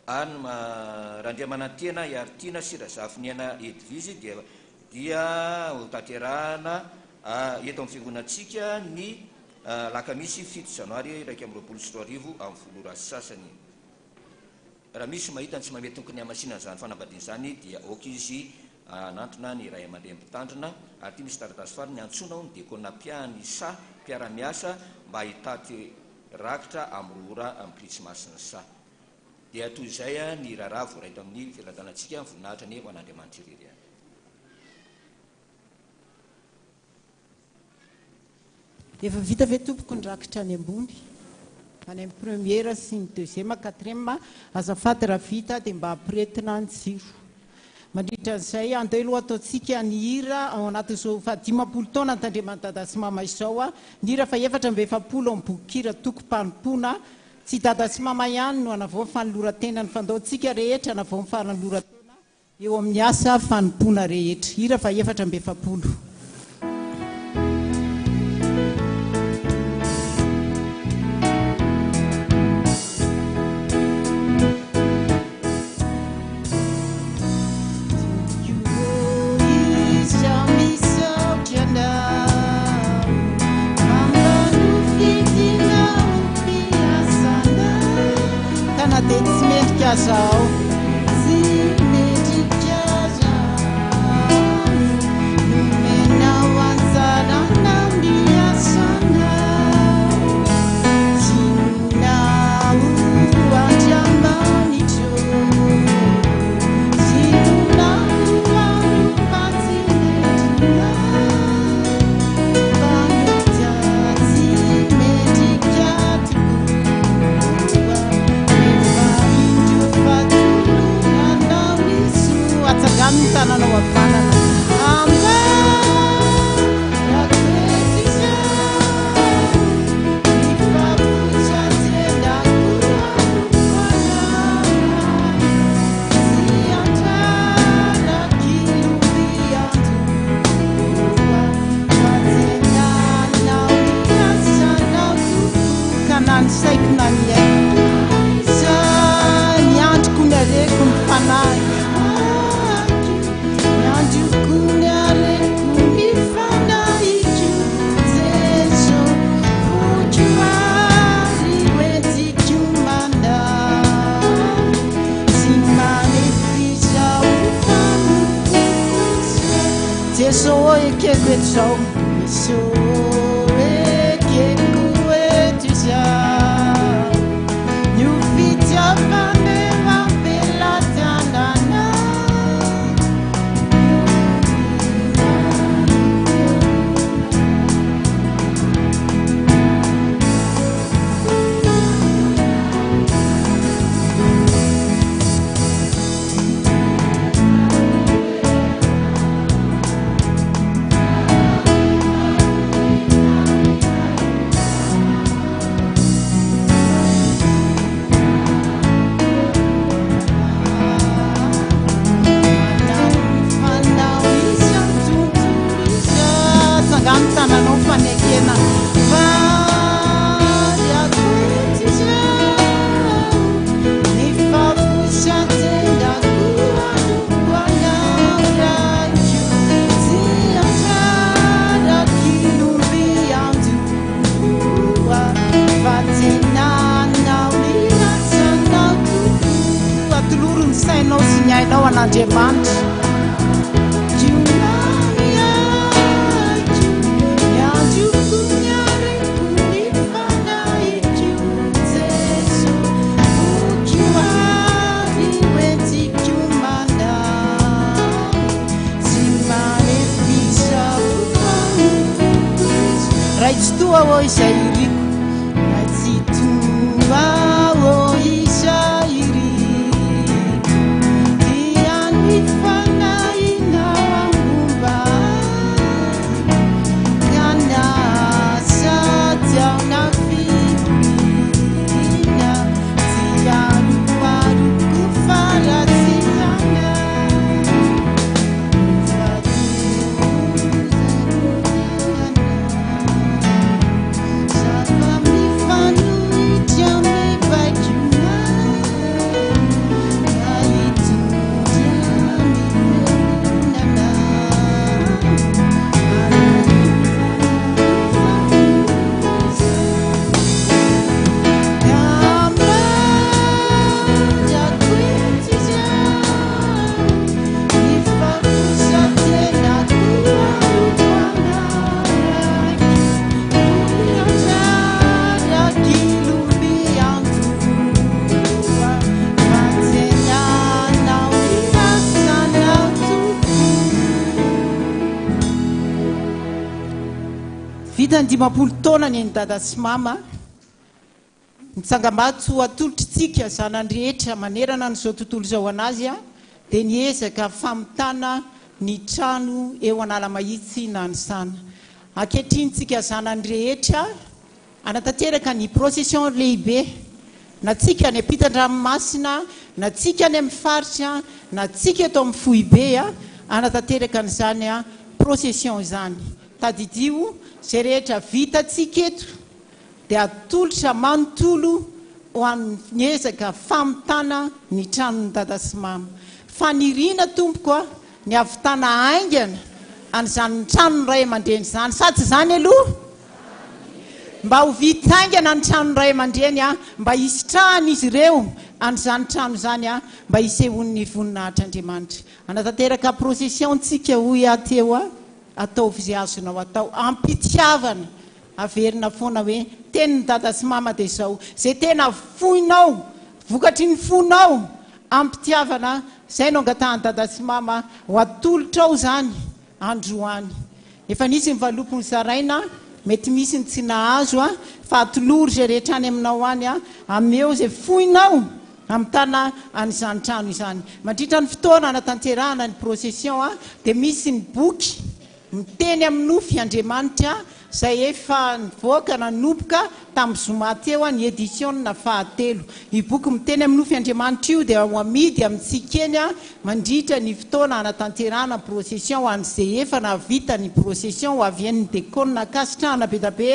Randriamanantena Iartina sy Razafiniana Edvizy dia taterahana eto amin'ny fiangonatsika ny lakamisy 7 Janoary 2024 amin'ny 10 ora sasany. Raha misy mahita tsy mamety tokony hamasina zany fanabadiny zany dia oka izy anantona ny ray aman-dreny mpitandrina ary misy taratasy farany antsona ny dekona pianisa mpiara-miasa mba hitaty rakitra amin'ny ora amin'ny krismasy sa. Dia toy izay ny raharaha voaraito amin'ny filatanantsika voninahitra ny ho an'Andriamanitra irery.
Efa vita ve tompoko ny rakitra any ambony any amin'ny première sy ny deuxième quatrième azafady raha vita dia mba hampiretina ny jiro. Mandritra izay andeo aloha ataontsika ny hira ao anatin'izao fa 10 taona tandriaman'i sy mama izao ny hira fa 420 amin'ny bokira toko mpanompoana. Tsy dada sy mama ihany no anavao fanoloratena ny fandaontsika rehetra anavao ny fanoloratena eo amin'ny asa fanompoana rehetra. Hira fa 420.
Casal, se mete casal, não avançará na minha sana, se não adiamani jo, se não vacinetina, vanita se mete casal. Atsagano tanana wafanana amba rakwetisa ifabucha tenda kuwana siatana kilubiatu watsenana uyasana kanan saiknanya sa nyant kunareko mfanai Sou e que sou, sou e que tu já, you fit your panema pela tanana,
ainao an'andriamanitra Raitstua oi sairi Raitsitua oi sairi Tiani fanai na wangumba Gana sa taona fipina Tiani waru kufara tiana Vitany 10 taona ny dada sy mama nitsangambato atolotritsika zanany rehetra manerana n'izao tontolo izao anazy dia niezaka famitana ny trano eo anala mahitsy nanisana ankehitrinytsika zanany rehetra anatanteraka ny procession lehibe na tsika any ampitan-dranomasina na tsika any amin'ny faritra na tsika eto amin'ny fohibe anatanteraka n'izany procession izany tadidio zay rehetra vitatsika eto dia atolotra manontolo ho amin'ny ezaka famitana ny tranony dada sy mama faniriana tompoko ny avitana aingana an'izany tranony ray aman-dreny zany sady zany aloha mba ho vitaingana ny tranony ray aman-dreny mba hisitrahany izy ireo an'izany trano zany mba hisehon'ny voninahitr'Andriamanitra anatanteraka procession tsika hoy ateo ataovy izay azonao atao ampitiavana averina foana hoe teniny dada sy mama dia izao zay tena foinao vokatry ny fonao ampitiavana zay no angatahany dada sy mama ho atolotra ao zany androany efa nisy ny valopony zaraina mety misy ny tsy nahazo fa atolory zay rehetra any aminao any ameo zay foinao amitana an'izany trano izany mandritra ny fotoana anatanterahana ny procession dia misy ny boky miteny amin'ny nofy Andriamanitra zay efa nivoaka nanomboka tamin'ny zoma teo ny édition na fahatelo i boky miteny amin'ny nofy Andriamanitra io dia ho amidy amintsika eny mandritra ny fotoana anatanterahana procession ho an'izay efa navita ny procession ho avian'ny décône kasitrahana be da be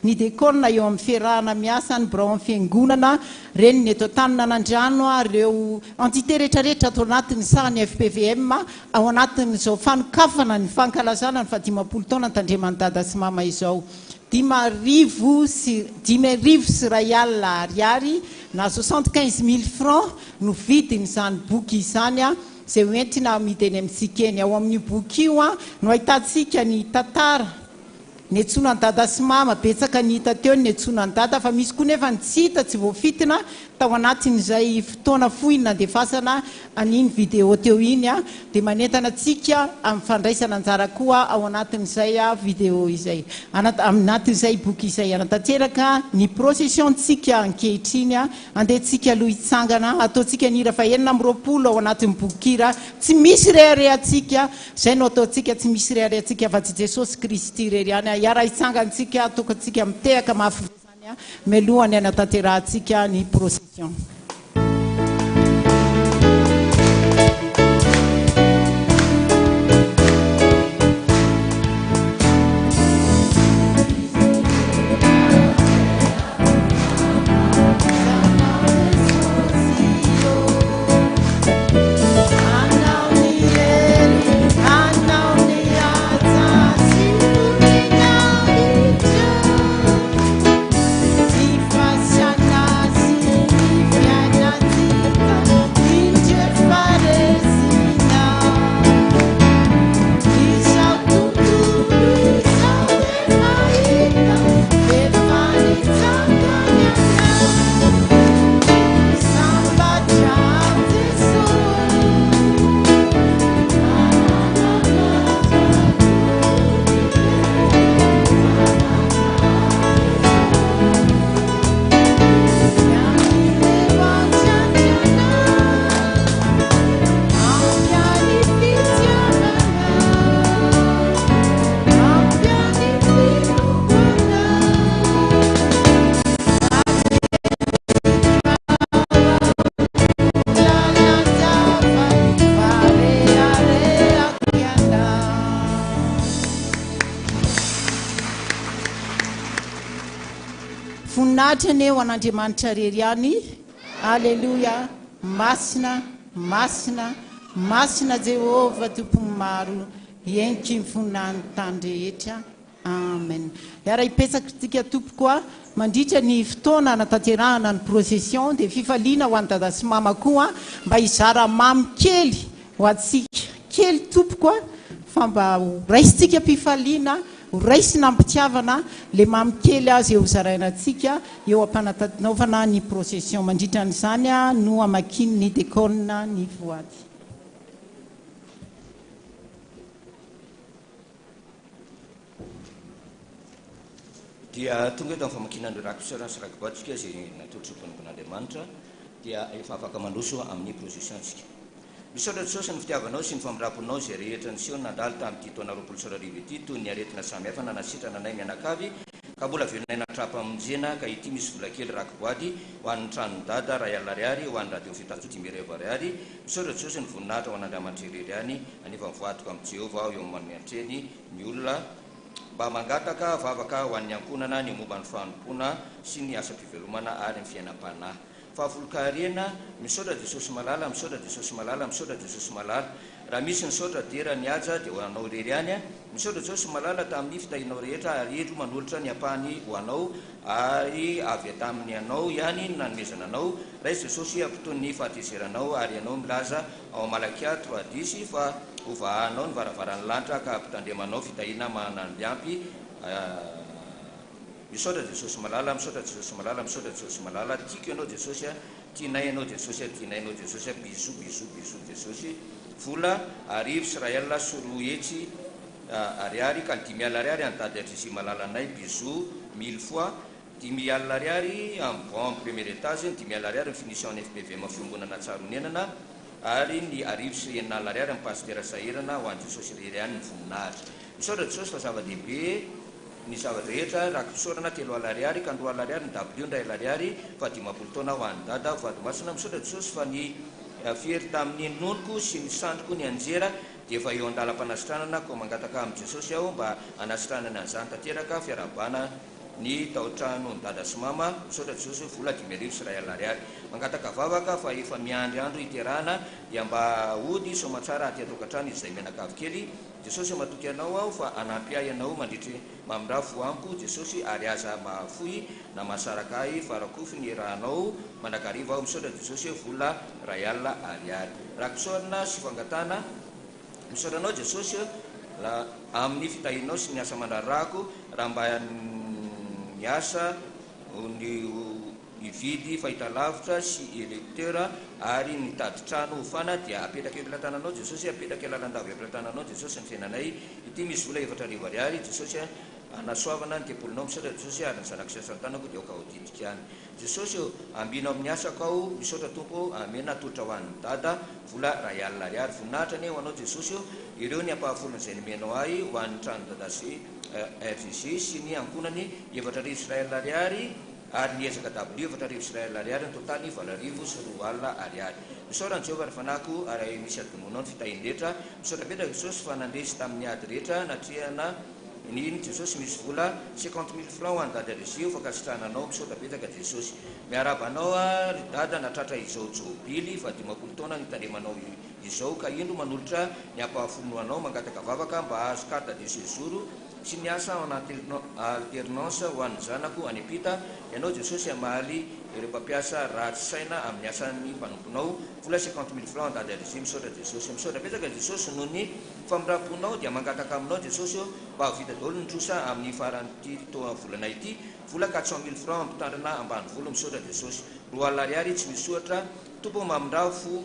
ny décône eo amin'ny fiarahana miasa ny birao amin'ny fiangonana reny ny eto an-taninan'Andrano ireo entité rehetrarehetra ato anatin'ny sahany FPVM ao anatin'izao fanokafana ny fankalazana ny 10 taona tandremany dada sy mama izao 10,000 sy ray alina ariary na 75,000 francs no vidiny izany boky izany zay hoentina amidy eny amintsika eny ao amin'ny boky io no ahitantsika ny tantara ny antsoina ny dada sy mama betsaka ny hita teo ny antsoina ny dada fa misy koa nefa ny tsy hita tsy voafitina tao anatin'izay fotoana fohiny nandefasana aniny vidéo teo iny dia manentana tsika amin'ny fandraisana anjara koa ao anatin'izay vidéo izay anatin'izay boky izay anatanteraka ny procession tsika ankehitriny andehantsika aloha hitsangana ataontsika nira fa 9 ao anatin'ny bokira tsy misy reharehantsika zay no ataontsika tsy misy reharehantsika fa tsy Jesosy Kristy rery any iara hitsangantsika tokantsika mitehaka mafy melohany anatanterantsika ny procession
Fasiana si
mahatrany eo an'andriamanitra rery any. Alleluia. Masina, masina, masina Jehova tompony maro, enky mifonany tany rehetra. Amen. Iara ipetrakantsika tompoko a mandritra ny fotoana natanterahana ny procession dia fifaliana ho an'ny dada sy mama koa mba hizara mamy kely ho antsika kely tompoko a fa mba raisitsika mpifaliana raisina ampitiavana le mamy kely azy eo zarainantsika eo ampanatanaovana ny procession mandritra n'izany a no amakiny ny décone ny voady.
Dia tonga eto amin'ny famakinana rakotsara sy rakobatsika izay natolotra mpanampan'Andriamanitra dia efa afaka mandroso amin'ny processiontsika. Misaotra Jesosy ny fitiavanao sy ny famiraponao izay rehetra niseho nandalo tamin'ity taona 24 ity toy ny aretina samihafa nanasitrana anay mianakavy ka mbola velonay natrapa amonjena ka ity misy vola kely rakoboady ho an'ny tranony dada ray alina ariary ho an'ny radio fitajo 10 ariary. Misaotra Jesosy ny voninahitra ho an'Andriamanitra irery any anefa mivoatoka amin'ny Jehova aho eo amin'ny antreny ny olona mba mangataka vavaka ho an'ny ankonana ny momba ny fanompona sy ny asa-pivelomana ary ny fiainam-panahy. Fahafolon-karena misaotra Jesosy malala, misaotra Jesosy malala, misaotra Jesosy malala. Raha misy ny saotra dera ny aja dia ho anao rery any a. Misaotra Jesosy malala tamin'ny fitahinao rehetra ary eto manolotra ny ampahany ho anao ary avy tamin'ny anao ihany nanomezana anao. Ray Jesosy ampitony fahatezeranao ary anao milaza ao Malakia 3:10 fa hovahanao ny varavaran'ny lanitra ka ampitandremanao fitahina manany ampy. Misaotra Jesosy malala, misaotra Jesosy malala, misaotra Jesosy malala. Tiako ianao Jesosy, tianay ianao Jesosy, tianay ianao Jesosy. Bisou, bisou, bisou Jesosy. Vola arivo sy ray alina sy roa hetsy ariary ka 10 alina ariary antady atrisy malala anay. Bisou 1000 fois 10 alina ariary amin'ny bon premier étage, 10 alina ariary ny finition ny FPV fiangonana Tsaronenana ary ny arivo sy 9 alina ariary amin'ny pasteur Sahirana ho an'ny Jesosy rery any ny voninahitra. Misaotra Jesosy fa zava-dehibe ny zava-drehetra rakosorana 3 alina ariary ka 2 alina ariary ny W ndray alina ariary fa 50 taona ho an'ny dada vadimasina. Misaotra Jesosy fa ny fiery tamin'ny nonoko sy ny sandroko ny anjera dia efa eo andalam-panasitranana ko mangataka amin'ny Jesosy aho mba anasitranana an'izany tanteraka fiarabana ny taotrano ny dada sy mama. Misaotra Jesosy vola 5,000 sy ray alina ariary mangataka vavaka fa efa miandry andro iterahana dia mba ody somatsara aty atokantrano izay mianakavy kely. Jesosy matoky anao aho fa anampy ahy ianao mandritry mamindra fo amiko Jesosy ary aza mahafoy na mahasaraka ahy farakofy ny rahanao mandrakariva aho. Misaotra Jesosy vola ray alina ariary rakosorana sy fangatana. Misaotra anao Jesosy amin'ny fitahinao sy ny asa mandrarako raha mba niasa nividy fahitalavitra sy électeur ary nitady trano hofana dia apetraka eo ampilatananao Jesosy, apetraka lalandava eo ampilatananao Jesosy ny fiainanay. Ity misy vola 4,000 ariary Jesosy anasoavana ny tempolinao. Misaotra Jesosy ary ny zanako sy asantanako dia ka hoditika any Jesosy ambinao amin'ny asako aho. Misaotra Tompo amena tolotra ho an'ny dada vola ray alina ariary voninahitra ny ho anao Jesosy ireo ny ampahafolony izay nomenao ahy ho an'ny trano dada sy FGC sy ny ankonany 4,000 sy ray alina ariary ary ny ezaka W 4,000 sy ray alina ariary ny totaly 8,000 sy 2 alina ariary. Misaotra ny Jehova fanako ary misy adononao ny fitahiny rehetra. Misaotra betraka Jesosy fa nandresy tamin'ny ady rehetra natriana niny Jesosy misy vola 50,000 francs ho an'ny dada Rizio fa kasitrananao. Misaotra betraka Jesosy miarabanao dada natratra izao jobily fa 50 taona nitandremanao izao ka indro manolotra ny ampahafolonanao mangataka vavaka mba azo carte de séjour sy ny asa en alternance ho an'ny zanako any ampita. Ianao Jesosy amaly ireo mpampiasa ratsy saina amin'ny asan'ny mpanomponao vola 50,000 francs andady arizy. Misaotra Jesosy, misaotra betsaka Jesosy noho ny famiraponao dia mangataka aminao Jesosy mba havita daholo ny trosa amin'ny faran'ity volana ity vola 400,000 francs ampitandrina ambany volo. Misaotra Jesosy 2 alina ariary tsy misoatra Tompo mamindrafo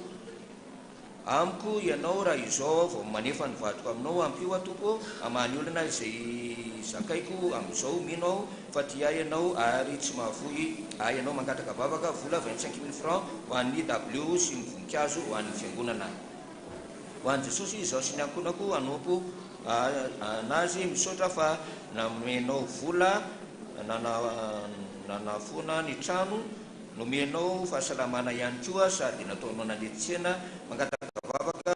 amiko ianao raha izao vao manefa ny vadiko aminao ampio Tompo amany olona izay zakaiko amin'izao mino aho fa ty ahy ianao ary tsy mahafoy ahy ianao mangataka vavaka vola 25,000 francs ho an'ny W sy ny voninkazo ho an'ny fiangonana ho an'ny Jesosy izao sy ny ankonako anompo anazy. Misaotra fa namenao vola nanafona ny trano nomenao fahasalamana ihany koa sady nataonao nandeha-tsena mangataka vavaka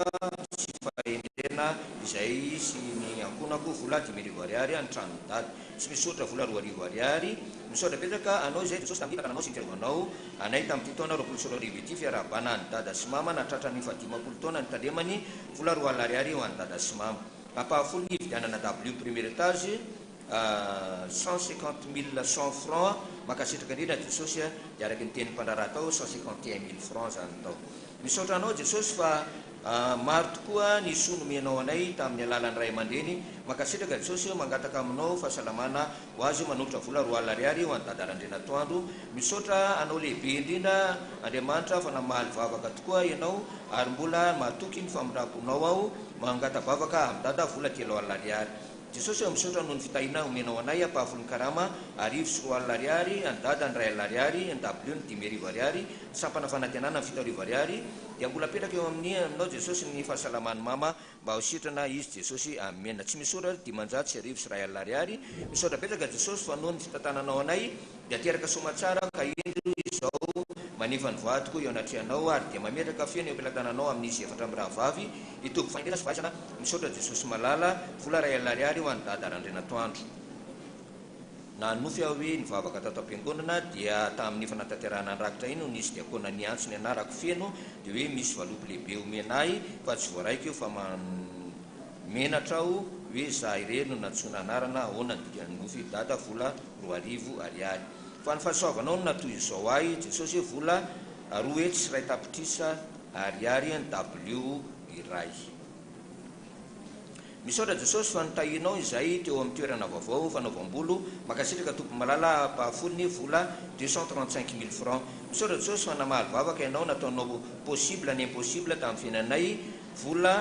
sy fahendrena izay sy ny ankonako vola 10,000 ariary any trano dady. tsy misotra vola 2 ariary misotra petraka anao zay jesosy tamty tatananao sy nitiavanao anay tamin'ity taona 24 ity fiarabana ny dada sy mama natratra ny 15 taona ny talemany vola 2 ariary ho an'ny dada sy mama apahafolo ny vidianana w premier étage 150 100 francs makasitraka indrindra jesosy dia araky ny teny mpandraraha tao 151 000 francs zany tao misaotra anao jesosy fa maro tokoa ny soa nomenao anay tamin'ny alalan'ny ray aman-dreny makasitraka jesosy mangataka aminao fahasalamana ho azy manolotra vola 2 ariary ho an'ny dada Randrianatoandro misaotra anao lehibe indrindra Andriamanitra fa namaly vavaka tokoa ianao ary mbola matoky ny famindramponao ao mangata vavaka amin'ny dada vola 3 ariary jesosy misaotra noho ny fitahina omenao anay apahafolony karama 4 ariary any dada ny 2 ariary ny w ny 5 ariary sampana fanantenana ny 7 ariary dia mbola petraka eo amin'ny aminao jesosy ny fahasalamany mama mba ho sitrana izy jesosy amena tsy misaotra 500 sy 1 ariary misaotra petraka jesosy fa noho ny fitatananao anay dia teraka somatsara ka indro izao manefa ny voatoko eo anatrianao ary dia mametraka fiana eo ampilatananao amin'izy efatra amin'ny rahavavy itoko faindrena sy vaisana misaotra jesosy malala vola 2 ariary ho an'ny dada Randrianatoandro na nofy aho hoe ny vavaka tato am-piangonana dia tamin'ny fanatanterahana anrakitra iny nisy diakona ny antso ny anarako feno dia hoe misy valopy lehibe omenay fa tsy voaraiko io fa menatra aho hoe za ireno natsona anarana ahoana ny nofy dada vola 2 ariary fa ny fahasoavanao no natoy izao ahy jesosy hoe vola 2 hetsy ray tapitrisa ariary ny w iray misaotra jesosy fa nitahinao izay teo amin'ny toerana vaovao fanaovam-bolo makasitraka tompo malala apahafolony vola 235 000 francs misaotra jesosy fa namaly vavaka ianao nataonao possible ny impossible tamin'ny fiainanay vola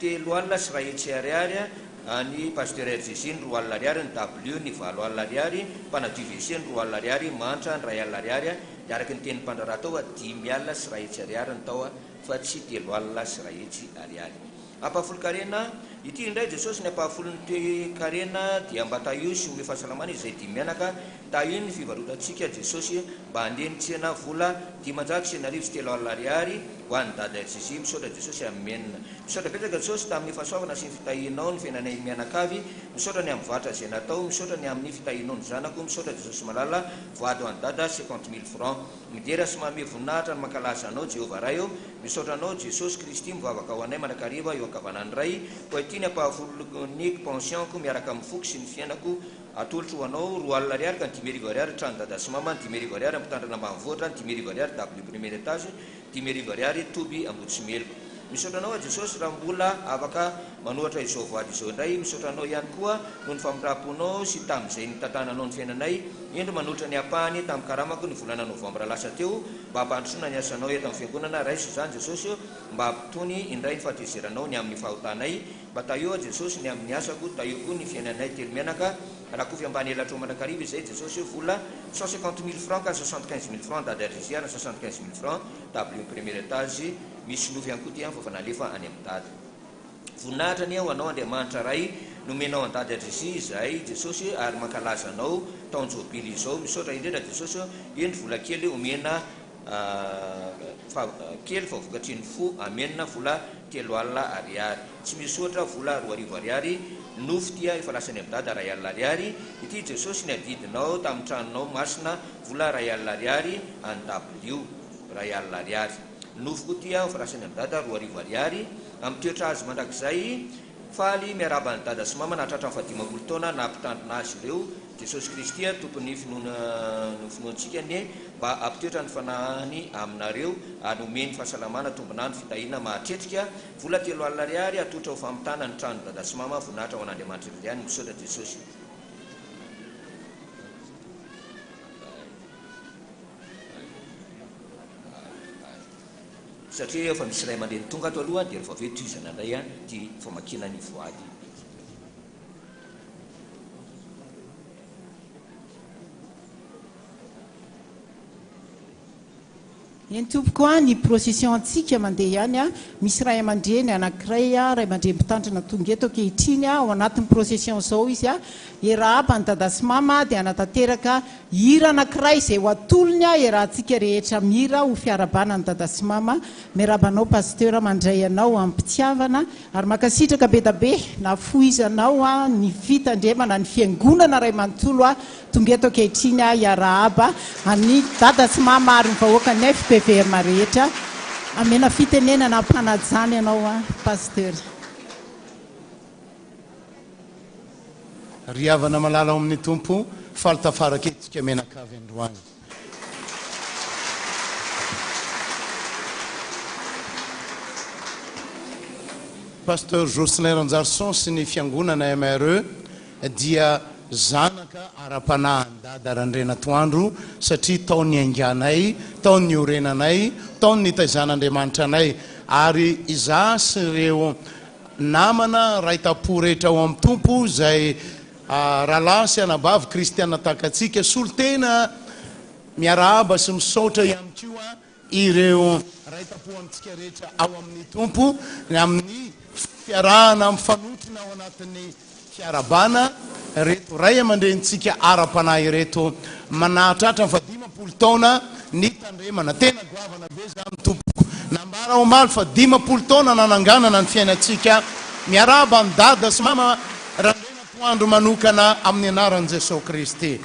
3 alina sy 1 hetsy ariary ny Pasteur Jen Joseph ny 2 ariary ny w ny 9 ariary mpanadio WC ny 2 ariary mantra ny 1 ariary dia araky ny teny mpandraraha tao 10 alina sy 1 hetsy ariary ny tao fa tsy 3 alina sy 1 hetsy ariary apahafolo karena ity indray jesosy ny apahafolony karena dia mba taio sy ome fahasalamana izay di mianaka taio ny fivarotantsika jesosy mba handeha nitsena vola 500 sy 3 ariary ho an'ny dada jesosy misaotra jesosy amenina misaotra petraka jesosy tamin'ny fahasoavana sy ny fitahinao ny fiainanay mianakavy misaotra ny amin'ny vatra izay natao misaotra ny amin'ny fitahinao ny zanako misaotra jesosy malala voady ho an'ny dada 50 000 francs midera sy mahame voninahitra ny mankalaza anao jehovah ray eo misaotra anao jesosy kristy mivavaka ho anay manakariva eo ankavanany ray ko ity ny apahafolony pensionko miaraka amin'ny foky sy ny fiainako atolotro ho anao 2 alina ariary ka ny 10 ariary trano dada sy mama ny 10 ariary ampitandrana ambanivoatra ny 10 ariary w premier étage 10 ariary toby ambotsimelo misaotra anao a jesosy raha mbola afaka manohatra izao voady izao indray misaotra anao ihany koa noho ny famindramponao sy tamin'izay ny tantananao ny fiainanay indro manolotra ny apahany tamin'ny karamako ny volana novambra lasa teo mba hampandrosoana ny asanao eto amin'ny fiangonana raiso izany jesosy mba hampitony indray ny fahatezeranao ny amin'ny fahotanay mba taio a jesosy ny amin'ny asako taio koa ny fiainanay telo mianaka raha koa fiambany elatra manakariva izay jesosy vola 150 000 francs ka 75 000 francs dada rzr 75 000 francs w premier étage misy nofy ihany koa ty fa fa nalefa any amin'ny dada voninahitra ny ao anao Andriamanitra ray nomenao any dada rdc izay jesosy ary mankalaza anao taonjobily izao misaotra indrindra jesosy endry vola kely omena kely fa vokatry ny fo amenina vola 3 alina ariary tsy misotra vola 2 ariary nofy tia efa lasany amin'ny dada 1 alina ariary ity jesosy ny adidinao tamin'ny tranonao masina vola 1 alina ariary any w 1 alina ariary nofy koa tia efa lasany amin'ny dada 2 ariary amin'ny toetra azy mandrakizay faly miarabany dada sy mama nahatratra ny 15 taona nampitandrina azy ireo jesosy kristy tompony finoantsika ny mba ampitoetra ny fanahany aminareo ary omeny fahasalamana tombonandro fitahina mahatretrika vola 3 alina ariary atotra ho famitana ny trano dada sy mama voninahitra ho an'Andriamanitra iriany misaotra jesosy satria efa misy ray aman-dreny tonga ato aloha dia rehefa aveo toizana indray ty famakina ny voady
eny tompoko a ny procession antsika mandeha ihany a misy ray aman-dreny anankiray a ray aman-dreny mpitandrina tonga eto ankehitriny a ao anatin'ny procession zao izy a erahaba ny dada sy mama dia anatanteraka hira anankiray izay ho atolony a erahantsika rehetra mihira ho fiarabana ny dada sy mama miarabanao pasteur mandray anao amin'ny mpitiavana ary makasitraka be da be na foizanao a ny fitandremana ny fiangonana ray manontolo a tonga eto ankehitriny a iarahaba any dada sy mama ary ny vahoaka ny FPVM rehetra amena fitenenana mpanajany ianao a pasteur.
Riavana malala ao amin'ny tompo falitafaraketsika menakavy androany. Pasteur Jocelyn Ranjarson sy ny fiangonana MRE dia zanaka ara-panahan-dada Randrianatoandro satria taony ainganay, taony orenanay, taony nitaizan'Andriamanitra anay ary iza sy ireo namana raitapo rehetra ao amin'ny tompo zay rahalahy sy anabavy kristiana takatsika solotena miarahaba sy misaotra ihany koa ireo raitapo amintsika rehetra ao amin'ny tompo amin'ny fiarahana mifanotrina ao anatin'ny fiarabana reto ray aman-drenitsika ara-panahy reto manahatratra fa 50 taona ny tandremana tena goavana be za amin'ny tompoko nambara ao maly fa 50 taona nananganana ny fiainatsika miarahaba ny dada sy mama Randrianatoandro manokana amin'ny anaran'i Jesosy Kristy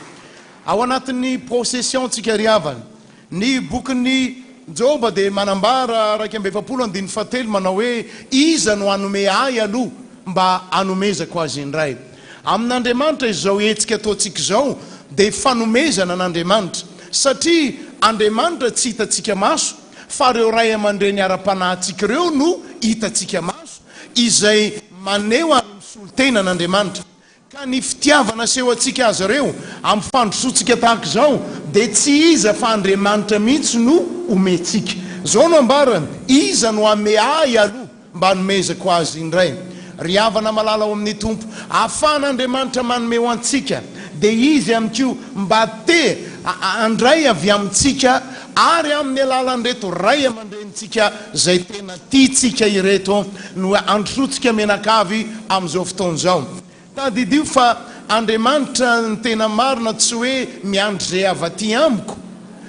ao anatin'ny procession tsika riavana ny bokin'ny Joba de manambara 2:7 manao hoe iza no anome ay aloha mba anomezako azy indray amin'Andriamanitra izao etsika ataotsika zao de fanomezana n'Andriamanitra satria Andriamanitra tsy hitatsika maso fa reo ray aman-dreny ara-panahintsika reo no hitatsika maso izay maneho ary misolotena n'Andriamanitra ka ny fitiavana seho atsika azy reo amin'ny fandrosotsika tahaka zao de tsy iza fa Andriamanitra mihitsy no ometsika zao no ambarana iza no ame ay aloha mba nomezako azy indray riavana malala ao amin'ny tompo ahafahan'Andriamanitra manome ho antsika de izy amiko mba te andray avy amintsika ary amin'ny alalan'reto ray aman-drenitsika zay tena tiatsika ireto no androsotsika menakavy amin'izao fotoana zao tadidio fa Andriamanitra ny tena marina tsy hoe miandry zay avy aty amiko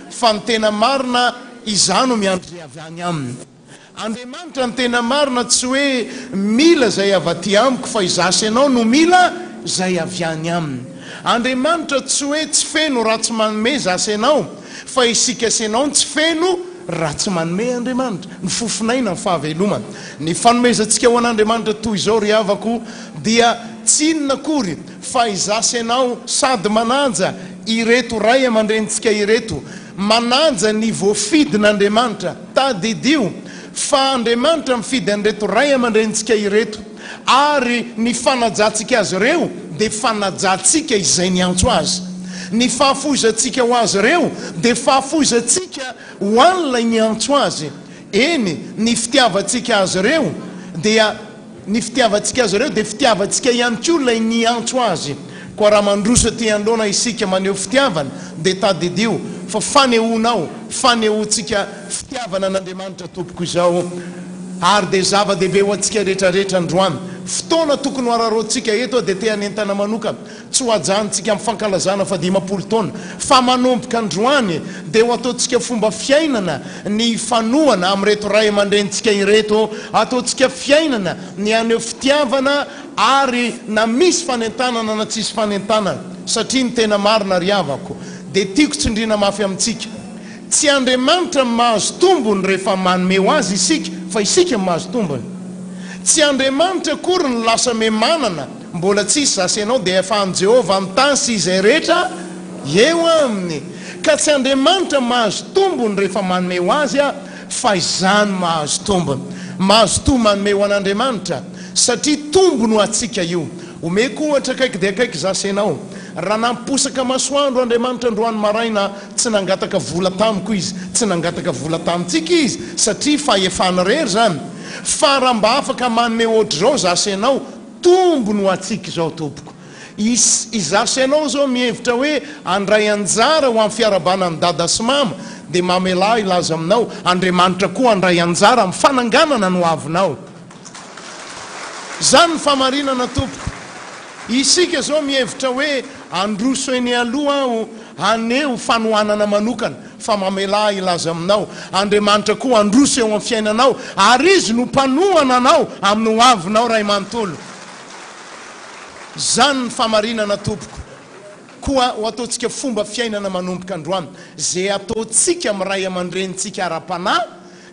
fa ny tena marina izano miandry zay avy any aminy Andriamanitra ny tena marina tsy hoe mila zay avy aty amiko fa izasy anao no mila zay avy any aminy Andriamanitra tsy hoe tsy feno ratsy manome zasy anao fa isika senao tsy feno ratsy manome Andriamanitra ny fofinaina ny fahavelomana ny fanomezantsika ho an'Andriamanitra toy izao riavako dia tsy inona kory fa izasy anao sady mananja ireto ray aman-drenitsika ireto mananja ny voafidin'Andriamanitra tadidio fa Andriamanitra mifidy an'ireto ray aman-drenitsika ireto ary ny fanajantsika azy reo de fanajantsika izay niantso azy ny fahafoizantsika ho azy reo de fahafoizantsika ho an'ilay niantso azy eny ny fitiavantsika azy reo dia ny fitiavantsika azy reo de fitiavantsika ihany koa lay niantso azy koa raha mandrosa ty androna isika maneho fitiavana de tadidio fa fanehoanao fanehoantsika fitiavana an'Andriamanitra tompoko izao ary de zava-dehibe ho antsika rehetrarehetra androany fotoana tokony ho araroantsika eto de te hanentana manokana tsy ho ajantsika amin'ny fankalazana fa 50 taona fa manomboka androany de ho ataontsika fomba fiainana ny fanoana amin'reto ray aman-drenitsika ireto ataontsika fiainana ny aneho fitiavana ary na misy fanentanana na tsisy fanentanana satria ny tena marina riavako de tiako tsindrina mafy amintsika tsy Andriamanitra mahazo tombony rehefa manome ho azy isika fa isika mahazo tombony tsy Andriamanitra kory ny lasa memanana mbola tsisy zasy anao de efahan Jehova amin'ny tany sy izay rehetra eo aminy ka tsy Andriamanitra mahazo tombony rehefa manome ho azy a fa izany mahazo tombony manome ho an'Andriamanitra satria tombony ho atsika io omeko ohatra akaiky de akaiky zasy anao raha namposaka masoandro Andriamanitra androany maraina tsy nangataka vola tamiko izy tsy nangataka vola tamitsika izy satria fa efana rery zany fa raha mba afaka manome ohatra zao zasy anao tombony ho atsika zao tompoko izasy anao zao mihevitra hoe andray anjara ho amin'ny fiarabana ny dada sy mama dia mamela ilaza aminao. Andriamanitra koa andray anjara amin'ny fananganana no avinao. Zany ny famarinana tompoko. Isika zao mihevitra hoe androso eny aloha aho aneo fanohanana manokana, fa mamela ilaza aminao. Andriamanitra koa androso eo amin'ny fiainanao, ary izy no mpanohana anao amin'ny ho avinao ray manontolo. Zany ny famarinana tompoko. Koa ho ataontsika fomba fiainana manomboka androany, zay ataontsika amin'ny ray aman-drenitsika ara-panahy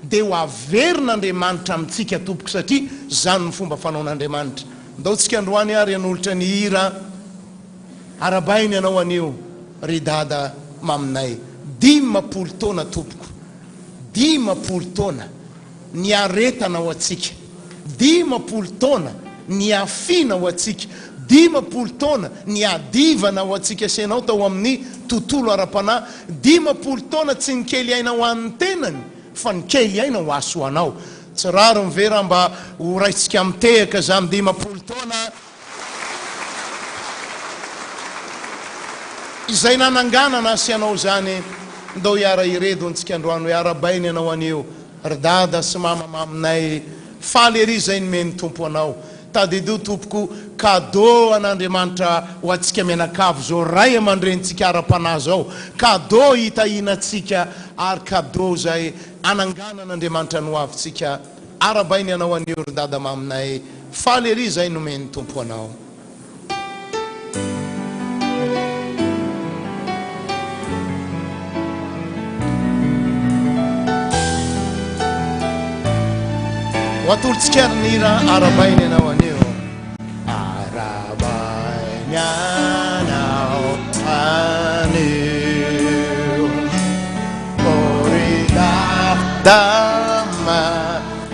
dia ho averin'Andriamanitra amintsika tompoko, satria zany ny fomba fanaon'Andriamanitra. Ndaontsika androany ary hanolotra ny hira arabainy ianao anio ry dada maminay. 10 taona tompoko, 10 taona ny aretana ho atsika, 10 taona ny afina ho atsika, 10 taona ny adivana ho atsika senao tao amin'ny tontolo ara-panahy. 10 taona tsy ny kely aina ho an'ny tenany, fa ny kely aina ho asoanao. Tsy raro mivera mba ho raitsika mitehaka zany 10 taona izay nananganana asianao zany. Ndao iara iredo ntsika androany hoe arabainy ianao anio ry dada sy mama maminay, faly ery zay nomeny tompo anao. Tadidio tompoko cadeau an'Andriamanitra ho atsika menakavy zao ray aman-drenitsika ara-panahy zao. Cadeau hitahinantsika ary cadeau zay ananganan'Andriamanitra no avitsika. Arabainy ianao anio ry dada maminay, faly ery zay nomeny tompo anao. Watultsika nira arabainy ianao anio. Arabainy ianao anio, oridadama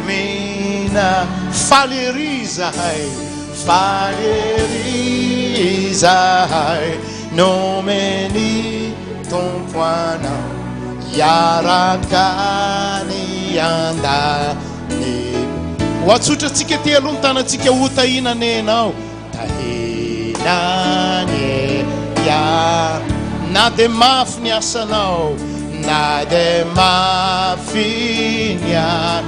mina. Faly ery zahay, faly ery zahay nomeny tompo anao, iaraka ny andany. Watsutra tsika ty aloha tanantsika ho tahinane anao. Tahinane ya, na de mafy ny asanao, na de mafy ny a.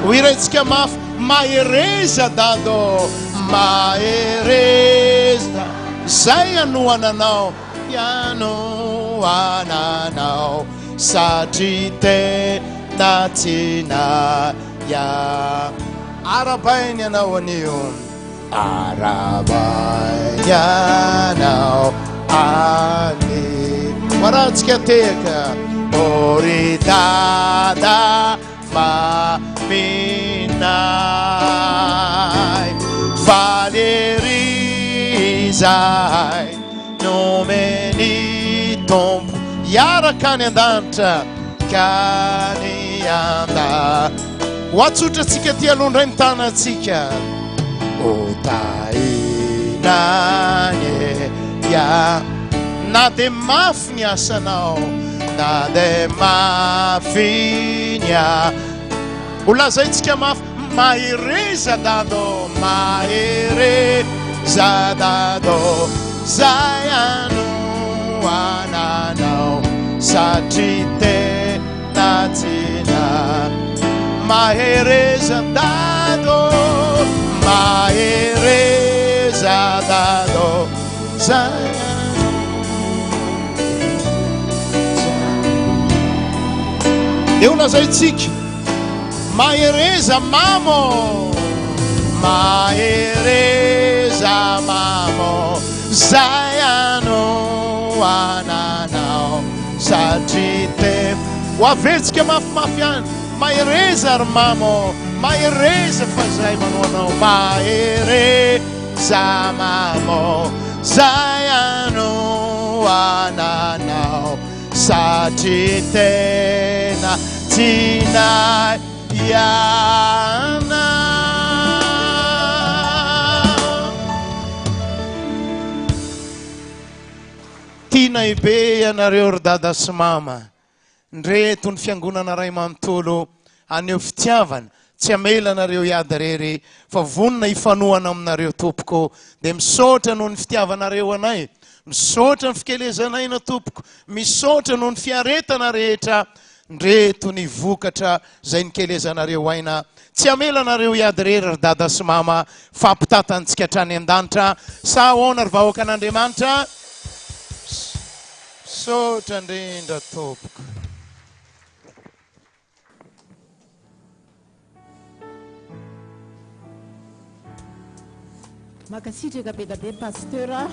Hoirantsika mafy, mahereza dado, mahereza. Zay anohananao, anohananao, satria tena tsina ya. Arabainy ianao anio, arabainy ianao ani. Maratsika teka, oridada maminay, faly ery zahay nomeny tompo, iaraka ny an-danitra ka ny anda. Watsutra tsika ty aloha ndray mitanantsika. O tahinane ya, na de mafy ny asanao, na de mafy ny a. Ho lazaintsika mafy, mahereza dado, mahereza dado, zay anohananao, satria tena tsina. Mahereza dado, mahereza dado, zay. Eu lazaintsika, mahereza mamo, mahereza mamo, zay anohananao, satria tena. Ho averitsika mafimafy any. Mahereza ry mamo, mahereza fa zay manoanao, mahereza mamo, zay anohananao, satria tena tsina iana. Tina ibe ianareo ry dada sy mama, ndreto ny fiangonana ray manontolo aneo fitiavana, tsy amela anareo iady rery, fa vonona ifanohana aminareo tompoko. Dia misaotra noho ny fitiavanareo anay, misaotra ny fikelezanay na tompoko, misaotra noho ny fiaretana rehetra ndreto ny vokatra zay nikelezanareo aina tsy amelanareo iady rery ry dada sy mama fampitatantsika hatrany an-danitra sa ahoana ry vahoaka an'Andriamanitra sotra ndrindra tompoko.
Makasitraka be da be pasteur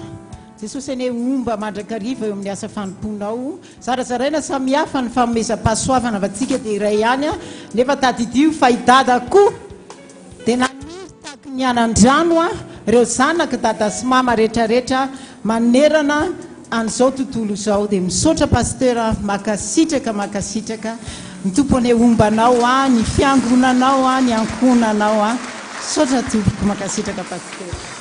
Jesosy ane omba mandrakariva eo amin'ny asa fanomponao zarazaraina samihafa ny fanomezam-pahasoavana vatsika dia iray ihany nefa tadidio fa idada koa dia naniry tahaky ny anan-drano ireo zanaka dada sy mama rehetrarehetra manerana an'izao tontolo izao dia misaotra pasteur makasitraka ny tompo ane ombanao ny fiangonanao ny ankonanao saotra tompoko makasitraka pasteur.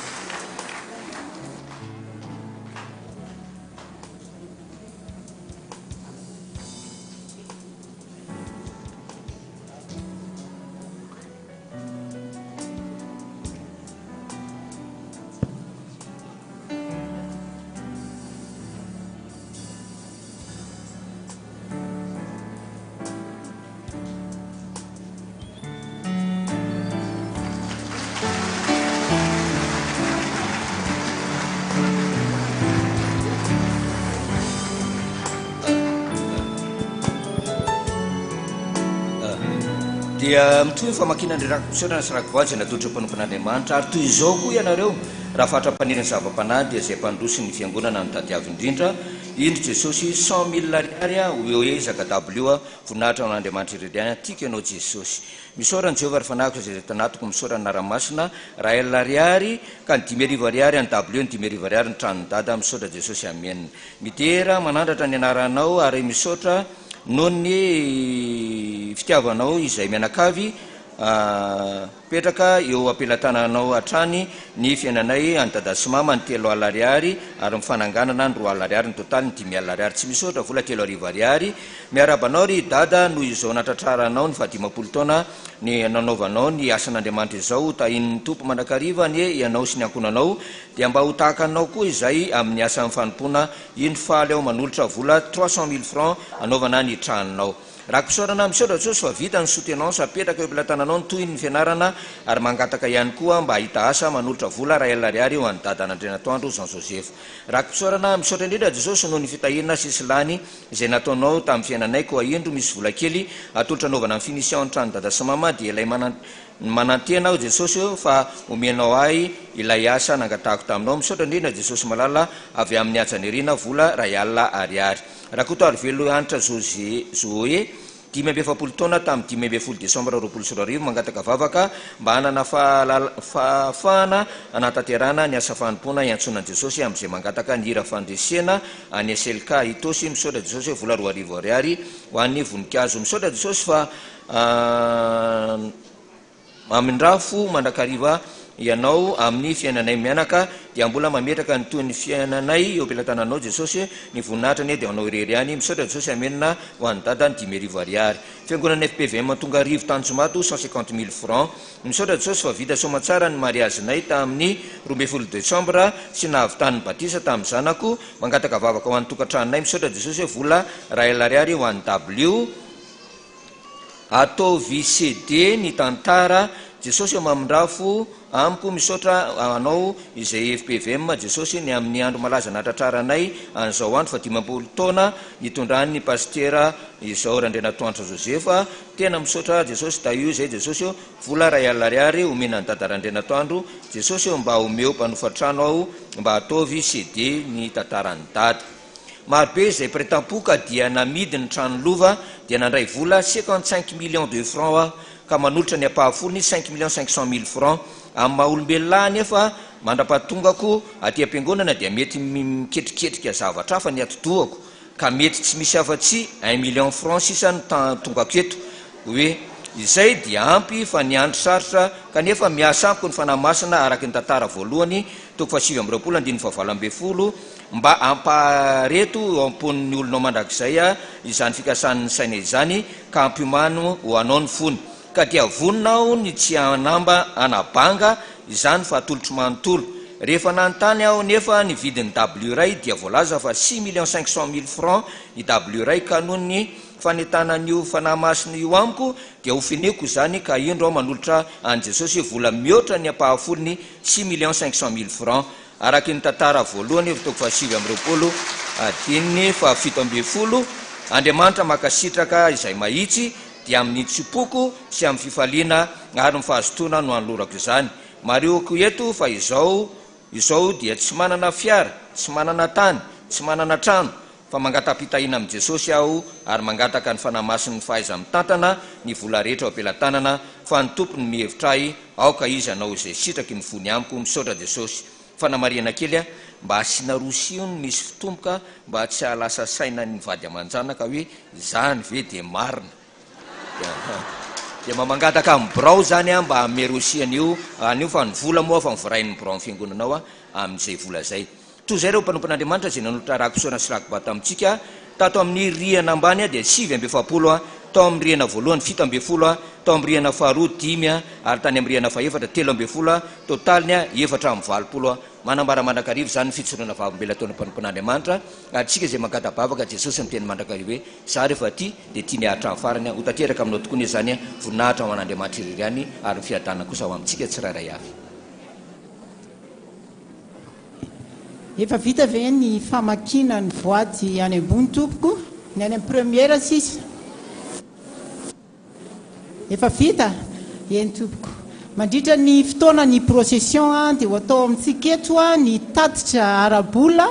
dia mitoy famakinany rakpisorana sy rakovatsy natolotra mpanompon'Andriamanitra ary toy izao koa ianareo raha fatra-paniriny zava-panahy dia izay mpandrosi ny fiangonana ny tadiavy indrindra indro Jesosy 100,000 ariary hoe ezaka w voninahitra an'Andriamanitra irery tiako ianao Jesosy misaorany Jehovah ry fanahiko izay tanatoko misaorany naramasina raha ela ariary ka ny 5,000 ariary any w ny 5,000 ariary ny tranony dada misaotra Jesosy amen mitera manandratra ny anaranao ary misaotra noho ny fitiavanao izay mianakavy petraka eo ampelantananao hatrany ny fiainanay any dada sy mama ny 3 ariary ary mifananganana ny 2 ariary ny totaly ny 10 ariary tsy misaotra vola 3 ariary miarabanao ry dada noho izao natratraranao ny 10 taona ny nanaovanao ny asan'Andriamanitra izao tahin'ny tompo mandrakariva ny ianao sy ny ankonanao dia mba ho tahaka anao koa izay amin'ny asa amin'ny fanompona iny faly ao manolotra vola 300,000 francs anaovana ny tranonao raha misaorana misaotra Jesosy fa vita ny soutenance apetraka eo ampelantananao ny toy ny fianarana ary mangataka ihany koa mba hahita asa manolotra vola 1 ariary eo any dada an'Andrianatoandro Jen Joseph raha misaorana misaotra indrindra Jesosy noho ny fitahirana sisy lany izay nataonao tamin'ny fiainanay koa indro misy vola kely atolotra anaovana amin'ny finition ny trano dada sy mama dia ilay manantena Jesosy fa omenao ahy ilay asa nangatahako taminao misaotra indrindra Jesosy malala avy amin'ny ajanirina vola 1 ariary raha koa toary velo anitra Zoe 17 taona tamin'ny 12 Desambra 2024 mangataka vavaka mba hanana fahafahana anatanterana ny asa fanompona iantsonan'i Jesosy amin'izay mangataka ny hira fandresena any SLK itosy misaotra Jesosy vola 2,000 ariary ho an'ny voninkazo misaotra Jesosy fa amindrafo mandrakariva ianao amin'ny fiainanay mianaka dia mbola mametraka ny toy ny fiainanay eo ampelantananao Jesosy ny voninahitrany dia anao irery any misaotra Jesosy amenina ho an'ny dada ny 10,000 ariary fiangonana FPVM tonga rivo Tanjomato 150,000 francs misaotra Jesosy fa vita somatsara ny mariazinay tamin'ny 12 Desambra sy nahavitan'ny batisa tamin'ny zanako mangataka vavaka ho an'ny tokantranonay misaotra Jesosy vola 1 ariary ho an'ny w atao VCD ny tantara Jesosy eo mamindrafo amiko misaotra anao izay FPVM Jesosy ny amin'ny andro malaza natratraranay an'izao andro fa 10 taona nitondrany Pasteur izao Randrianatoandro Joseph tena misaotra Jesosy da io izay Jesosy vola 1 ariary omenany dada Randrianatoandro Jesosy mba omeo mpanofatrano ao mba ataovy CD ny tantarany dada marobe izay pretampoka dia namidy ny trano lova dia nandray vola 55 millions de francs ka manolotra ny apahafolony 5,500,000 francs amin'ny maha-olombelona nefa mandra-pahatongako aty am-piangonana dia mety miketriketrika zavatra hafa ny atodohako ka mety tsy misy afa-tsy 1 million francs sisa ny tongako eto hoe izay dia ampy fa ny andro sarotra kanefa miasa ampiko ny fanahy masina araky ny tantara voalohany toko 720 mba ampareto eo amponin'ny olonao mandrakizay izany fikasan'ny saina izany ka ampiomano ho anao ny fony ka dia voninao ny tsy anamba anabanga izany fa atolotro manontolo rehefa nanontany aho nefa ny vidin'ny W ray dia voalaza fa 6,500,000 francs i W ray ka noho ny fanentanan'io fanahymasina io amiko dia hofineko zany ka indro ao manolotra an Jesosy vola mihoatra ny ampahafolony 6,500,000 francs araky ny tantara voalohany toko fahasivy amby roapolo adininy fa 7 Andriamanitra makasitraka izay mahitsy dia amin'ny tsipoko sy amin'ny fifaliana ary ny fahazotona no anolorako izany. Marioko eto fa izao dia tsy manana fiara, tsy manana tany, tsy manana trano, fa mangatapitahiana amin'ny Jesosy aho ary mangataka ny fanamasin'ny fahaiza mitantana ny vola rehetra ao ampelantanana fa ny tompony mihevitra ahy aoka izy anao izay sitraky ny fony amiko misaotra Jesosy. Fanamariana kely mba asiana rosion misy fitomboka mba tsy halasa saina ny vady aman-janaka hoe zany ve dia marina. Dia mamangataka amin'ny birao zany mba amerosiana io anio fa ny vola moa fa mivorain'ny birao amin'ny fiangonanao amin'izay vola zay. Toy izay reo mpanompon'Andriamanitra izay nanolotra rakosoana sy rakobata amintsika tato amin'ny rihana ambany dia 7 tao amin'ny rihana voalohany 7 tao amin'ny rihana faharoa 10 ary tany amin'ny rihana fahaefatra 13 totaliny 420 manambara mandrakarivo zany fitsoroana vavambela taona mpanompon'Andriamanitra ary tsika izay mangadabavaka Jesosy miteny mandrakarivo hoe za rehefa ty dia tia ny ahatra amin'ny farany ho tanteraka aminao tokoa izany voninahitra ho an'Andriamanitra irery ary ny fiadanana kosa ho amintsika tsirairay avy.
Efa vita ve ny famakina ny voady any ambony tompoko ny any amin'ny première sisa efa vita eny tompoko mandritra ny fotoana ny procession dia ho atao amintsika eto ny tatitra arabola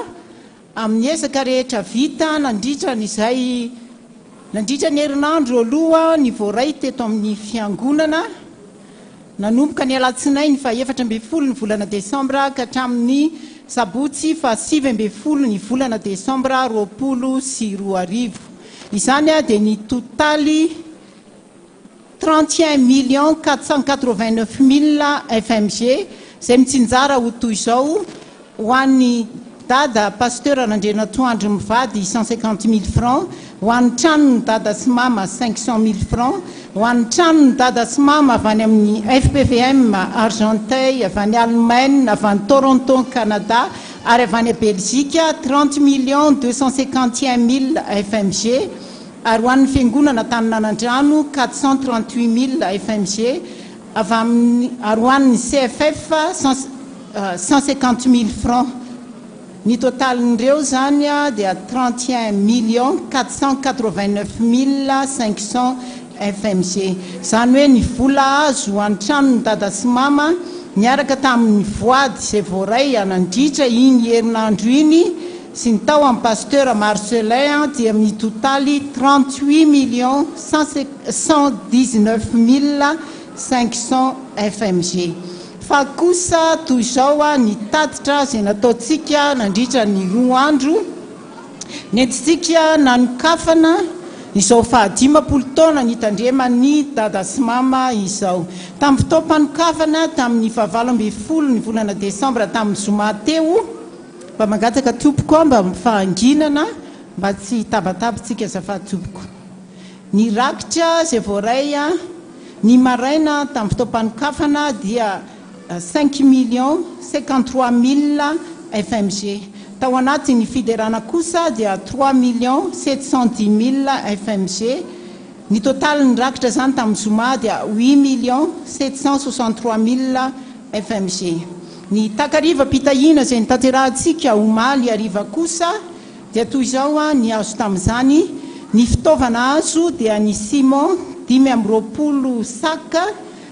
amin'ny ezaka rehetra vita nandritra ny herinandro aloha ny voaray teto amin'ny fiangonana nanomboka ny alatsinainy fa 14 ny volana desambra ka hatramin'ny sabotsy fa 7 ny volana desambra 2020 izany dia ny totaly 31,489,000 FMG zay mitsinjara ho toy izao ho an'ny dada Pasteur RANDRIANATOANDRO mivady 150,000 francs, ho an'ny tranony dada sy mama 500,000 francs, ho an'ny tranony dada sy mama avy any amin'ny FPVM Argenteuil, avy any Allemagne, avy any Toronto Canada ary avy any Belgique 30,251,000 FMG ary ho an'ny fiangonana Taninanandrano 438,000 FMG ary ho an'ny CFF 150,000 francs. Ny totalin'ireo zany dia 31,489,500 FMG. Zany hoe ny vola azo ho an'ny tranony dada sy mama niaraka tamin'ny voady izay voaray anandritra iny herinandro iny sy ny tao amin'ny Pasteur Marcelin dia ny totaly 38,119,500 FMG. Fa kosa toy izao ny tatitra izay nataontsika nandritra ny 2 andro nentsika nanokafana izao fa 15 taona nitandremany dada sy mama izao tamin'ny fotoam-panokafana tamin'ny 17 ny volana desambra tamin'ny zoma teo mba mangataka tompoko mba mifahanginana mba tsy tabatabitsika azafady tompoko. Ny rakitra izay voaray ny maraina tamin'ny fotoam-panokafana dia 5,53,000 FMG. Tao anatin'ny fiderana kosa dia 3,710,000 FMG. Ny totalin'ny rakitra zany tamin'ny zoma dia 8,763,000 FMG. Ny takariva pitahina izay nitanterahantsika omaly ariva kosa dia toy izao ny azo tamin'izany. Ny fitaovana azo dia ny ciment 520 saka,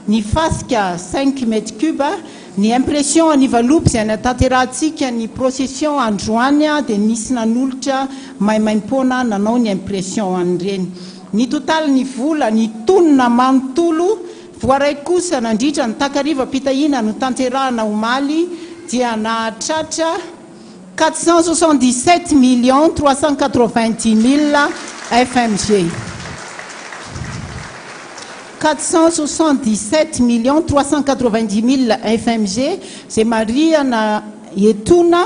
ny fasika 5 mètres cubes, ny impression anivalopy izay natanterahantsika ny procession androany dia nisy nanolotra maimaim-poana nanao ny impression an'ireny. Ny totaly ny vola ny tonona manontolo voaray kosa nandritra ny takariva pitahina no tanterahana omaly dia nahatratra 477,390,000 FMG. 477,390,000 FMG zay mariana etona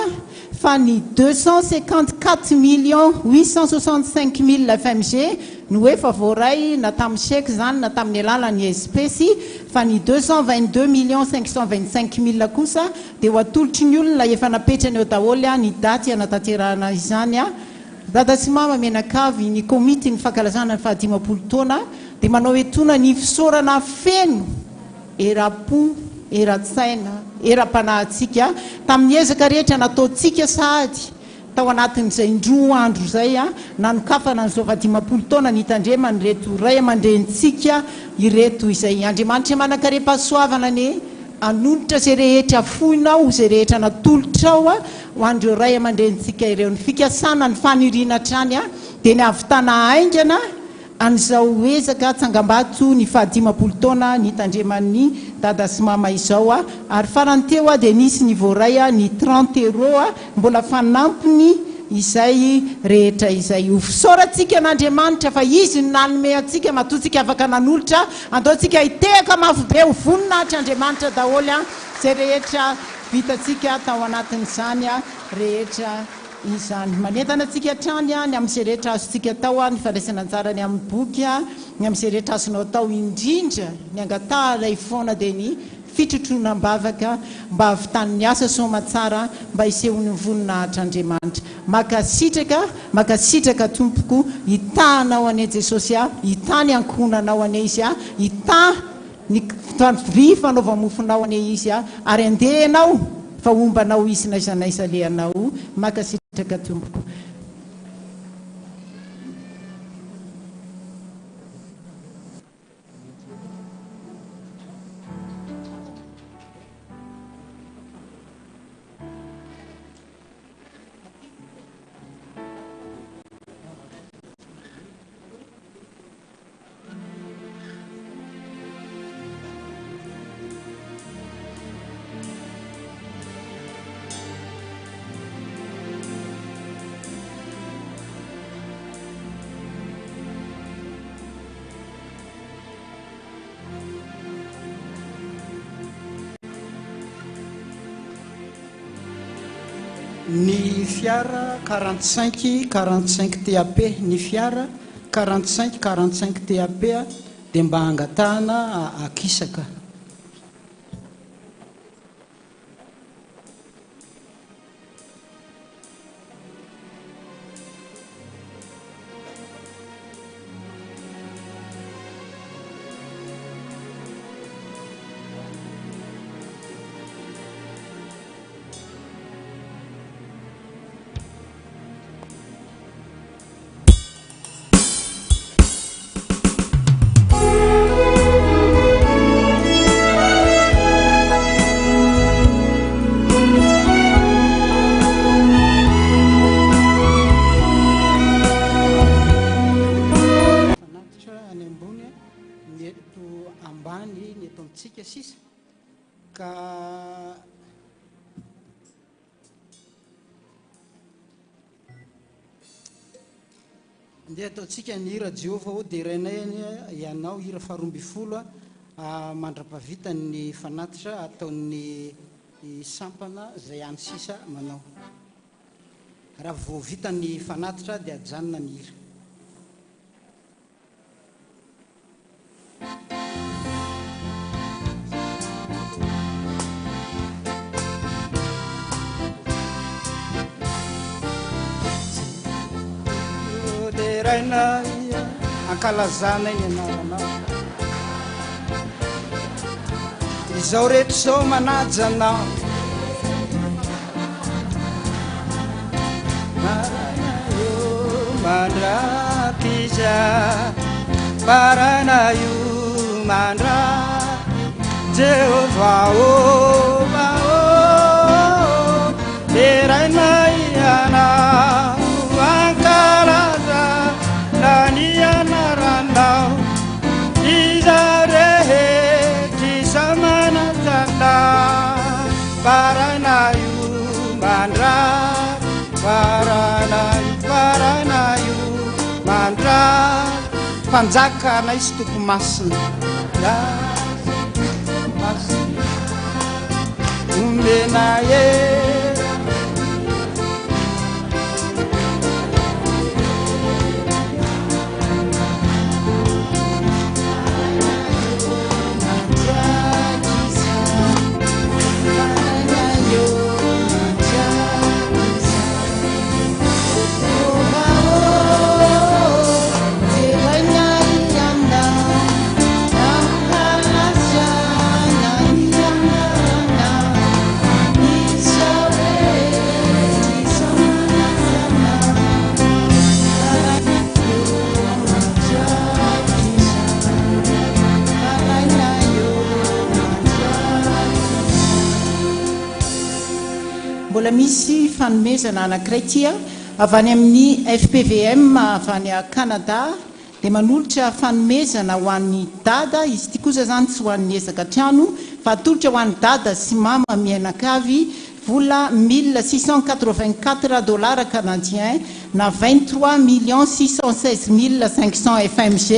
fa ny 254,865,000 FMG no efa voaray na tamin'ny chèque zany na tamin'ny alalan'ny espèce fa ny 222,525,000 kosa dia ho atolotry ny olona efa napetrany eo daholo ny daty anatanterahana izany dada sy mama menakavy ny komity ny fankalazana ny fahadimapolo taona dia manao etoana ny fisaorana feno era-po era-tsaina era-panahintsika tamin'ny ezaka rehetra nataontsika sahady tao anatin'izay indroa andro zay nanokafana nyzao fahadimapolo taona nitandrema ny reto ray aman-drentsika ireto izay andriamanitra manakare-pahasoavana ny anonitra zay rehetra foinao zay rehetra natolotrao ho andreo ray aman-drentsika ireo ny fikasana ny faniriana trany dia ny avitana aingana an'izao ezaka tsangambato ny fahadimapolo taona nitandreman'ny dada sy mama izao ary farany teo dia nisy ny voaray ny 30 euro mbola fanampiny izay rehetra izay ho fisaorantsika an'andriamanitra fa izy ny nanome antsika matotsika afaka nanolotra andaontsika hitehaka mafy be ho voninahitra andriamanitra daholo zay rehetra vitatsika tao anatin'izany rehetra izany manentana atsika trany ny amin'izay rehetra azontsika tao ny fandraisana anjarany amin'ny boky ny amin'izay rehetra azonao tao indrindra ny angatahilay foana dia ny fitrotronom-bavaka mba havitan'ny asa somatsara mba hisehony voninahitra andriamanitra makasitraka tompoko hitanao ane jesosy hitany ankonanao ane izy hita ny vy fanaovamofonao ane izy ary andehanao fa ombanao izy naizanaizalehanao makasitraka tompoko.
Ny fiara 45 TAP, ny fiara 45 TAP dia mba hangatahana akisaka. Dia ataontsika ny hira Jehova ho dia rainay ianao hira faharoa ambin'ny folo mandra-pavita ny fanatitra ataon'ny sampana izay any sisa manao. Raha vao vita ny fanatitra dia ajanona ny hira. Raina ankalazana iny anaranao izao rehetra izao manaja anao marana io mandratiza barana io mandra Jehova raina ianao ankalaza nani anaranao izarehetry samanatanda baranaio mandra baranaio mandra mpanjaka na izy toko masina ombena
mbola misy fanomezana anankiray tia avy any amin'ny FPVM avy any a Canada dia manolotra fanomezana ho an'ny dada izy ity kosa zany tsy ho an'ny ezaka trano fa atolotra ho an'ny dada sy mama mianakavy vola 1684 dollars canadiens na 23 616 500 FMG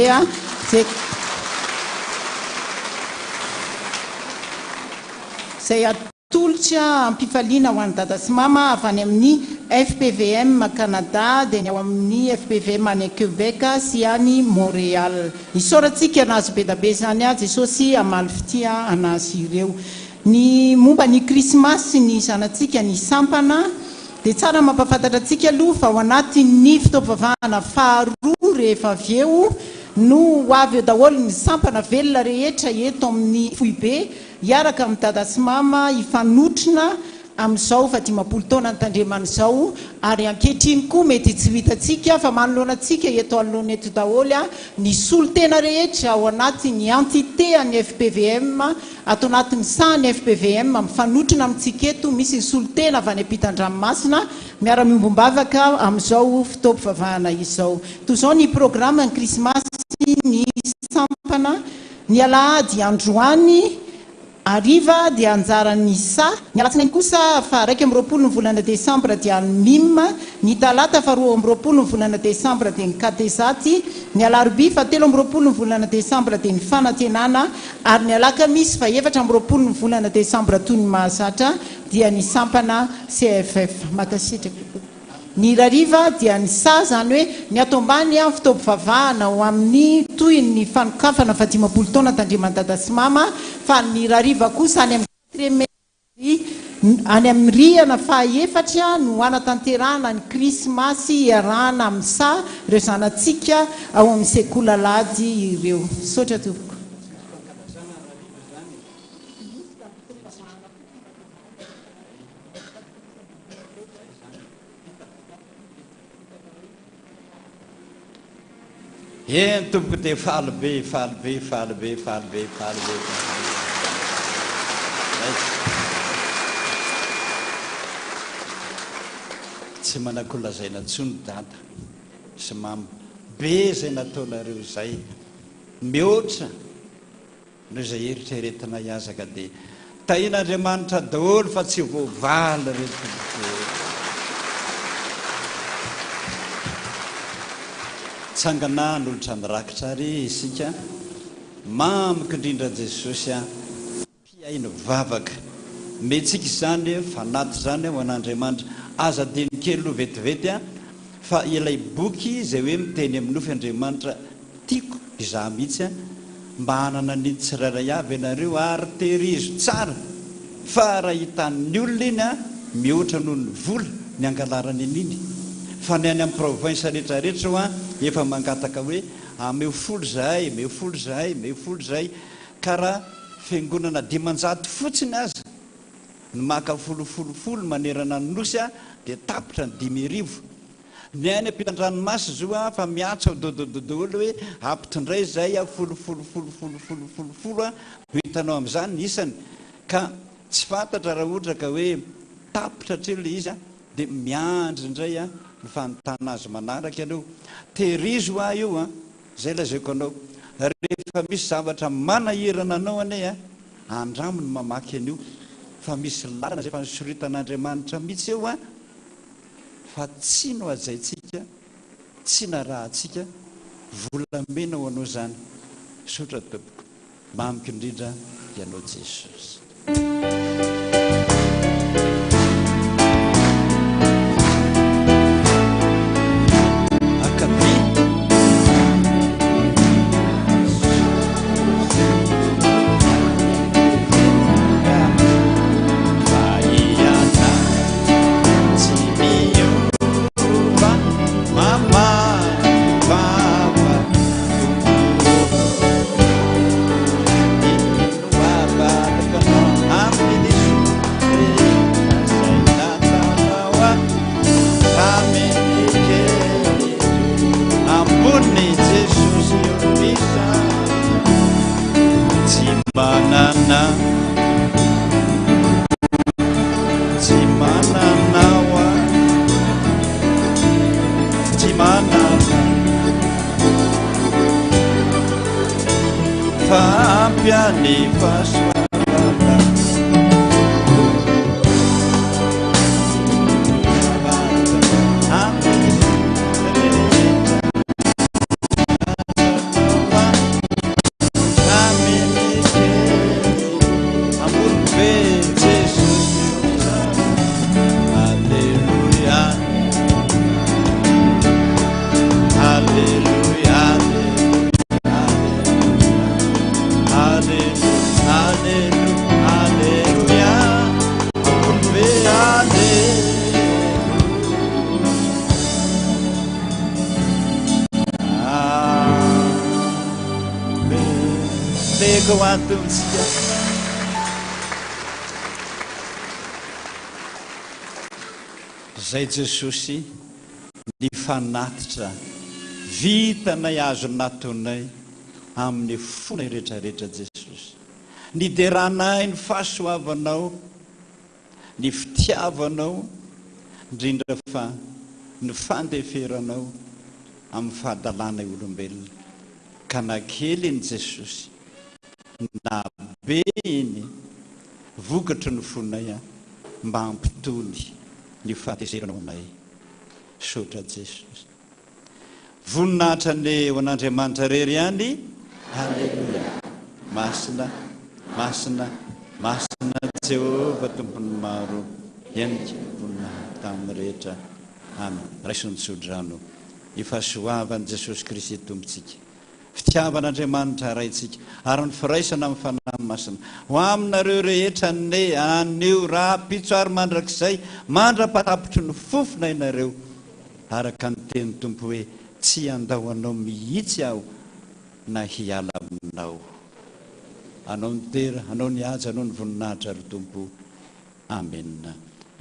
zay atolotra ampifaliana ho an'ny dada sy mama avy any amin'ny FPVM Canada dia ny ao amin'ny FPVM any Quebec sy any Montréal. Isaorantsika anazy be da be zany a Jesosy amaly fitia anazy ireo. Ny momba ny krismasy ny zanatsika ny sampana dia tsara mampafantatra antsika aloha fa ao anatin'ny fotoam-pivavahana faharoa rehefa avy eo no avy eo daholo ny sampana velona rehetra eto amin'ny foibe hiaraka amin'ny dada sy mama ifanotrina amin'izao fa 10 taona ny tandremana izao ary ankehitriny koa mety tsy hitantsika fa manoloana antsika eto anoloana eto daholo a ny solotena rehetra ao anatin'ny entité any FPVM atao anatin'ny sahany FPVM mifanotrina amintsika eto misy ny solotena avy any ampitan-dranomasina miara-miombom-bavaka amin'izao fotoam-pivavahana izao. Toy izao ny programme ny krismasy ny sampana ny alahady androany ariva dia anjaran'ny sa ny alatsinainy kosa fa 1 ny volana desambra dia ny mime ny talata fa 2 ny volana desambra dia ny katezaty ny alarobia fa 3 ny volana desambra dia ny fanantenana ary ny alakamisy fa 4 ny volana desambra toy ny mahazatra dia ny sampana CFF makasitraka. Ny rariva dia ny sa zany hoe ny ato ambany a fotoam-pivavahana ho amin'ny toy ny fanokafana fa 10 taona tandremana dada sy mama fa ny rariva kosa any amin'ny riana faha-efatra no anatanterahana ny krismasy iarahana amin'ny sa ireo zanatsika ao amin'ny sekoly alahady ireo. Sotra tompoko.
Tompoko dia faly be tsy manakolazaina ntsony dada sy mama be zay nataonareo zay mihoatra no izay eritreretina hiazaka dia tahin'Andriamanitra daholo fa tsy voavaly reto tsanganany olotra mirakitra ary isika mamiko indrindra Jesosy a mpiaino vavaka metsika izany fanaty zany ho an'Andriamanitra aza diny kely aloha vetivety a fa ilay boky izay hoe miteny amin'ny nofy Andriamanitra tiako izaho mihitsy a mba hanana ny tsirairay avy ianareo ary terizo tsara fa raha hitan'ny olona iny a mihoatra noho ny vola ny angalarany an'iny fa ny any amin'ny province rehetrarehetra ho a efa mangataka hoe meo folo zahay ka raha fiangonana 500 fotsiny aza ny maka folofolo manerana ny nosy a dia tapitra ny 5,000 ny any ampitan-dranomasy zao a fa miatsa ho dodododolo hoe ampitondray zay a folofolo a hitanao amin'izany ny isany ka tsy fantatra raha ohatra ka hoe tapitra treo le izy a dia miandry indray a ny fanontana azy manaraka ianao terizo a io a zay lazaiko anao rehefa misy zavatra manahirana anao anay a andramony mamaky an'io fa misy lalana zay fa nisoritan'Andriamanitra mihitsy eo a fa tsy no ajaitsika tsy na rahantsika volamena ho anao zany. Sotra tompoko mamiko indrindra ianao Jesosy.
Amini
meko atontsika zay Jesosy ny fanatitra vitanay azo natonay amin'ny fonay rehetrarehetra Jesosy nideranay ny fahasoavanao ny fitiavanao indrindra fa ny fandeferanao amin'ny fahadalanay olombelona ka nakely ny Jesosy na be iny vokatry ny fonay mba ampitony ny fahateseranao anay sotra Jesosy voninahitra ny ho an'Andriamanitra rery ihany halleluia masina masina masina Jehova tompony maro ianika voninahitra tamin'ny rehetra amen raisiny tsodrano ifahasoavan'i Jesosy Kristy tompontsika fitiavan'Andriamanitra raitsika ary ny firaisana amin'ny fanahy masina ho aminareo rehetra ny anio raha pitsoary mandrakizay mandra-patapitry ny fofona inareo araka ny teny tompo hoe tsy andao anao mihitsy aho na hiala aminao anao nitera anao nihaja anao ny voninahitra ry tompo amen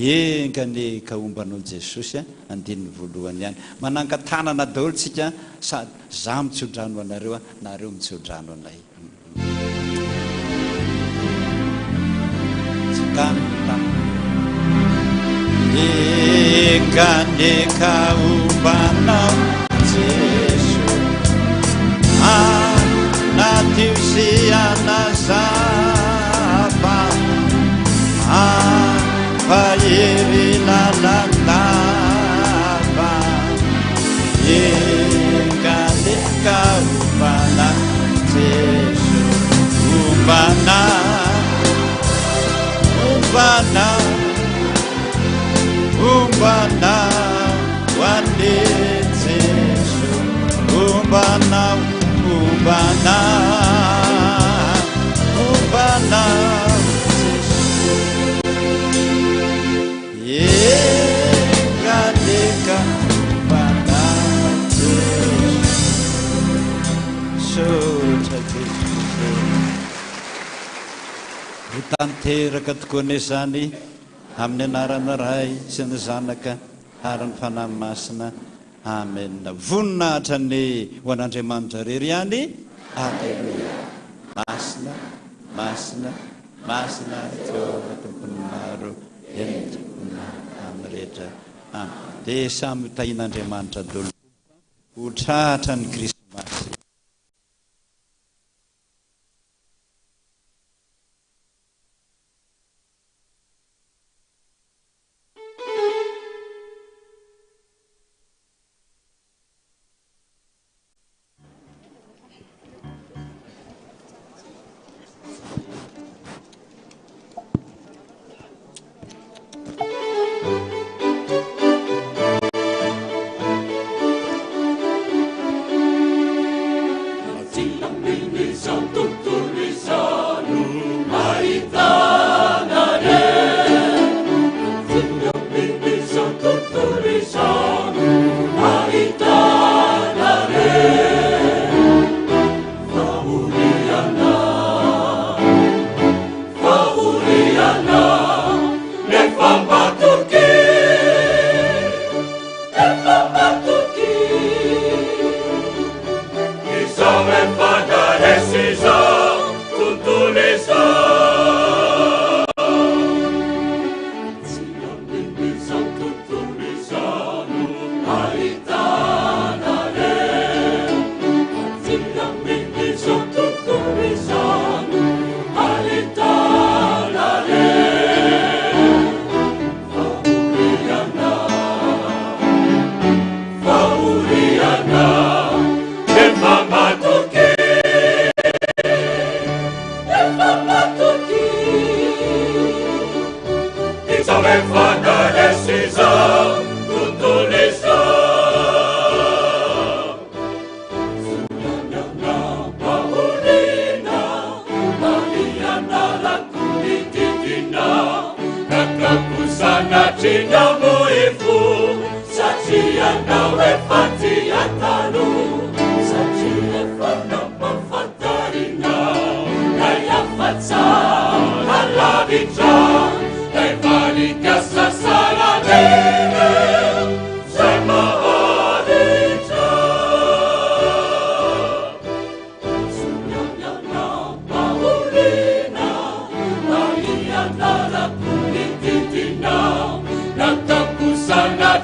engany kaombanao Jesosy andininy voalohany ihany manangatanana daholo tsika sady za mitsodrano anareo nareo mitsodrano anay engany kaombanao Jesosy anaty anazava faherina landava engany kaombana Jesosy ombana ombana ombana hoan'ny Jesosy ombana ombana ombana enganeka ombana sotra Jesosy ho tanteraka tokoa zany amin'ny anarana ray sy ny zanaka ary ny fanahy masina amen voninahitra ny ho an'Andriamanitra rery ihany alleluia masina masina masina Jehova tompony maro enina amin'ny rehetra dia samy tahin'Andriamanitra dolo ho tratra ny Krismasy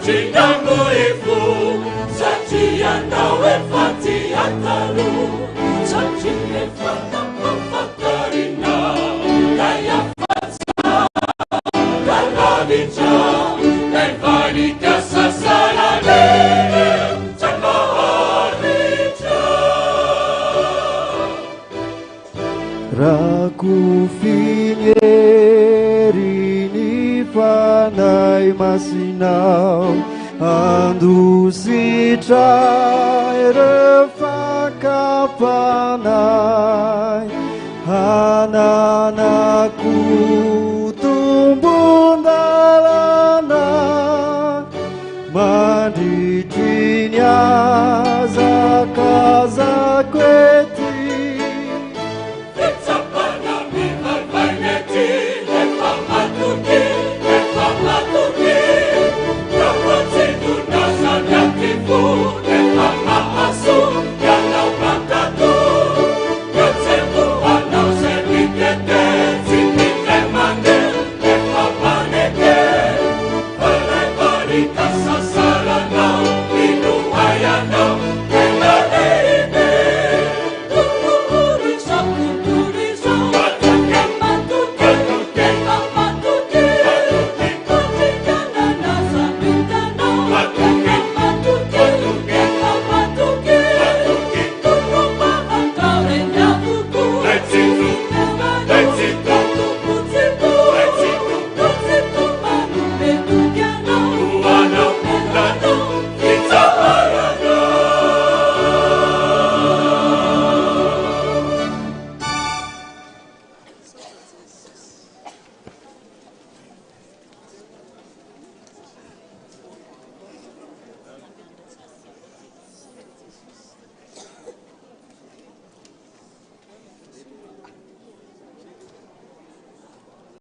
Chinangoefu, Sachianda Wefati Atalu, Sachimefata Fatarina, Kaya Fatsa, Kalavicha, Nevarika Sasalane, Chamaharicha.
Rakufinyerini fanay masinaw andusitray refakapanay hananaku